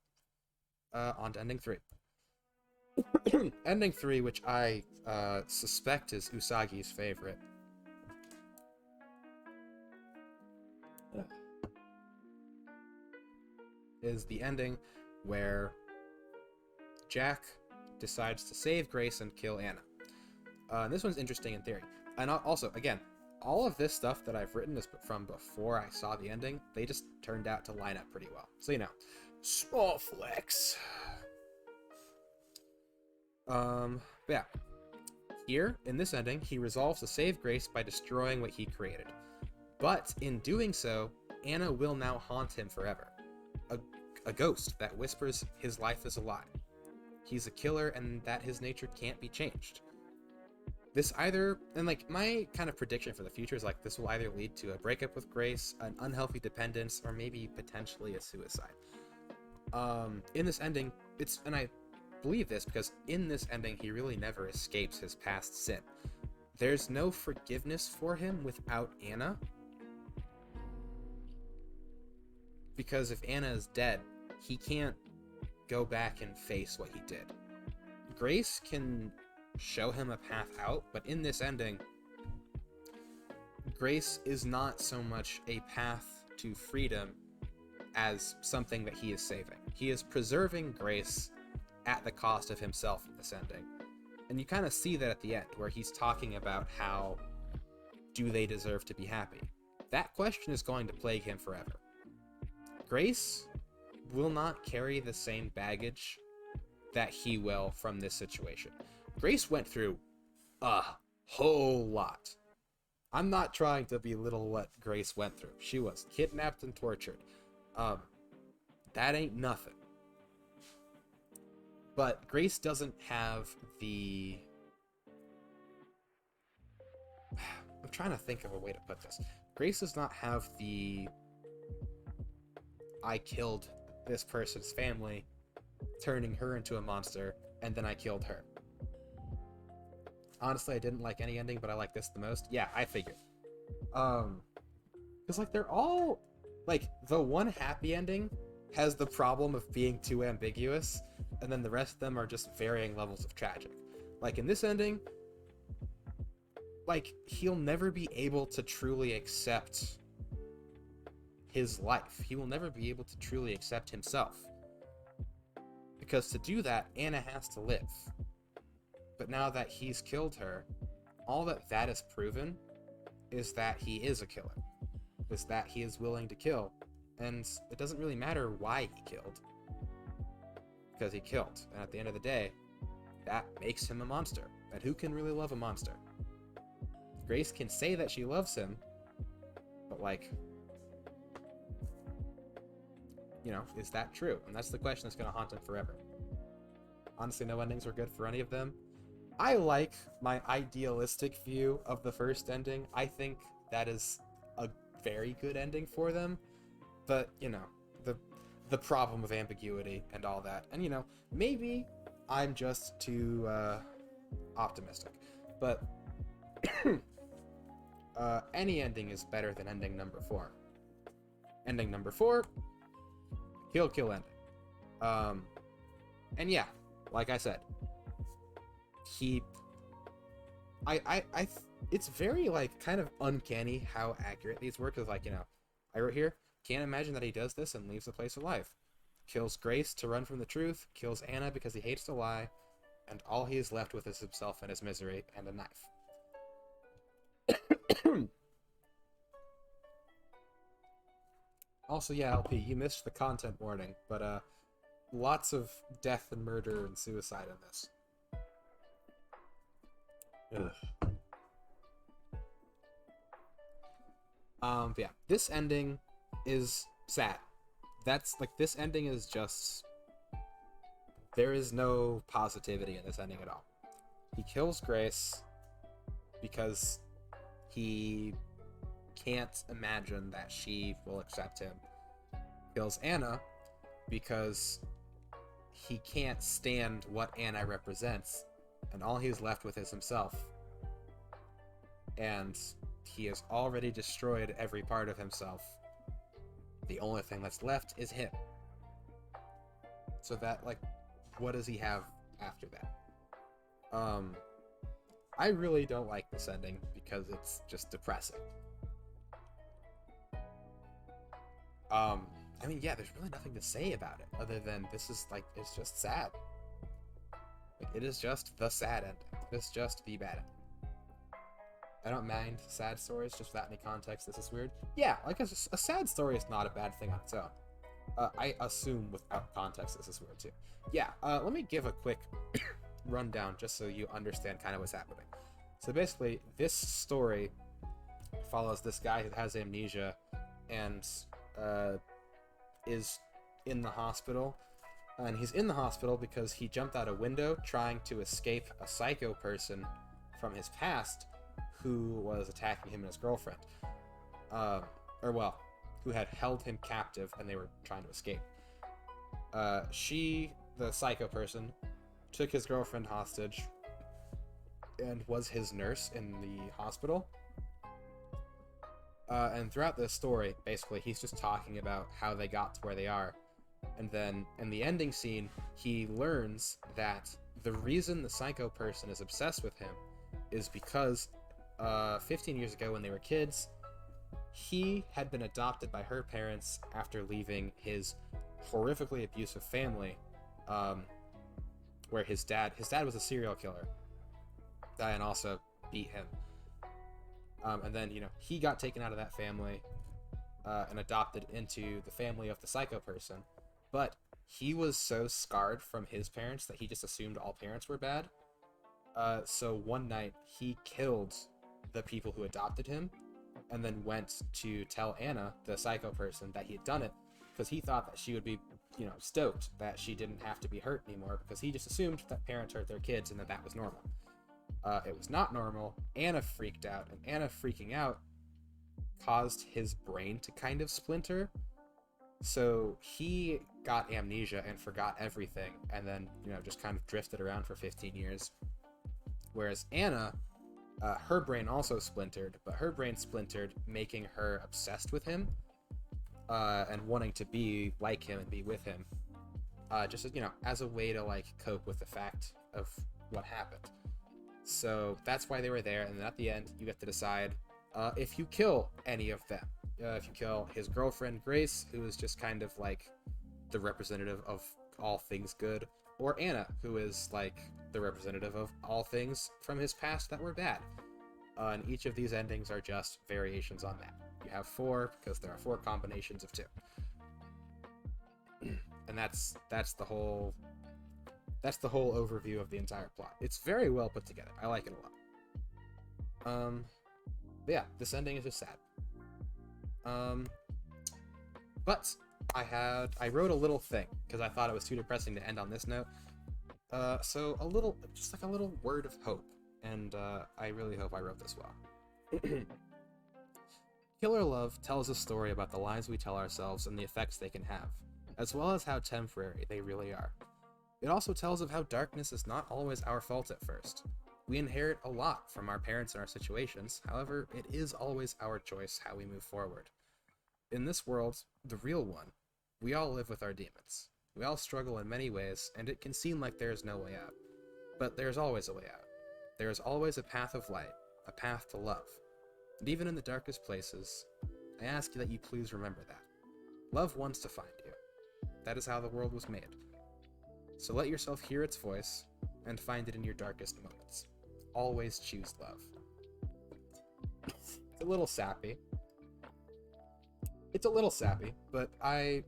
On to ending 3. Ending 3, which I suspect is Usagi's favorite. Is the ending where Jack decides to save Grace and kill Anna. And this one's interesting in theory. And also, again, all of this stuff that I've written is from before I saw the ending. They just turned out to line up pretty well. So, you know, small flex. Yeah. Here, in this ending, he resolves to save Grace by destroying what he created. But in doing so, Anna will now haunt him forever. A ghost that whispers his life is a lie. He's a killer and that his nature can't be changed. This either, and like, my kind of prediction for the future is like, this will either lead to a breakup with Grace, an unhealthy dependence, or maybe potentially a suicide. In this ending, and I believe this because in this ending, he really never escapes his past sin. There's no forgiveness for him without Anna. Because if Anna is dead, he can't go back and face what he did. Grace can show him a path out, but in this ending, Grace is not so much a path to freedom as something that he is saving. He is preserving Grace at the cost of himself in this ending. And you kind of see that at the end, where he's talking about how do they deserve to be happy? That question is going to plague him forever. Grace will not carry the same baggage that he will from this situation. Grace went through a whole lot. I'm not trying to belittle what Grace went through. She was kidnapped and tortured. That ain't nothing. But Grace doesn't have the... I'm trying to think of a way to put this. Grace does not have the I killed this person's family, turning her into a monster, and then I killed her. Honestly, I didn't like any ending, but I like this the most. Yeah, I figured. Because, like, they're all... Like, the one happy ending has the problem of being too ambiguous, and then the rest of them are just varying levels of tragic. Like, in this ending, like, he'll never be able to truly accept his life. He will never be able to truly accept himself. Because to do that, Anna has to live. But now that he's killed her, all that is proven is that he is a killer. Is that he is willing to kill. And it doesn't really matter why he killed. Because he killed. And at the end of the day, that makes him a monster. And who can really love a monster? Grace can say that she loves him, but, like, you know, is that true? And that's the question that's going to haunt him forever. Honestly, no endings were good for any of them. I like my idealistic view of the first ending. I think that is a very good ending for them. But, you know, the problem of ambiguity and all that. And, you know, maybe I'm just too optimistic. But any ending is better than ending number 4. Ending number 4, kill ending. And yeah, like I said, it's very, like, kind of uncanny how accurate these were, because, like, you know, I wrote here, can't imagine that he does this and leaves the place alive. Kills Grace to run from the truth, kills Anna because he hates to lie, and all he is left with is himself and his misery and a knife. Also, yeah, LP, you missed the content warning, but lots of death and murder and suicide in this. Ugh. But yeah, this ending is sad. That's, like, this ending is just... There is no positivity in this ending at all. He kills Grace because he can't imagine that she will accept him. Kills Anna because he can't stand what Anna represents, and all he's left with is himself. And he has already destroyed every part of himself. The only thing that's left is him. So that, like, what does he have after that? I really don't like this ending because it's just depressing. I mean, yeah, there's really nothing to say about it other than this is, like, it's just sad. Like, it is just the sad ending. It's just the bad ending. I don't mind sad stories, just without any context. This is weird. Yeah, like, a sad story is not a bad thing on its own. I assume without context this is weird too. Yeah, let me give a quick rundown just so you understand kind of what's happening. So basically, this story follows this guy who has amnesia and is in the hospital. And he's in the hospital because he jumped out a window trying to escape a psycho person from his past who was attacking him and his girlfriend. Who had held him captive and they were trying to escape. She, the psycho person, took his girlfriend hostage and was his nurse in the hospital. And throughout this story, basically, he's just talking about how they got to where they are. And then, in the ending scene, he learns that the reason the psycho person is obsessed with him is because 15 years ago when they were kids, he had been adopted by her parents after leaving his horrifically abusive family, where his dad was a serial killer, and also beat him. And then, you know, he got taken out of that family and adopted into the family of the psycho person. But he was so scarred from his parents that he just assumed all parents were bad. So one night, he killed the people who adopted him, and then went to tell Anna, the psycho person, that he had done it, because he thought that she would be, you know, stoked that she didn't have to be hurt anymore, because he just assumed that parents hurt their kids and that was normal. It was not normal. Anna freaked out, and Anna freaking out caused his brain to kind of splinter. So he got amnesia and forgot everything, and then, just kind of drifted around for 15 years. Whereas Anna, her brain also splintered, but her brain splintered, making her obsessed with him, and wanting to be like him and be with him, just as a way to cope with the fact of what happened. So that's why they were there, and then at the end, you get to decide if you kill any of them. If you kill his girlfriend Grace, who is just kind of the representative of all things good, or Anna, who is the representative of all things from his past that were bad. And each of these endings are just variations on that. You have 4 because there are 4 combinations of 2. And that's the whole overview of the entire plot. It's very well put together. I like it a lot. But yeah, this ending is just sad. But I wrote a little thing because I thought it was too depressing to end on this note. So a little word of hope, and I really hope I wrote this well. Killer Love tells a story about the lies we tell ourselves and the effects they can have, as well as how temporary they really are. It also tells of how darkness is not always our fault at first. We inherit a lot from our parents and our situations, however, it is always our choice how we move forward. In this world, the real one, we all live with our demons. We all struggle in many ways, and it can seem like there is no way out. But there's always a way out. There is always a path of light, a path to love. And even in the darkest places, I ask you that you please remember that. Love wants to find you. That is how the world was made. So let yourself hear its voice, and find it in your darkest moments. Always choose love. It's a little sappy. But I,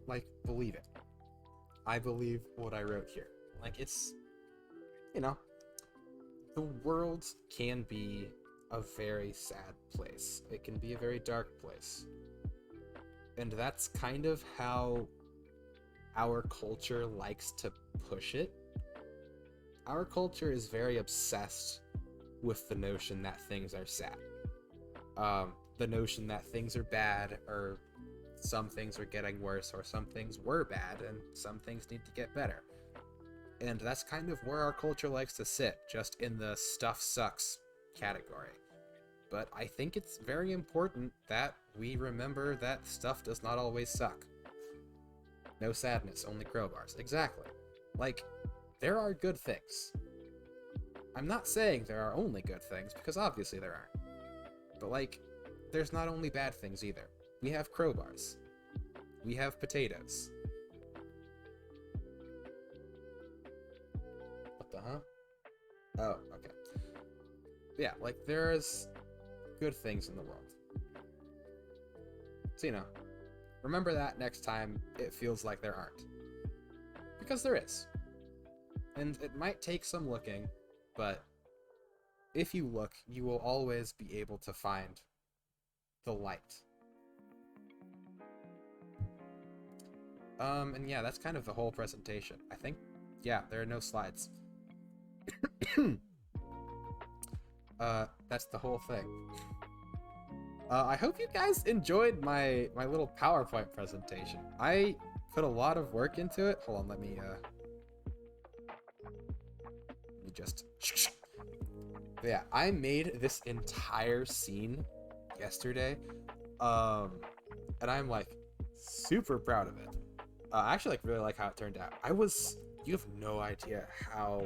believe it. I believe what I wrote here. It's, the world can be a very sad place. It can be a very dark place. And that's kind of how our culture likes to push it. Our culture is very obsessed with the notion that things are sad. The notion that things are bad, or some things are getting worse, or some things were bad, and some things need to get better. And that's kind of where our culture likes to sit, just in the stuff sucks category. But I think it's very important that we remember that stuff does not always suck. No sadness, only crowbars. Exactly. There are good things. I'm not saying there are only good things, because obviously there aren't. But, there's not only bad things either. We have crowbars. We have potatoes. What the huh? Oh, okay. Yeah, there's good things in the world. So, remember that next time it feels like there aren't. Because there is. And it might take some looking, but if you look, you will always be able to find the light. And yeah, that's kind of the whole presentation. I think, yeah, there are no slides. That's the whole thing. I hope you guys enjoyed my little PowerPoint presentation. I put a lot of work into it. Hold on, let me just... But yeah, I made this entire scene yesterday, and I'm super proud of it. I actually really like how it turned out. You have no idea how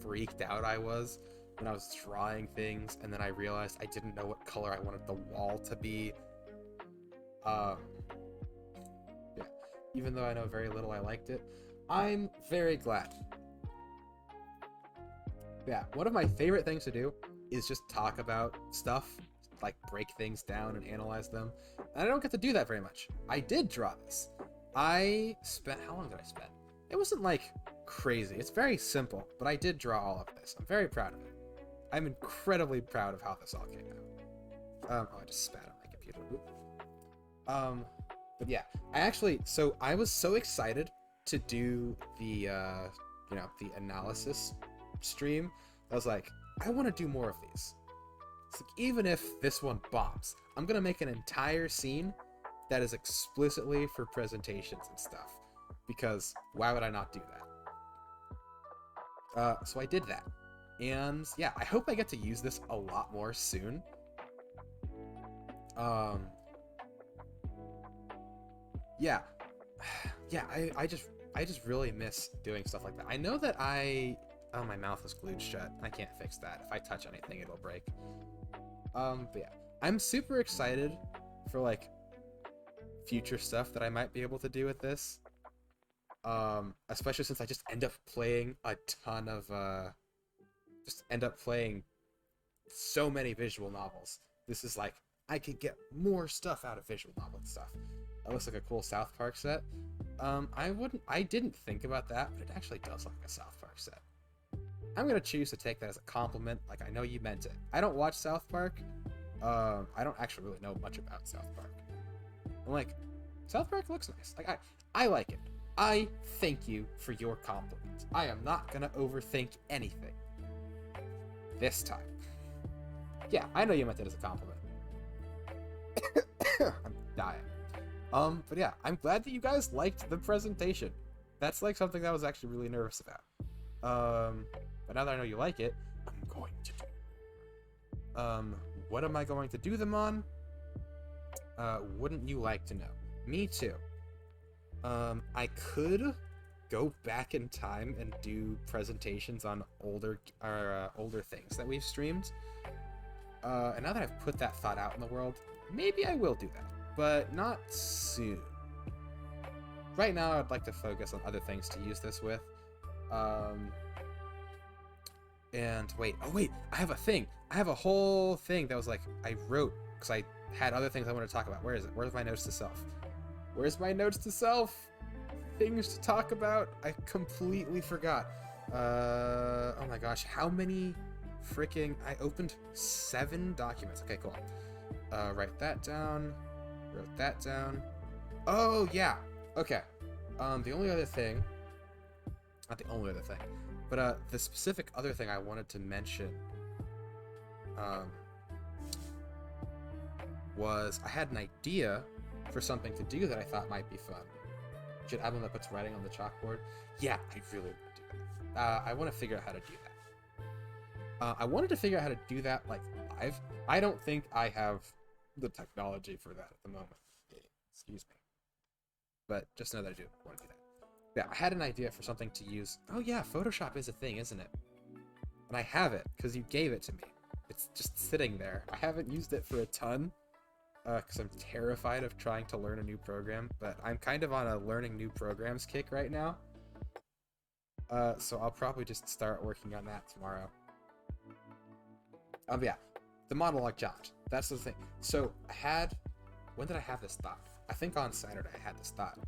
freaked out I was when I was drawing things, and then I realized I didn't know what color I wanted the wall to be. Yeah, even though I know very little, I liked it. I'm very glad. Yeah, one of my favorite things to do is just talk about stuff, break things down and analyze them. And I don't get to do that very much. I did draw this. How long did I spend? It wasn't crazy. It's very simple, but I did draw all of this. I'm very proud of it. I'm incredibly proud of how this all came out. I just spat on my computer. But yeah, I was so excited to do the, the analysis stream I was like, I want to do more of these. It's like, even if this one bombs, I'm gonna make an entire scene that is explicitly for presentations and stuff. Because why would I not do that? So I did that. And yeah, I hope I get to use this a lot more soon. Yeah. Yeah, I just really miss doing stuff like that. I know that oh, my mouth is glued shut. I can't fix that. If I touch anything, it'll break. But yeah, I'm super excited for like future stuff that I might be able to do with this. Especially since I just end up playing a ton of just end up playing so many visual novels. This is like, I could get more stuff out of visual novel stuff. That looks like a cool South Park set. I didn't think about that, but it actually does look like a South Park set. I'm gonna choose to take that as a compliment, like I know you meant it. I don't watch South Park. I don't actually really know much about South Park. I'm like, South Park looks nice. Like, I like it. I thank you for your compliment. I am not gonna overthink anything this time. Yeah, I know you meant it as a compliment. I'm dying. But yeah, I'm glad that you guys liked the presentation. That's like something that I was actually really nervous about. But now that I know you like it, I'm going to do. What am I going to do them on? Wouldn't you like to know? Me too. I could go back in time and do presentations on older things that we've streamed. And now that I've put that thought out in the world, maybe I will do that, but not soon. Right now, I'd like to focus on other things to use this with. And wait, I have a thing. I have a whole thing that was like, I wrote, because I had other things I want to talk about. Where is it? Where's my notes to self? Where's my notes to self? Things to talk about? I completely forgot. Oh my gosh, how many freaking... I opened 7 documents. Okay, cool. Write that down. Wrote that down. Oh, yeah. Okay. The only other thing... Not the only other thing. But, the specific other thing I wanted to mention... was I had an idea for something to do that I thought might be fun. Should I have one that puts writing on the chalkboard? Yeah, I really want to do that. I want to figure out how to do that. I wanted to figure out how to do that, like, live. I don't think I have the technology for that at the moment. Excuse me. But just know that I do want to do that. Yeah, I had an idea for something to use. Oh yeah, Photoshop is a thing, isn't it? And I have it, because you gave it to me. It's just sitting there. I haven't used it for a ton, because I'm terrified of trying to learn a new program, but I'm kind of on a learning new programs kick right now. So I'll probably just start working on that tomorrow. Yeah, the monologue challenge. That's the thing. So when did I have this thought? I think on Saturday I had this thought.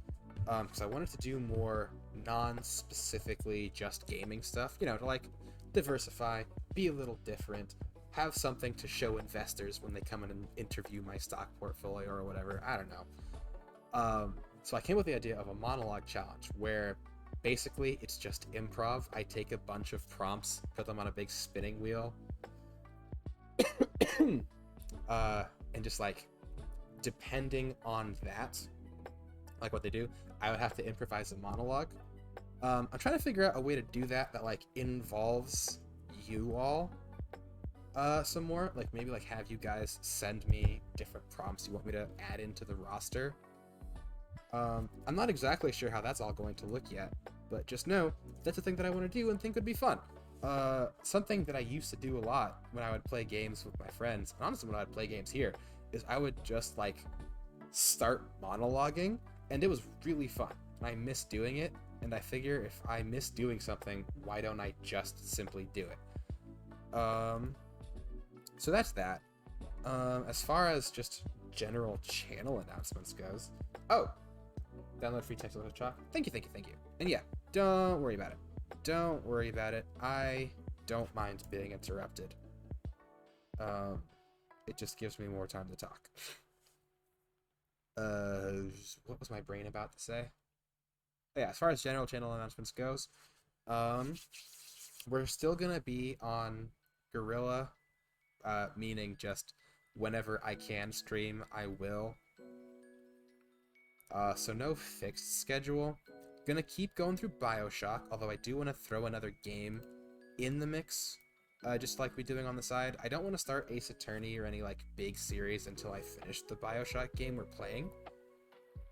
Because I wanted to do more non-specifically just gaming stuff, you know, to like diversify, be a little different, have something to show investors when they come in and interview my stock portfolio or whatever. I don't know. So I came with the idea of a monologue challenge where basically it's just improv. I take a bunch of prompts, put them on a big spinning wheel, and just like, depending on that, like what they do, I would have to improvise a monologue. I'm trying to figure out a way to do that like involves you all some more, like maybe like have you guys send me different prompts you want me to add into the roster. I'm not exactly sure how that's all going to look yet, but just know that's a thing that I want to do and think would be fun. Something that I used to do a lot when I would play games with my friends, and honestly when I would play games here, is I would just like start monologuing, and it was really fun. And I miss doing it, and I figure if I miss doing something, why don't I just simply do it? So that's that. As far as just general channel announcements goes, download free text with chalk. Thank you. And yeah, don't worry about it. Don't worry about it. I don't mind being interrupted. It just gives me more time to talk. What was my brain about to say? Yeah, as far as general channel announcements goes, we're still gonna be on Gorilla, meaning just whenever I can stream, I will. So no fixed schedule. Gonna keep going through Bioshock, although I do want to throw another game in the mix, just like we're doing on the side. I don't want to start Ace Attorney or any like big series until I finish the Bioshock game we're playing.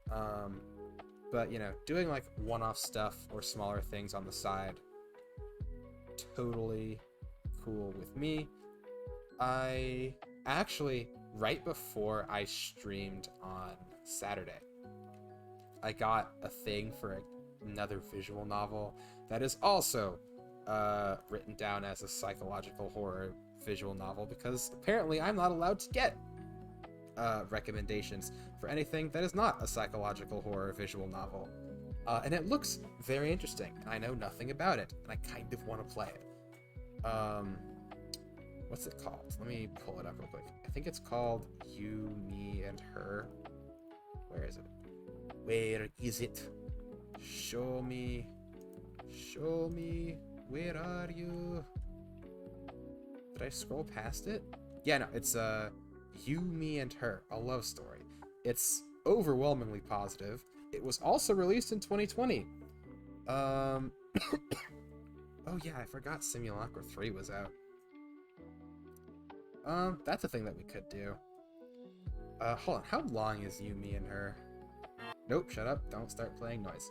But you know, doing like one-off stuff or smaller things on the side, totally cool with me. I actually, right before I streamed on Saturday, I got a thing for another visual novel that is also written down as a psychological horror visual novel, because apparently I'm not allowed to get recommendations for anything that is not a psychological horror visual novel. And it looks very interesting, and I know nothing about it, and I kind of want to play it. What's it called? Let me pull it up real quick. I think it's called You, Me, and Her. Where is it? Where is it? Show me. Show me. Where are you? Did I scroll past it? Yeah, no, it's You, Me, and Her, a love story. It's overwhelmingly positive. It was also released in 2020. Oh yeah, I forgot Simulacra 3 was out. That's a thing that we could do. Hold on, how long is You, Me, and Her? Nope, shut up, don't start playing noise.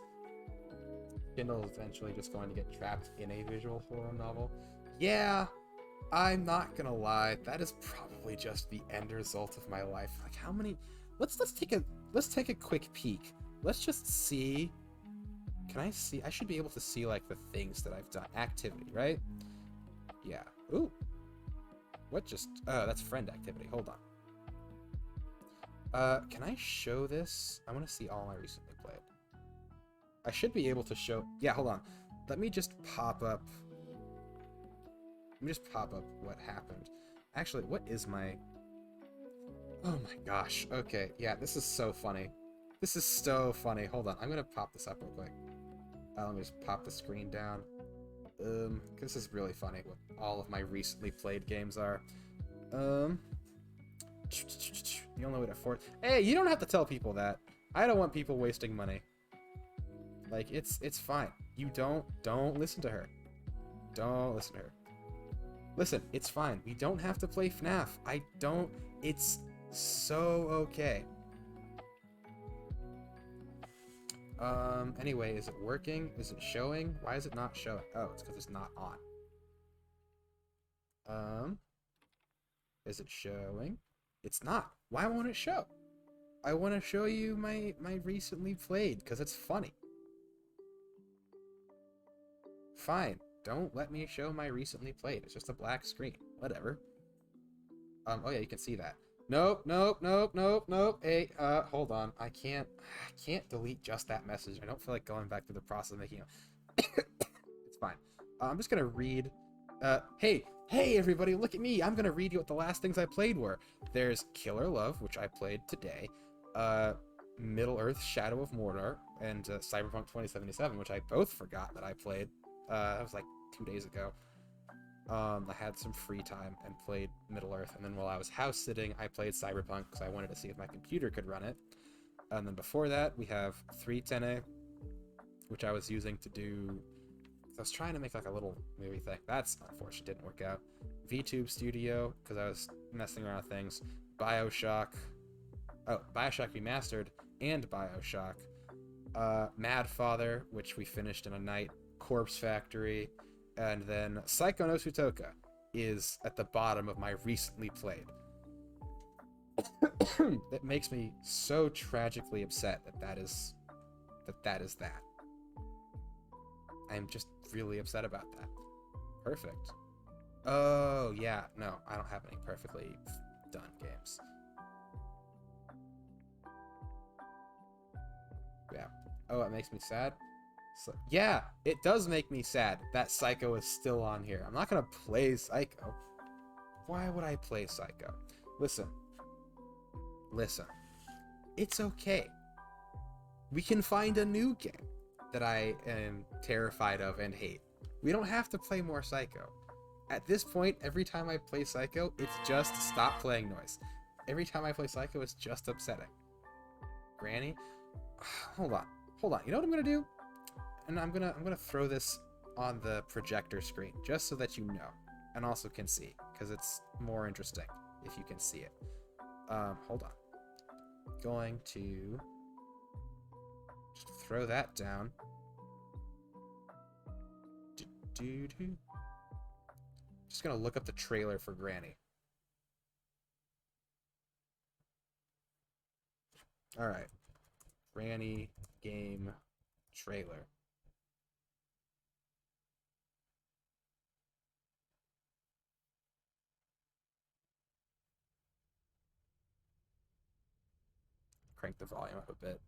Kindle is eventually just going to get trapped in a visual horror novel. Yeah, I'm not gonna lie, that is probably just the end result of my life. Like, how many... Let's take a quick peek. Let's just see... Can I see? I should be able to see, like, the things that I've done. Activity, right? Yeah. Ooh. What just... Oh, that's friend activity. Hold on. Can I show this? I want to see all I recently played. I should be able to show... Yeah, hold on. Let me just pop up... Let me just pop up what happened. Actually, what is my... Oh my gosh. Okay, yeah, this is so funny. This is so funny. Hold on, I'm gonna pop this up real quick. Let me just pop the screen down. This is really funny what all of my recently played games are. The only way to afford... Hey, you don't have to tell people that. I don't want people wasting money. Like, it's fine. You don't listen to her. Don't listen to her. Listen, it's fine. We don't have to play FNAF. It's so okay. Anyway, is it working? Is it showing? Why is it not showing? Oh, it's because it's not on. Is it showing? It's not. Why won't it show? I want to show you my recently played, because it's funny. Fine. Don't let me show my recently played. It's just a black screen. Whatever. Oh yeah, you can see that. Nope. Hey, hold on. I can't delete just that message. I don't feel like going back through the process of making it. It's fine. I'm just gonna read. Hey, everybody, look at me. I'm gonna read you what the last things I played were. There's Killer Love, which I played today. Middle-earth: Shadow of Mordor, and Cyberpunk 2077, which I both forgot that I played. That was like 2 days ago. I had some free time and played Middle-earth, and then while I was house-sitting, I played Cyberpunk because I wanted to see if my computer could run it. And then before that, we have 310A, which I was using to do... I was trying to make like a little movie thing. That's unfortunate, didn't work out. VTube Studio, because I was messing around with things. Bioshock Remastered, and Bioshock. Mad Father, which we finished in a night. Corpse Factory, and then Psycho no Sutoka is at the bottom of my recently played. It makes me so tragically upset that is that. I'm just really upset about that. Perfect. Oh, yeah, no, I don't have any perfectly done games. Yeah. Oh, it makes me sad? So, yeah, it does make me sad that Psycho is still on here. I'm not gonna play Psycho. Why would I play Psycho? Listen. It's okay. We can find a new game that I am terrified of and hate. We don't have to play more Psycho. At this point, every time I play Psycho, it's just stop playing noise. Every time I play Psycho, it's just upsetting. Granny? Hold on. Hold on. You know what I'm gonna do? And I'm gonna throw this on the projector screen, just so that you know. And also can see. Because it's more interesting if you can see it. Hold on. Going to just throw that down. Just gonna look up the trailer for Granny. Alright. Granny game trailer. Crank the volume up a bit.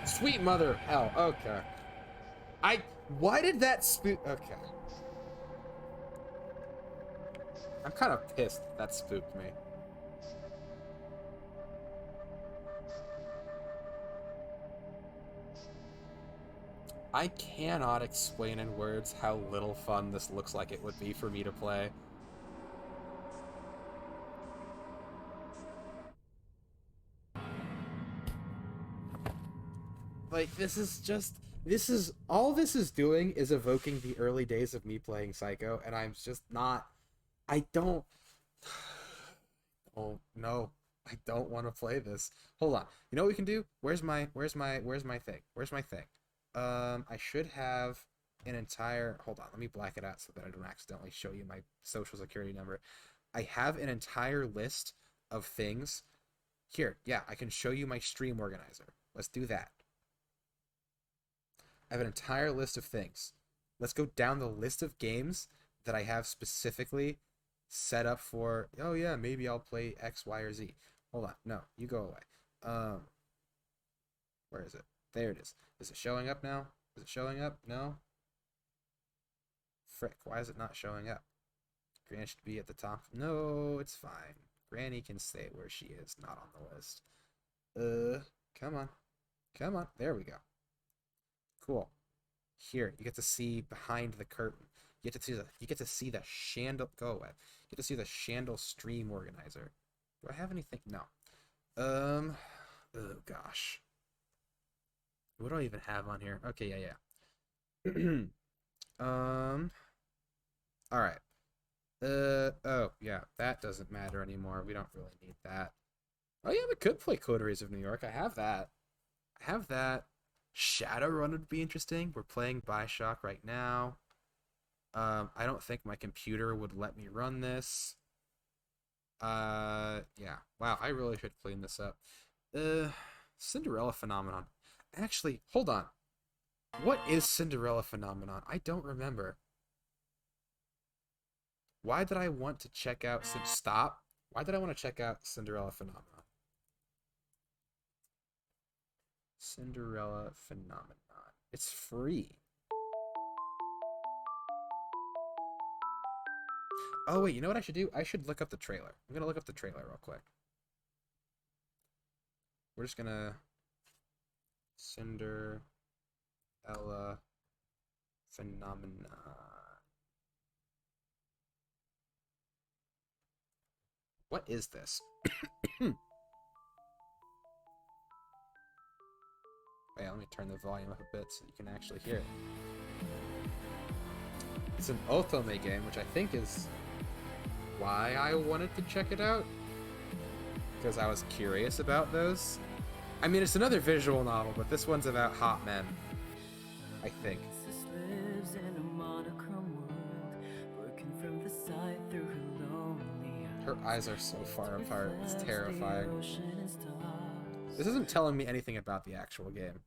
Sweet mother of hell. Okay. Why did that spook? Okay. I'm kind of pissed that spooked me. I cannot explain in words how little fun this looks like it would be for me to play. Like, this is all this is doing is evoking the early days of me playing Psycho, and I'm just not, I don't, oh, no, I don't want to play this. Hold on. You know what we can do? Where's my thing? Where's my thing? I should have an entire, hold on, let me black it out so that I don't accidentally show you my social security number. I have an entire list of things. Here, yeah, I can show you my stream organizer. Let's do that. I have an entire list of things. Let's go down the list of games that I have specifically set up for, oh yeah, maybe I'll play X, Y, or Z. Hold on. No, you go away. Where is it? There it is. Is it showing up now? Is it showing up? No? Frick, why is it not showing up? Granny should be at the top. No, it's fine. Granny can stay where she is, not on the list. Come on. Come on. There we go. Cool. Here, you get to see behind the curtain. You get to see the Shandle, go away. You get to see the Shandle stream organizer. Do I have anything? No. Oh gosh. What do I even have on here? Okay, yeah. All right. Oh, yeah, that doesn't matter anymore. We don't really need that. Oh yeah, we could play Coteries of New York. I have that. I have that. Shadowrun would be interesting. We're playing Bioshock right now. I don't think my computer would let me run this. Yeah. Wow, I really should clean this up. Cinderella Phenomenon. Actually, hold on. What is Cinderella Phenomenon? I don't remember. Why did I want to check out... Stop. Why did I want to check out Cinderella Phenomenon? Cinderella Phenomenon. It's free. Oh, wait, you know what I should do? I should look up the trailer. I'm going to look up the trailer real quick. We're just going to... Cinderella Phenomenon. What is this? Wait, let me turn the volume up a bit so you can actually hear it. It's an Otome game, which I think is why I wanted to check it out. Because I was curious about those. I mean, it's another visual novel, but this one's about hot men. I think. Her eyes are so far apart. It's terrifying. This isn't telling me anything about the actual game.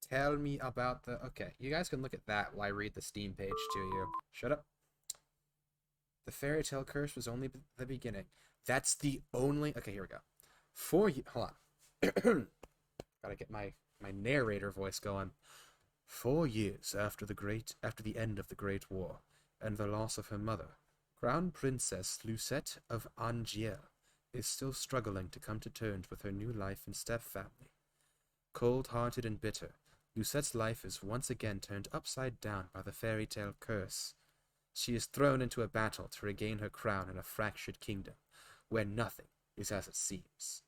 Tell me about the... Okay, you guys can look at that while I read the Steam page to you. Shut up. The fairy tale curse was only the beginning. That's the only. Okay, here we go. 4 years. Hold on. Gotta get my narrator voice going. 4 years after the end of the Great War, and the loss of her mother, Crown Princess Lucette of Angiers is still struggling to come to terms with her new life and step-family. Cold-hearted and bitter, Lucette's life is once again turned upside down by the fairy tale curse. She is thrown into a battle to regain her crown in a fractured kingdom, where nothing is as it seems.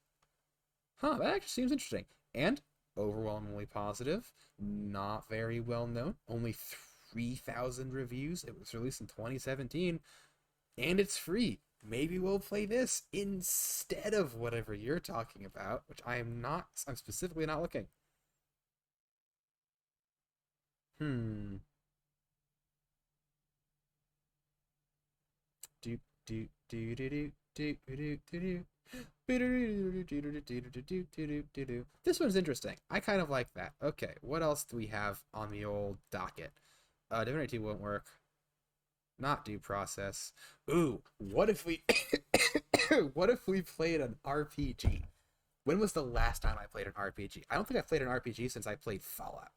Huh, that actually seems interesting. And overwhelmingly positive. Not very well known. Only 3,000 reviews. It was released in 2017. And it's free. Maybe we'll play this instead of whatever you're talking about, which I'm specifically not looking. Hmm. Do do do do do do do do. This one's interesting. I kind of like that. Okay, what else do we have on the old docket? Divinity 2 won't work. Not due process. Ooh, what if we what if we played an RPG? When was the last time I played an RPG? I don't think I played an RPG since I played Fallout.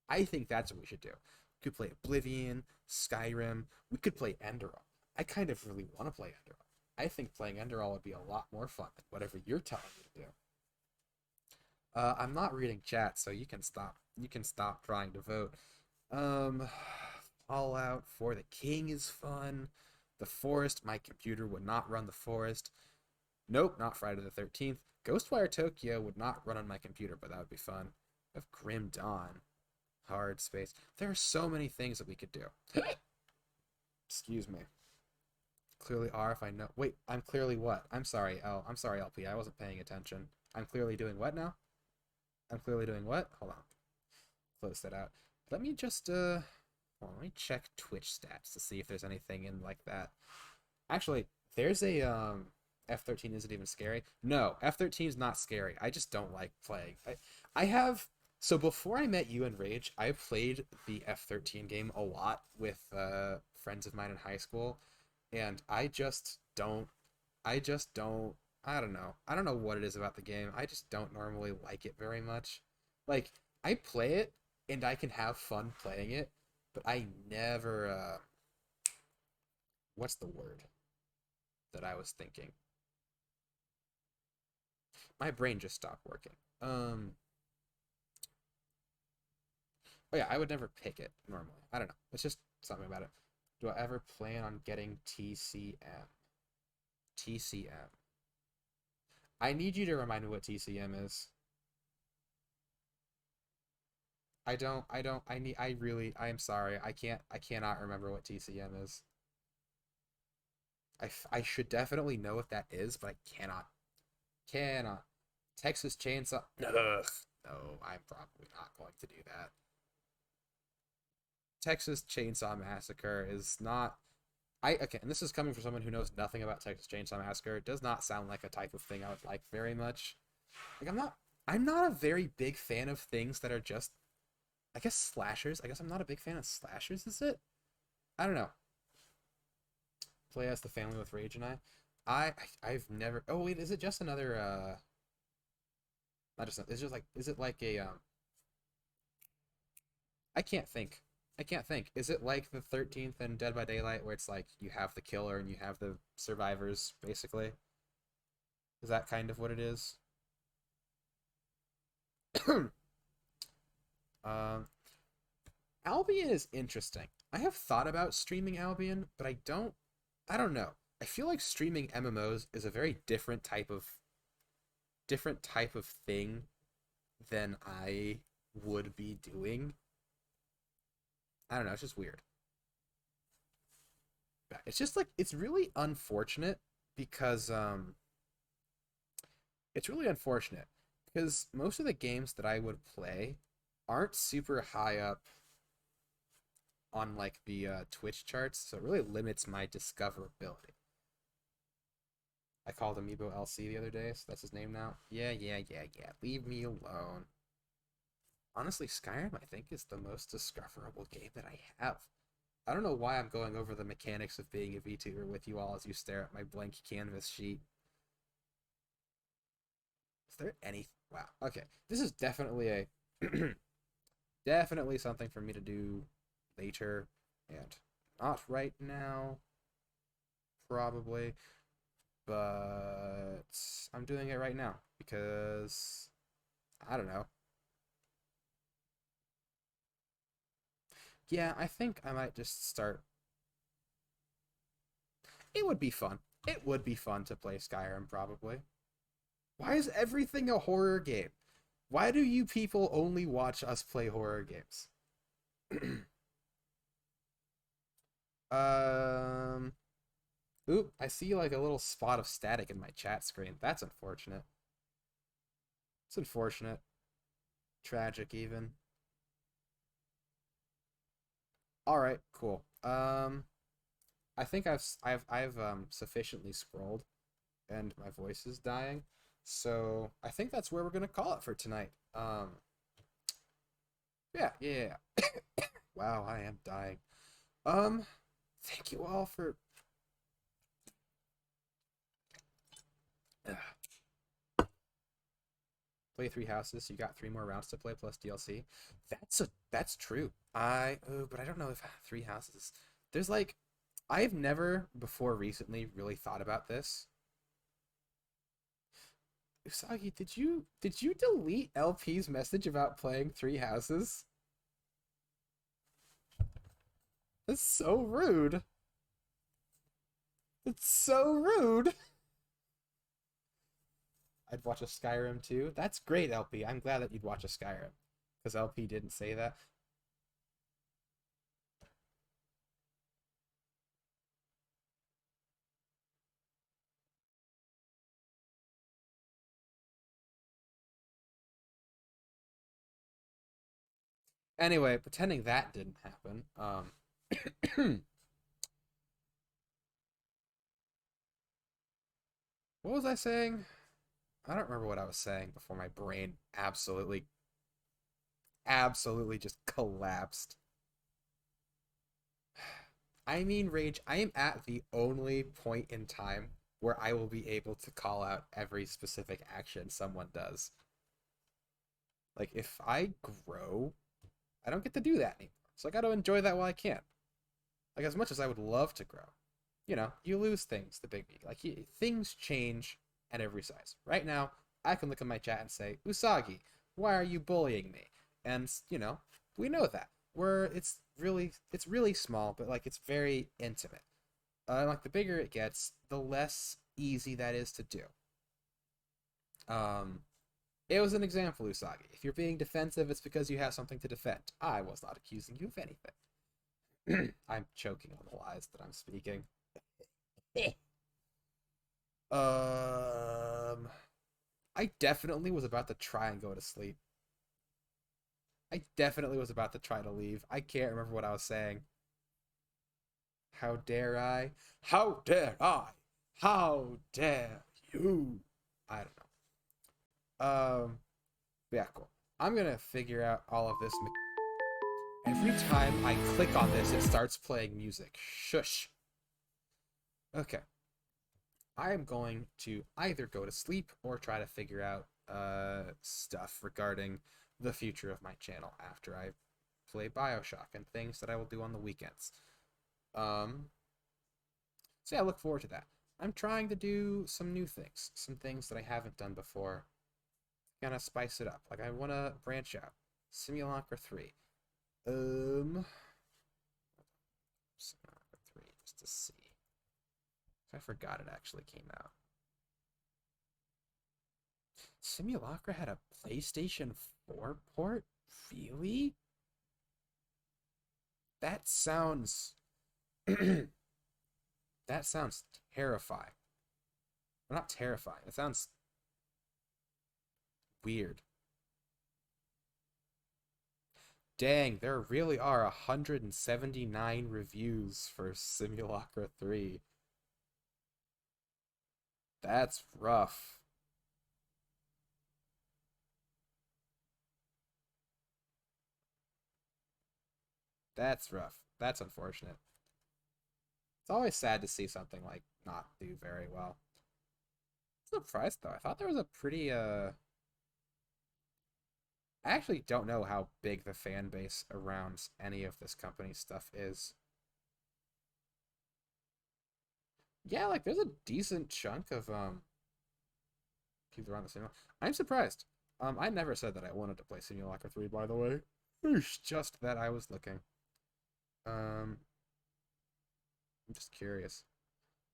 I think that's what we should do. We could play Oblivion, Skyrim. We could play Enderal. I kind of really want to play Enderal. I think playing Enderal would be a lot more fun than whatever you're telling me to do. I'm not reading chat, so you can stop. You can stop trying to vote. Um, Fallout for the King is fun. The Forest, my computer would not run the Forest. Nope, not Friday the 13th. Ghostwire Tokyo would not run on my computer, but that would be fun. Of Grim Dawn. Hard space. There are so many things that we could do. Excuse me. Clearly R if I know. Wait, I'm clearly what? I'm sorry, L. I'm sorry, LP. I wasn't paying attention. I'm clearly doing what now? I'm clearly doing what? Hold on. Close that out. Let me just, well, let me check Twitch stats to see if there's anything in like that. Actually, there's a, F13 isn't even scary. No, F13 is not scary. I just don't like playing. I have so before I met you and Rage, I played the F13 game a lot with friends of mine in high school, and I just don't, I don't know. I don't know what it is about the game. I just don't normally like it very much. Like, I play it, and I can have fun playing it, but I never, what's the word that I was thinking? My brain just stopped working. Oh yeah, I would never pick it normally. I don't know. It's just something about it. Do I ever plan on getting TCM? TCM. I need you to remind me what TCM is. I am sorry. I cannot remember what TCM is. I should definitely know what that is, but I cannot. Cannot. Texas Chainsaw. Ugh. No, I'm probably not going to do that. Texas Chainsaw Massacre is not. Okay, and this is coming from someone who knows nothing about Texas Chainsaw Massacre. It does not sound like a type of thing I would like very much. Like I'm not a very big fan of things that are just, I guess, slashers. I guess I'm not a big fan of slashers, is it? I don't know. Play as the family with Rage and I've never. Oh wait, is it just another not just it's just like, is it like a I can't think. I can't think. Is it like the 13th and Dead by Daylight where it's like you have the killer and you have the survivors basically? Is that kind of what it is? um Albion is interesting. I have thought about streaming Albion, but I don't know. I feel like streaming MMOs is a very different type of thing than I would be doing. I don't know, it's just weird. It's just like it's really unfortunate because it's really unfortunate because most of the games that I would play aren't super high up on like the Twitch charts, so it really limits my discoverability. I called Amiibo LC the other day, so that's his name now. Yeah, yeah, yeah, yeah. Leave me alone. Honestly, Skyrim I think is the most discoverable game that I have. I don't know why I'm going over the mechanics of being a VTuber with you all as you stare at my blank canvas sheet. Is there any? Wow. Okay. This is definitely a definitely something for me to do later and not right now, probably. But I'm doing it right now because I don't know. Yeah, I think I might just start. It would be fun. It would be fun to play Skyrim, probably. Why is everything a horror game? Why do you people only watch us play horror games? um. Oop, I see like a little spot of static in my chat screen. That's unfortunate. It's unfortunate. Tragic, even. All right, cool. I think I've sufficiently scrolled, and my voice is dying. So I think that's where we're gonna call it for tonight. Yeah. Wow, I am dying. Um, thank you all for. Play three houses. You got three more rounds to play plus DLC. That's true. But I don't know if three houses. There's like, I've never before recently really thought about this. Usagi, did you delete LP's message about playing three houses? That's so rude. It's so rude. I'd watch a Skyrim too. That's great, LP. I'm glad that you'd watch a Skyrim because LP didn't say that. Anyway, pretending that didn't happen. What was I saying? I don't remember what I was saying before my brain absolutely just collapsed. I mean, Rage, I am at the only point in time where I will be able to call out every specific action someone does. Like, if I grow, I don't get to do that anymore. So I got to enjoy that while I can. Like, as much as I would love to grow, you lose things, the big Like, things change at every size. Right now, I can look at my chat and say, Usagi, why are you bullying me? And, we know that. It's really small, but, like, it's very intimate. Like, the bigger it gets, the less easy that is to do. Um, it was an example, Usagi. If you're being defensive, it's because you have something to defend. I was not accusing you of anything. I'm choking on the lies that I'm speaking. um, I definitely was about to try and go to sleep. I definitely was about to try to leave. I can't remember what I was saying. How dare I? How dare I? How dare you? I don't know. Yeah, cool. I'm gonna figure out all of this. Every time I click on this, it starts playing music. Shush. Okay. I am going to either go to sleep or try to figure out stuff regarding the future of my channel after I play BioShock and things that I will do on the weekends. Um, so yeah, I look forward to that. I'm trying to do some new things, some things that I haven't done before. Kind of spice it up. Like I want to branch out. Simulacra 3. Simulacra 3 just to see. I forgot it actually came out. Simulacra had a PlayStation 4 port? Really? That sounds that sounds terrifying. Well, not terrifying. It sounds weird. Dang, there really are 179 reviews for Simulacra 3. That's rough. That's rough. That's unfortunate. It's always sad to see something like not do very well. I'm surprised though. I thought there was a pretty I actually don't know how big the fan base around any of this company's stuff is. Yeah, like there's a decent chunk of people around the same. I'm surprised. I never said that I wanted to play Simulacra 3, by the way. It's just that I was looking. Um, I'm just curious.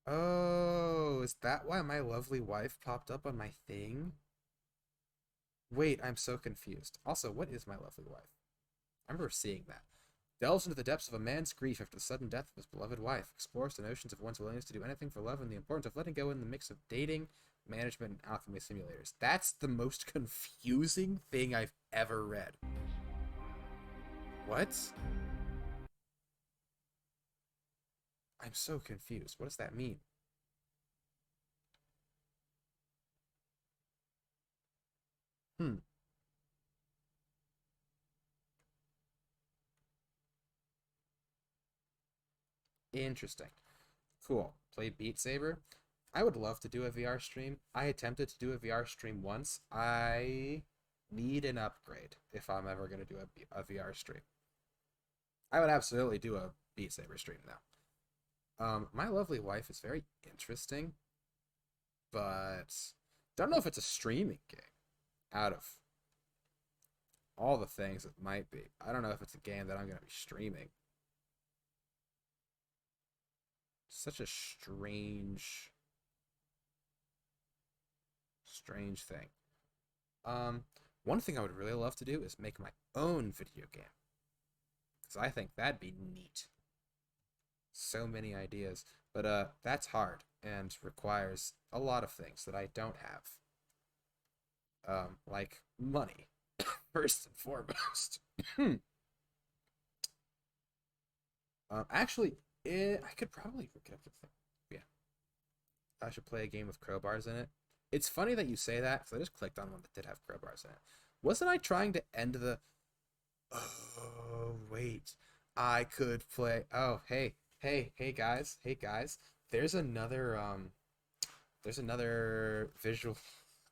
Oh, is that why my lovely wife popped up on my thing? Wait, I'm so confused. Also, what is my lovely wife? I remember seeing that. Delves into the depths of a man's grief after the sudden death of his beloved wife. Explores the notions of one's willingness to do anything for love and the importance of letting go in the mix of dating, management, and alchemy simulators. That's the most confusing thing I've ever read. What? I'm so confused. What does that mean? Hmm. Interesting. Cool. Play Beat Saber. I would love to do a VR stream. I attempted to do a VR stream once. I need an upgrade if I'm ever going to do a VR stream. I would absolutely do a Beat Saber stream though. My lovely wife is very interesting, but don't know if it's a streaming game. Out of all the things it might be, I don't know if it's a game that I'm going to be streaming. Such a strange thing. Um, One thing I would really love to do is make my own video game because I think that'd be neat. So many ideas, but that's hard and requires a lot of things that I don't have. Like money, first and foremost. Actually, I could probably get up to the thing. Yeah, I should play a game with crowbars in it. It's funny that you say that because I just clicked on one that did have crowbars in it. Wasn't I trying to end the? Oh wait, I could play. Oh hey guys. There's another there's another visual.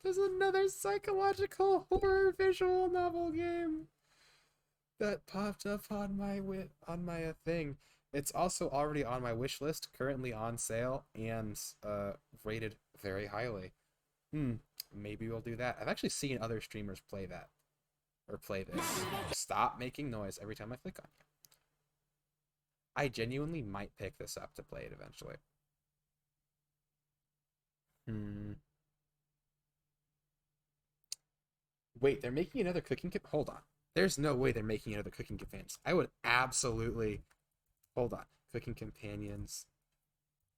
There's another psychological horror visual novel game that popped up on my thing. It's also already on my wish list, currently on sale, and rated very highly. Hmm, maybe we'll do that. I've actually seen other streamers play that or play this. Stop making noise every time I click on you. I genuinely might pick this up to play it eventually. Hmm. Wait, they're making another cooking kit? Hold on. There's no way they're making another cooking companions. I would absolutely. Hold on. Cooking companions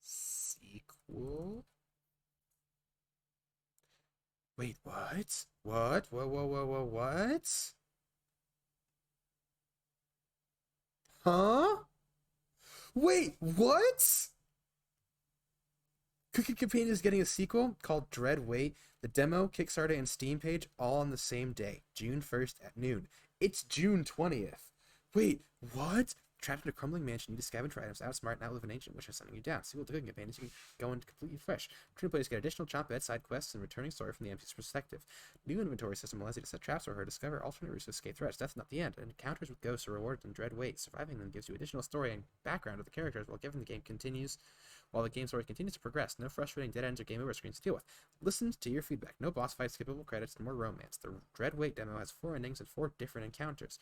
sequel? Wait, what? What? Whoa, what? Huh? Wait, what? Cooking Companion is getting a sequel called Dread Wait. The demo, Kickstarter, and Steam page all on the same day, June 1st at noon. It's June 20th. Wait, what? Trapped in a crumbling mansion, you need to scavenge for items, outsmart and outlive an ancient which is sending you down. Sequel to Cooking Companions, you can go in completely fresh. Returning players get additional chomp bed side quests and returning story from the MC's perspective. New inventory system allows you to set traps for her, discover alternate routes to escape threats. Death not the end. And encounters with ghosts are rewarded in Dread Wait. Surviving them gives you additional story and background of the characters while giving the game continues while the game story continues to progress. No frustrating dead ends or game over screens to deal with. Listen to your feedback. No boss fights, skippable credits, and more romance. The Dread Wait demo has 4 endings and 4 different encounters.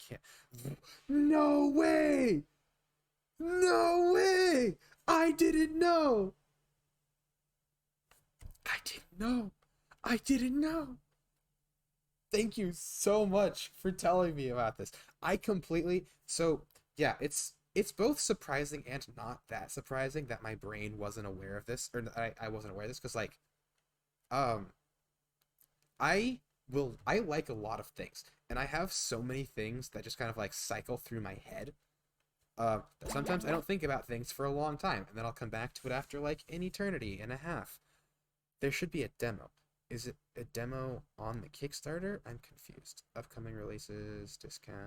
Can't... No way! No way! I didn't know! I didn't know! I didn't know! Thank you so much for telling me about this. I completely yeah, it's both surprising and not that surprising that my brain wasn't aware of this, or I wasn't aware of this because like um I like a lot of things and I have so many things that just kind of like cycle through my head. That sometimes I don't think about things for a long time and then I'll come back to it after like an eternity and a half. There should be a demo. Is it a demo on the Kickstarter? I'm confused. Upcoming releases, discounts.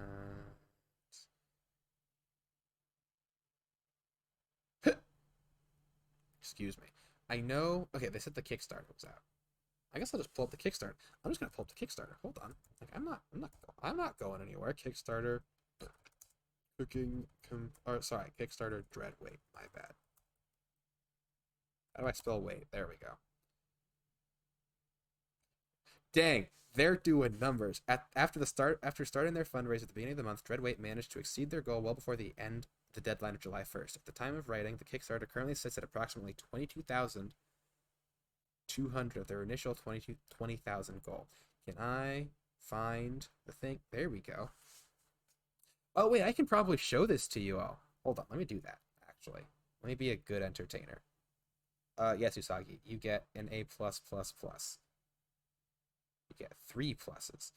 excuse me. I know. Okay, they said the Kickstarter was out. I guess I'll just pull up the Kickstarter. I'm just gonna pull up the Kickstarter. Hold on. Like I'm not going anywhere. Kickstarter sorry, Kickstarter Dread Wait. My bad. How do I spell wait? There we go. Dang, they're doing numbers. After starting their fundraiser at the beginning of the month, Dreadweight managed to exceed their goal well before the deadline of July 1st. At the time of writing, the Kickstarter currently sits at approximately 22,200 of their initial 20,000 goal. Can I find the thing? There we go. Oh wait, I can probably show this to you all. Hold on, let me do that, actually. Let me be a good entertainer. Yes, Usagi, you get an A+++. You get 3 pluses.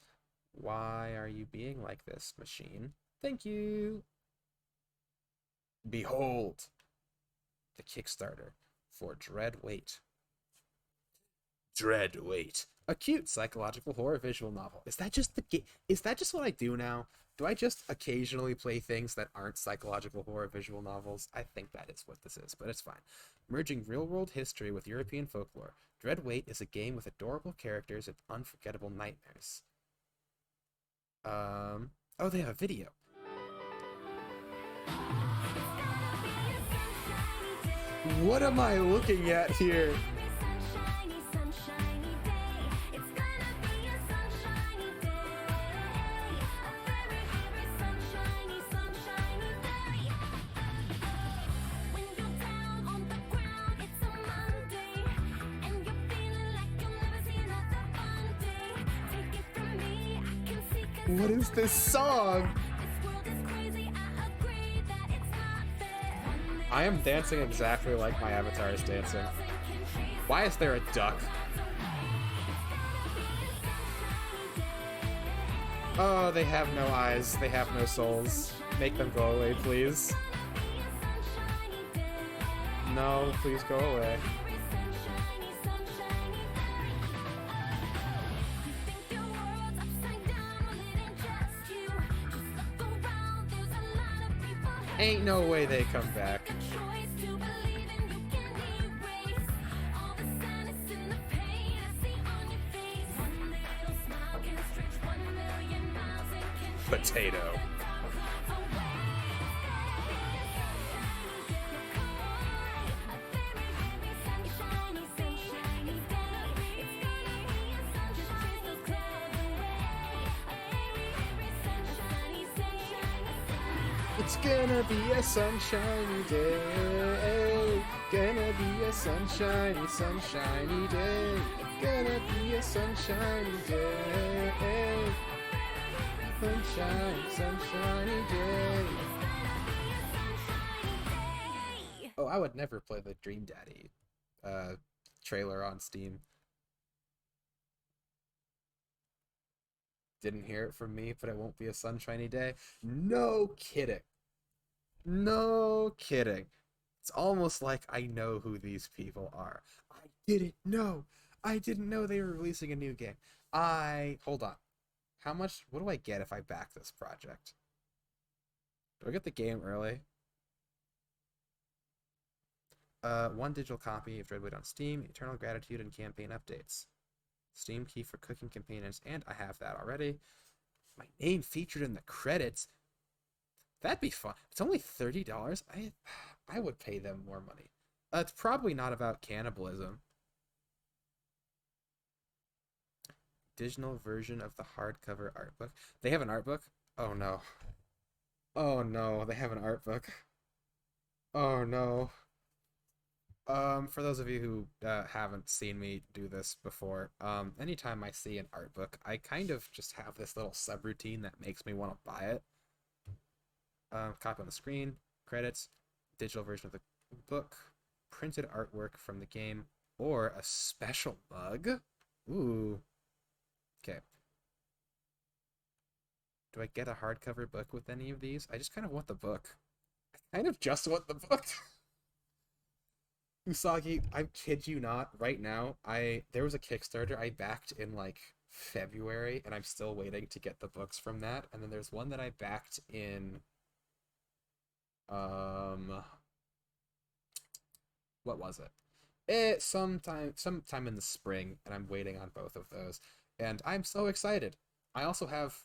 Why are you being like this, machine? Thank you. Behold, the Kickstarter for Dreadweight. Dreadweight, a cute psychological horror visual novel. Is that just Is that just what I do now? Do I just occasionally play things that aren't psychological horror visual novels? I think that is what this is, but it's fine. Merging real-world history with European folklore, Dreadweight is a game with adorable characters and unforgettable nightmares. Oh, they have a video. What am I looking at here? What is this song? I am dancing exactly like my avatar is dancing. Why is there a duck? Oh, they have no eyes. They have no souls. Make them go away, please. No, please go away. Ain't no way they come back. Potato. It's gonna be a sunshiny day. Gonna be a sunshiny, sunshiny day. It's gonna be a sunshiny day. Sunshine, sunshiny day. Oh, I would never play the Dream Daddy trailer on Steam. Didn't hear it from me, but it won't be a sunshiny day. No kidding. No kidding. It's almost like I know who these people are. I didn't know. I didn't know they were releasing a new game. Hold on. How much, what do I get if I back this project? Do I get the game early? 1 digital copy of Dreadweight on Steam, Eternal Gratitude, and campaign updates. Steam key for cooking companions, and I have that already. My name featured in the credits. That'd be fun. It's only $30. I would pay them more money. It's probably not about cannibalism. Digital version of the hardcover art book. They have an art book? Oh no. Oh no, they have an art book. Oh no. For those of you who haven't seen me do this before, anytime I see an art book, I kind of just have this little subroutine that makes me want to buy it. Copy on the screen, credits, digital version of the book, printed artwork from the game, or a special mug. Ooh. Okay. Do I get a hardcover book with any of these? I just kind of want the book. I kind of just want the book. Usagi, I kid you not, right now, there was a Kickstarter I backed in like February, and I'm still waiting to get the books from that. And then there's one that I backed in what was it? sometime in the spring, and I'm waiting on both of those. And I'm so excited. I also have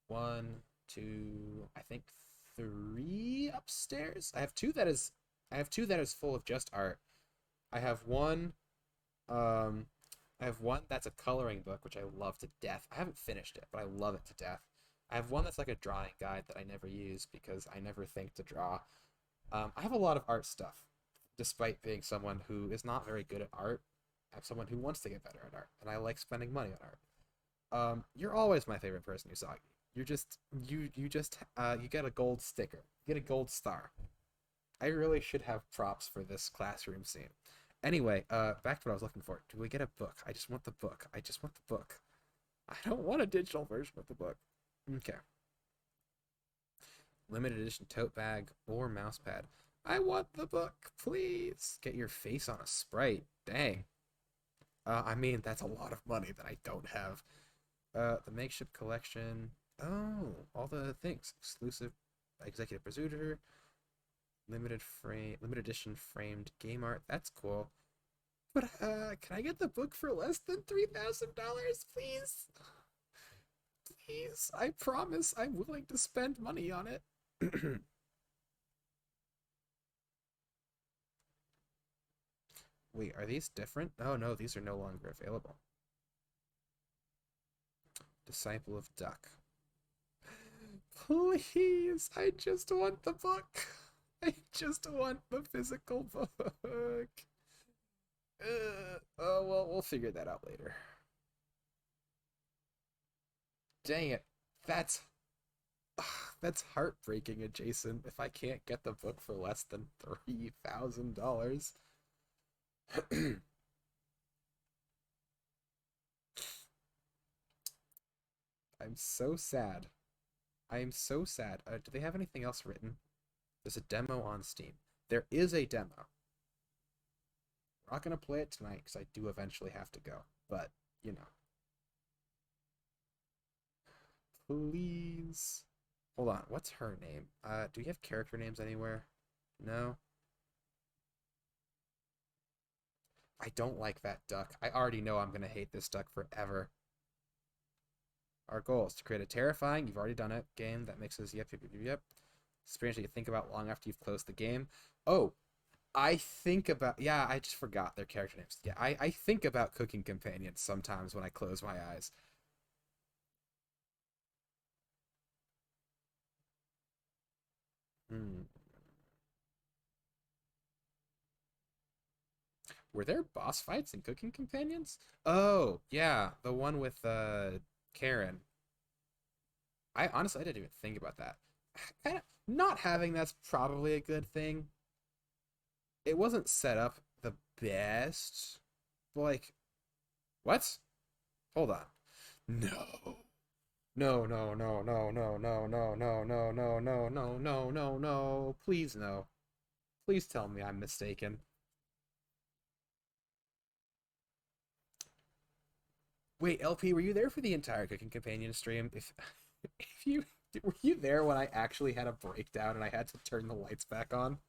one, two, I think three upstairs. I have two that is full of just art. I have one um I have one that's a coloring book, which I love to death. I haven't finished it, but I love it to death. I have one that's like a drawing guide that I never use because I never think to draw. I have a lot of art stuff, despite being someone who is not very good at art. I'm someone who wants to get better at art, and I like spending money on art. You're always my favorite person, Usagi. You get a gold sticker. You get a gold star. I really should have props for this classroom scene. Anyway, back to what I was looking for. Do we get a book? I just want the book. I just want the book. I don't want a digital version of the book. Okay. Limited edition tote bag or mouse pad. I want the book, please. Get your face on a Sprite. Dang. I mean, that's a lot of money that I don't have. The makeshift collection. Oh, all the things. Exclusive executive producer, limited edition framed game art. That's cool. But can I get the book for less than $3,000, please? Please, I promise I'm willing to spend money on it. Wait, are these different? Oh no, these are no longer available. Disciple of Duck. Please, I just want the book. I just want the physical book. Oh, well, we'll figure that out later. Dang it. That's that's heartbreaking, adjacent, if I can't get the book for less than $3,000. I'm so sad. I am so sad. Do they have anything else written? There's a demo on Steam. There is a demo. We're not going to play it tonight because I do eventually have to go. But, you know. Please. Hold on. What's her name? Do you have character names anywhere? No? I don't like that duck. I already know I'm going to hate this duck forever. Our goal is to create a terrifying, you've already done it, game that mixes yep. Experience that you think about long after you've closed the game. Oh, yeah, I just forgot their character names. Yeah, I think about cooking companions sometimes when I close my eyes. Hmm. Were there boss fights in cooking companions? Oh, yeah, the one with Karen. I honestly I didn't even think about that. Not having that's probably a good thing. It wasn't set up the best. But like, what? Hold on. No. No, no, no, no, no, no, no, no, no, no, no, no, no, no, no. Please no. Please tell me I'm mistaken. Wait, LP, were you there for the entire Cooking Companion stream? If you were you there when I actually had a breakdown and I had to turn the lights back on?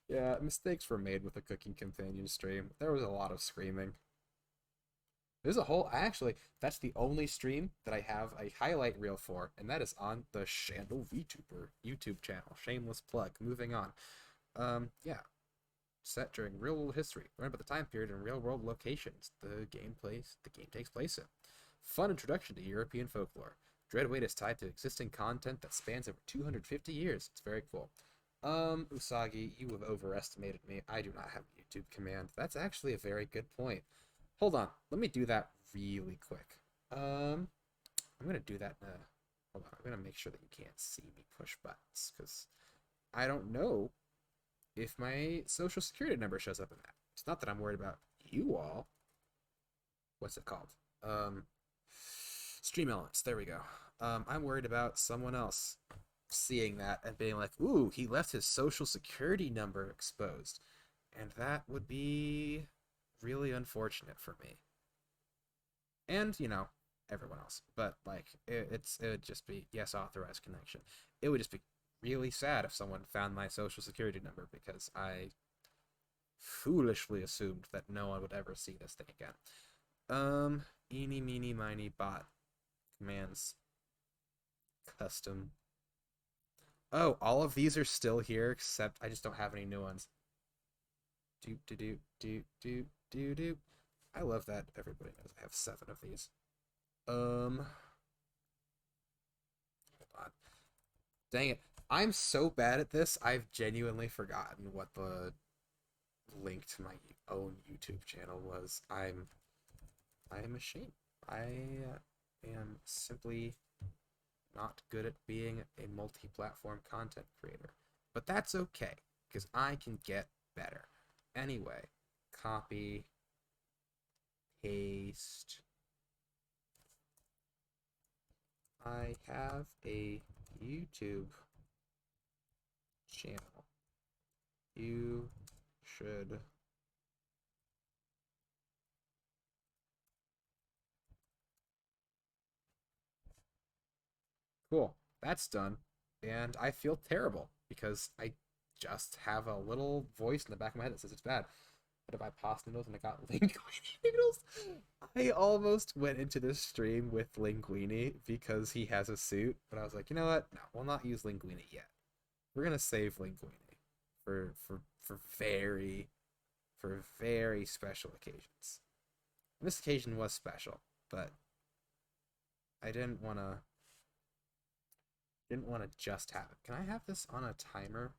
Yeah, mistakes were made with the Cooking Companion stream. There was a lot of screaming. There's a whole actually that's the only stream that I have a highlight reel for, and that is on the Shandle VTuber YouTube channel. Shameless plug. Moving on. Yeah. Set during real world history. Learn about the time period and real world locations the game takes place in. Fun introduction to European folklore. Dreadweight is tied to existing content that spans over 250 years. It's very cool. Usagi, you have overestimated me. I do not have a YouTube command. That's actually a very good point. Hold on. Let me do that really quick. I'm gonna do that. Hold on. I'm gonna make sure that you can't see me push buttons because I don't know if my social security number shows up in that. It's not that I'm worried about you all. What's it called? Um, Stream elements. There we go. I'm worried about someone else seeing that and being like, "Ooh, he left his social security number exposed," and that would be really unfortunate for me. And everyone else. But like, it would just be yes, authorized connection. It would just be really sad if someone found my social security number because I foolishly assumed that no one would ever see this thing again. Eeny, meeny, miny, bot. Commands. Custom. Oh, all of these are still here, except I just don't have any new ones. Do, do, do, do, do, do, do. I love that everybody knows I have 7 of these. Hold on. Dang it. I'm so bad at this, I've genuinely forgotten what the link to my own YouTube channel was. I am ashamed. I am simply not good at being a multi-platform content creator. But that's okay, because I can get better. Anyway, copy, paste. I have a YouTube channel. You should cool. That's done. And I feel terrible because I just have a little voice in the back of my head that says it's bad. But if I pasta noodles and I got linguine noodles, I almost went into this stream with Linguini because he has a suit. But I was like, you know what? No, we'll not use Linguini yet. We're gonna save Linguini for very special occasions. And this occasion was special, but I didn't want to just have it. Can I have this on a timer?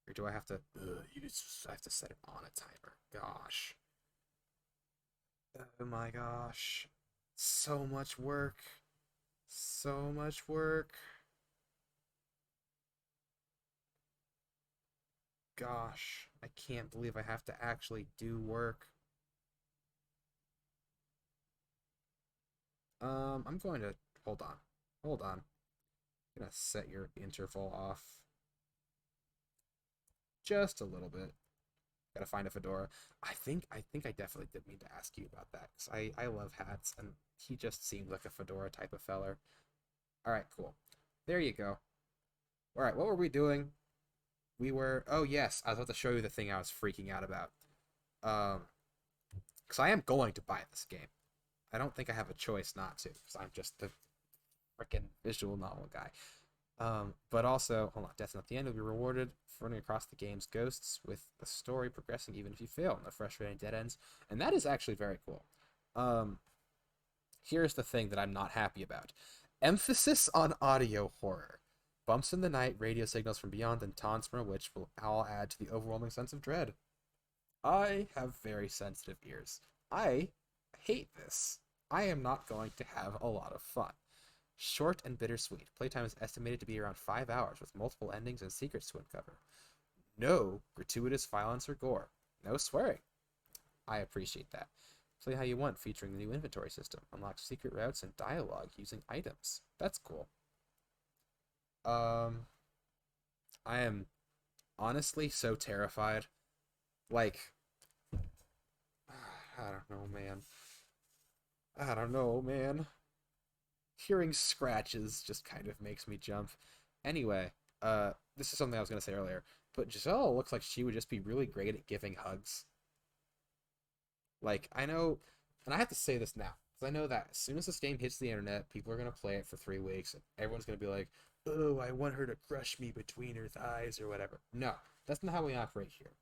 Or do I have to I have to set it on a timer. Gosh. Oh my gosh. So much work. So much work. Gosh. I can't believe I have to actually do work. I'm going to hold on. Hold on. I'm gonna set your interval off just a little bit. Gotta find a fedora. I think I definitely did mean to ask you about that because I love hats and he just seemed like a fedora type of feller. All right, cool. There you go. All right, what were we doing? We were. Oh yes, I was about to show you the thing I was freaking out about. Um, because I am going to buy this game. I don't think I have a choice not to because I'm just the freaking visual novel guy. But also, hold on, death's not the end. You'll be rewarded for running across the game's ghosts with the story progressing even if you fail. No frustrating dead ends, and that is actually very cool. Um, Here's the thing that I'm not happy about: emphasis on audio horror. Bumps in the night, radio signals from beyond, and taunts from a witch will all add to the overwhelming sense of dread. I have very sensitive ears. I hate this. I am not going to have a lot of fun. Short and bittersweet. Playtime is estimated to be around 5 hours with multiple endings and secrets to uncover. No gratuitous violence or gore. No swearing. I appreciate that. Play how you want, featuring the new inventory system. Unlock secret routes and dialogue using items. That's cool. Um, I am honestly so terrified. Like, I don't know, man. I don't know, man. Hearing scratches just kind of makes me jump. Anyway, this is something I was gonna say earlier, but Giselle looks like she would just be really great at giving hugs. Like, I know, and I have to say this now, because I know that as soon as this game hits the internet, people are gonna play it for 3 weeks, and everyone's gonna be like, "Oh, I want her to crush me between her thighs or whatever." No, that's not how we operate here.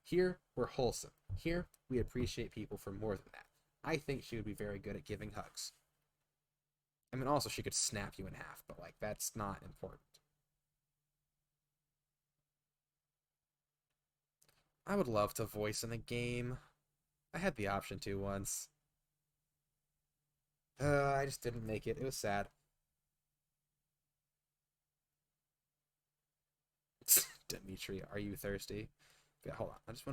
Here, we're wholesome. Here, we appreciate people for more than that. I think she would be very good at giving hugs. I mean, also, she could snap you in half, but, like, that's not important. I would love to voice in a game. I had the option to once. I just didn't make it. It was sad. Dimitri, are you thirsty? Yeah, hold on. I just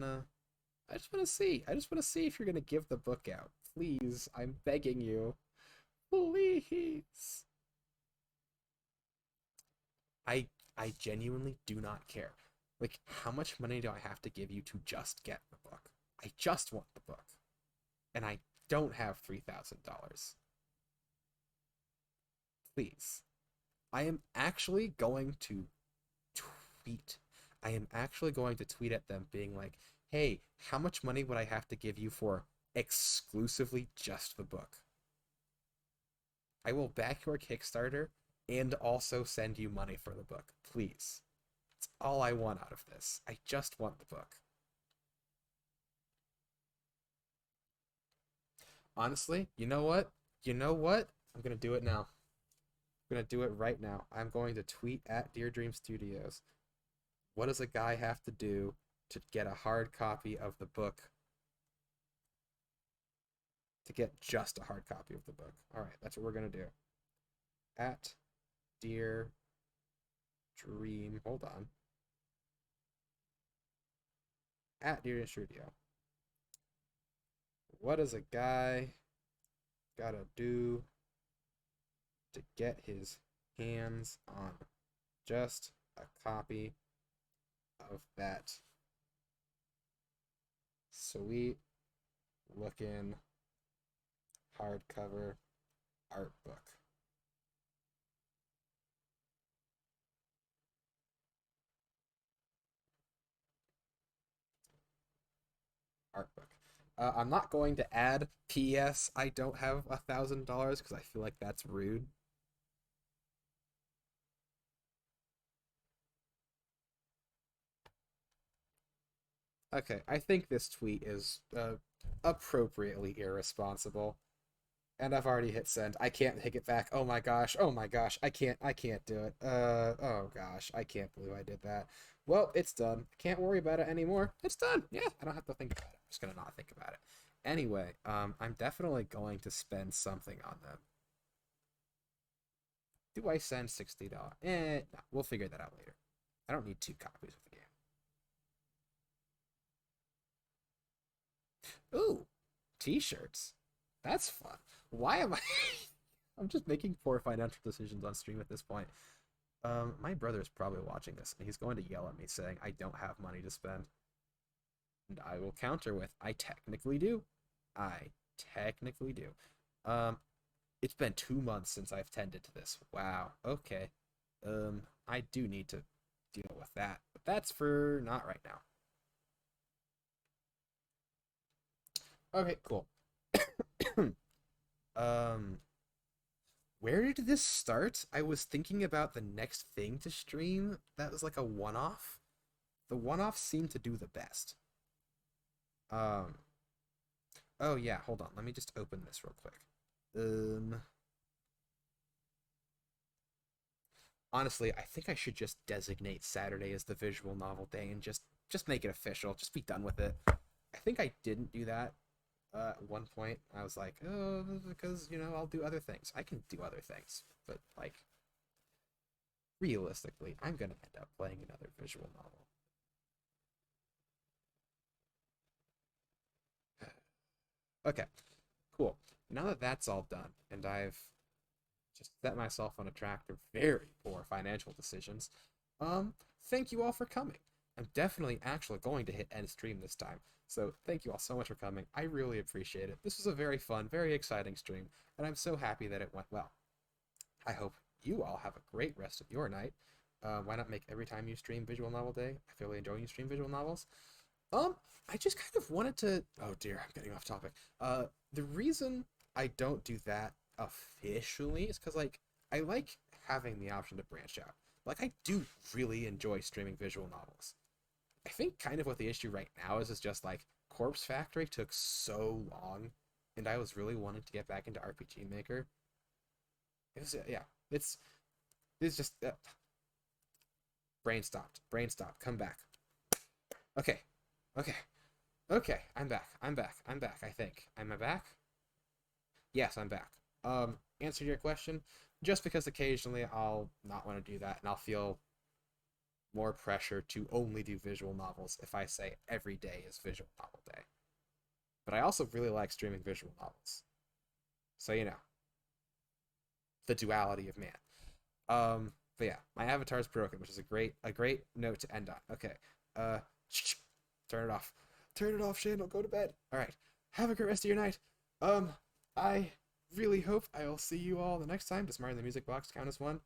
wanna see. I just wanna see if you're gonna give the book out. Please, I'm begging you. Please. I I genuinely do not care. Like, how much money do I have to give you to just get the book? I just want the book. And I don't have $3,000. Please. I am actually going to tweet. I am actually going to tweet at them being like, hey, how much money would I have to give you for exclusively just the book? I will back your Kickstarter and also send you money for the book. Please. It's all I want out of this. I just want the book. Honestly, you know what? You know what? I'm gonna do it now. I'm gonna do it right now. I'm going to tweet at Dear Dream Studios. What does a guy have to do to get a hard copy of the book? To get just a hard copy of the book. All right, that's what we're gonna do. At Dear Dream. Hold on. At Dear Dream Studio. What does a guy gotta do to get his hands on just a copy of that sweet looking hardcover art book? Art book. I'm not going to add P.S. I don't have $1,000 because I feel like that's rude. Okay, I think this tweet is appropriately irresponsible, and I've already hit send. I can't take it back. Oh my gosh. Oh my gosh. I can't do it. Oh gosh. I can't believe I did that. Well, it's done. Can't worry about it anymore. It's done. Yeah, I don't have to think about it. I'm just gonna not think about it. Anyway, I'm definitely going to spend something on them. Do I send $60? No, we'll figure that out later. I don't need two copies of the game. Ooh, t-shirts. That's fun. Why am I I'm just making poor financial decisions on stream at this point. My brother's probably watching this and he's going to yell at me saying I don't have money to spend. And I will counter with I technically do. I technically do. Um, it's been 2 months since I've tended to this. Wow. Okay. I do need to deal with that, but that's for not right now. Okay, cool. um, where did this start? I was thinking about the next thing to stream that was like a one-off. The one-offs seem to do the best. Um, oh yeah, hold on. Let me just open this real quick. Um, Honestly, I think I should just designate Saturday as the visual novel day and just make it official. Just be done with it. I think I didn't do that at one point. I was like, oh, because I'll do other things. I can do other things, but like realistically, I'm gonna end up playing another visual novel. Okay, cool. Now that that's all done, and I've just set myself on a track to very poor financial decisions, thank you all for coming. I'm definitely actually going to hit end stream this time. So thank you all so much for coming. I really appreciate it. This was a very fun, very exciting stream, and I'm so happy that it went well. I hope you all have a great rest of your night. Why not make every time you stream Visual Novel Day? I feel really enjoy you stream visual novels. Um, I just kind of wanted to. Oh dear, I'm getting off topic. The reason I don't do that officially is because I like having the option to branch out. Like I do really enjoy streaming visual novels. I think kind of what the issue right now is just like Corpse Factory took so long, and I was really wanting to get back into RPG Maker. It was yeah, it's it's just brain stopped, brain stopped. Come back. Okay, okay, okay. I'm back. I'm back. I'm back. I think. Am I back? Yes, I'm back. Answer your question. Just because occasionally I'll not want to do that, and I'll feel more pressure to only do visual novels if I say every day is visual novel day. But I also really like streaming visual novels. So the duality of man. But yeah, my avatar is broken, which is a great note to end on. Okay. Uh turn it off. Turn it off, Shane. Don't go to bed. Alright. Have a great rest of your night. I really hope I'll see you all the next time. Does Mario the Music Box count as one?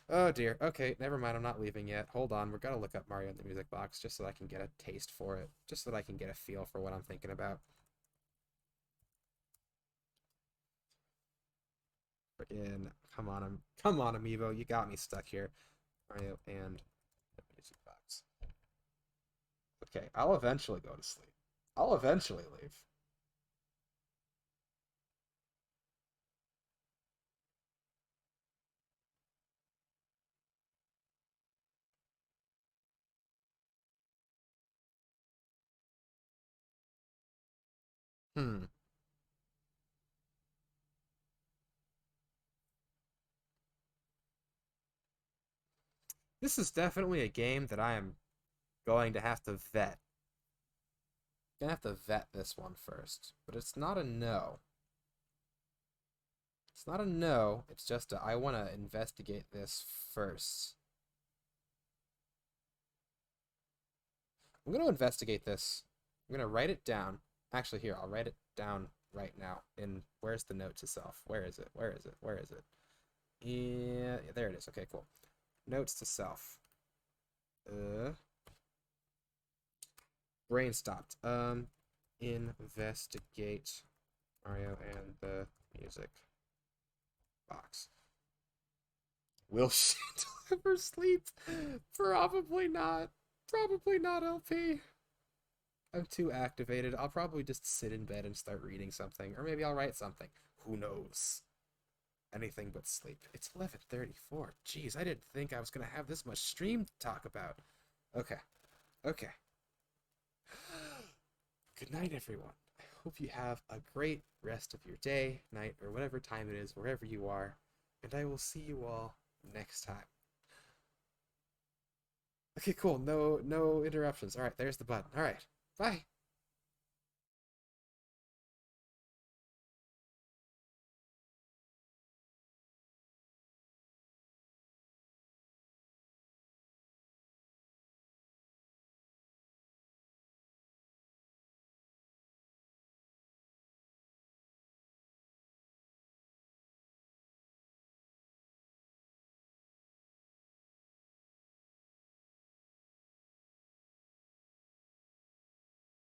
Oh dear. Okay, never mind. I'm not leaving yet. Hold on. We're gonna look up Mario in the Music Box just so I can get a taste for it. Just so that I can get a feel for what I'm thinking about. Freaking, come on, Amiibo. You got me stuck here. Mario and the Music Box. Okay, I'll eventually go to sleep. I'll eventually leave. Hmm. This is definitely a game that I am going to have to vet. Gonna have to vet this one first, but it's not a no. It's not a no. It's just I want to investigate this first. I'm gonna investigate this. I'm gonna write it down. Actually, here I'll write it down right now. In where's the note to self? Where is it? Where is it? Where is it? Yeah, there it is. Okay, cool. Notes to self. Brain stopped. Investigate Mario and the Music Box. Will she ever sleep? Probably not. Probably not, LP. I'm too activated. I'll probably just sit in bed and start reading something. Or maybe I'll write something. Who knows? Anything but sleep. It's 11:34. Jeez, I didn't think I was going to have this much stream to talk about. Okay. Okay. Good night, everyone. I hope you have a great rest of your day, night, or whatever time it is, wherever you are. And I will see you all next time. Okay, cool. No interruptions. All right, there's the button. All right. Bye.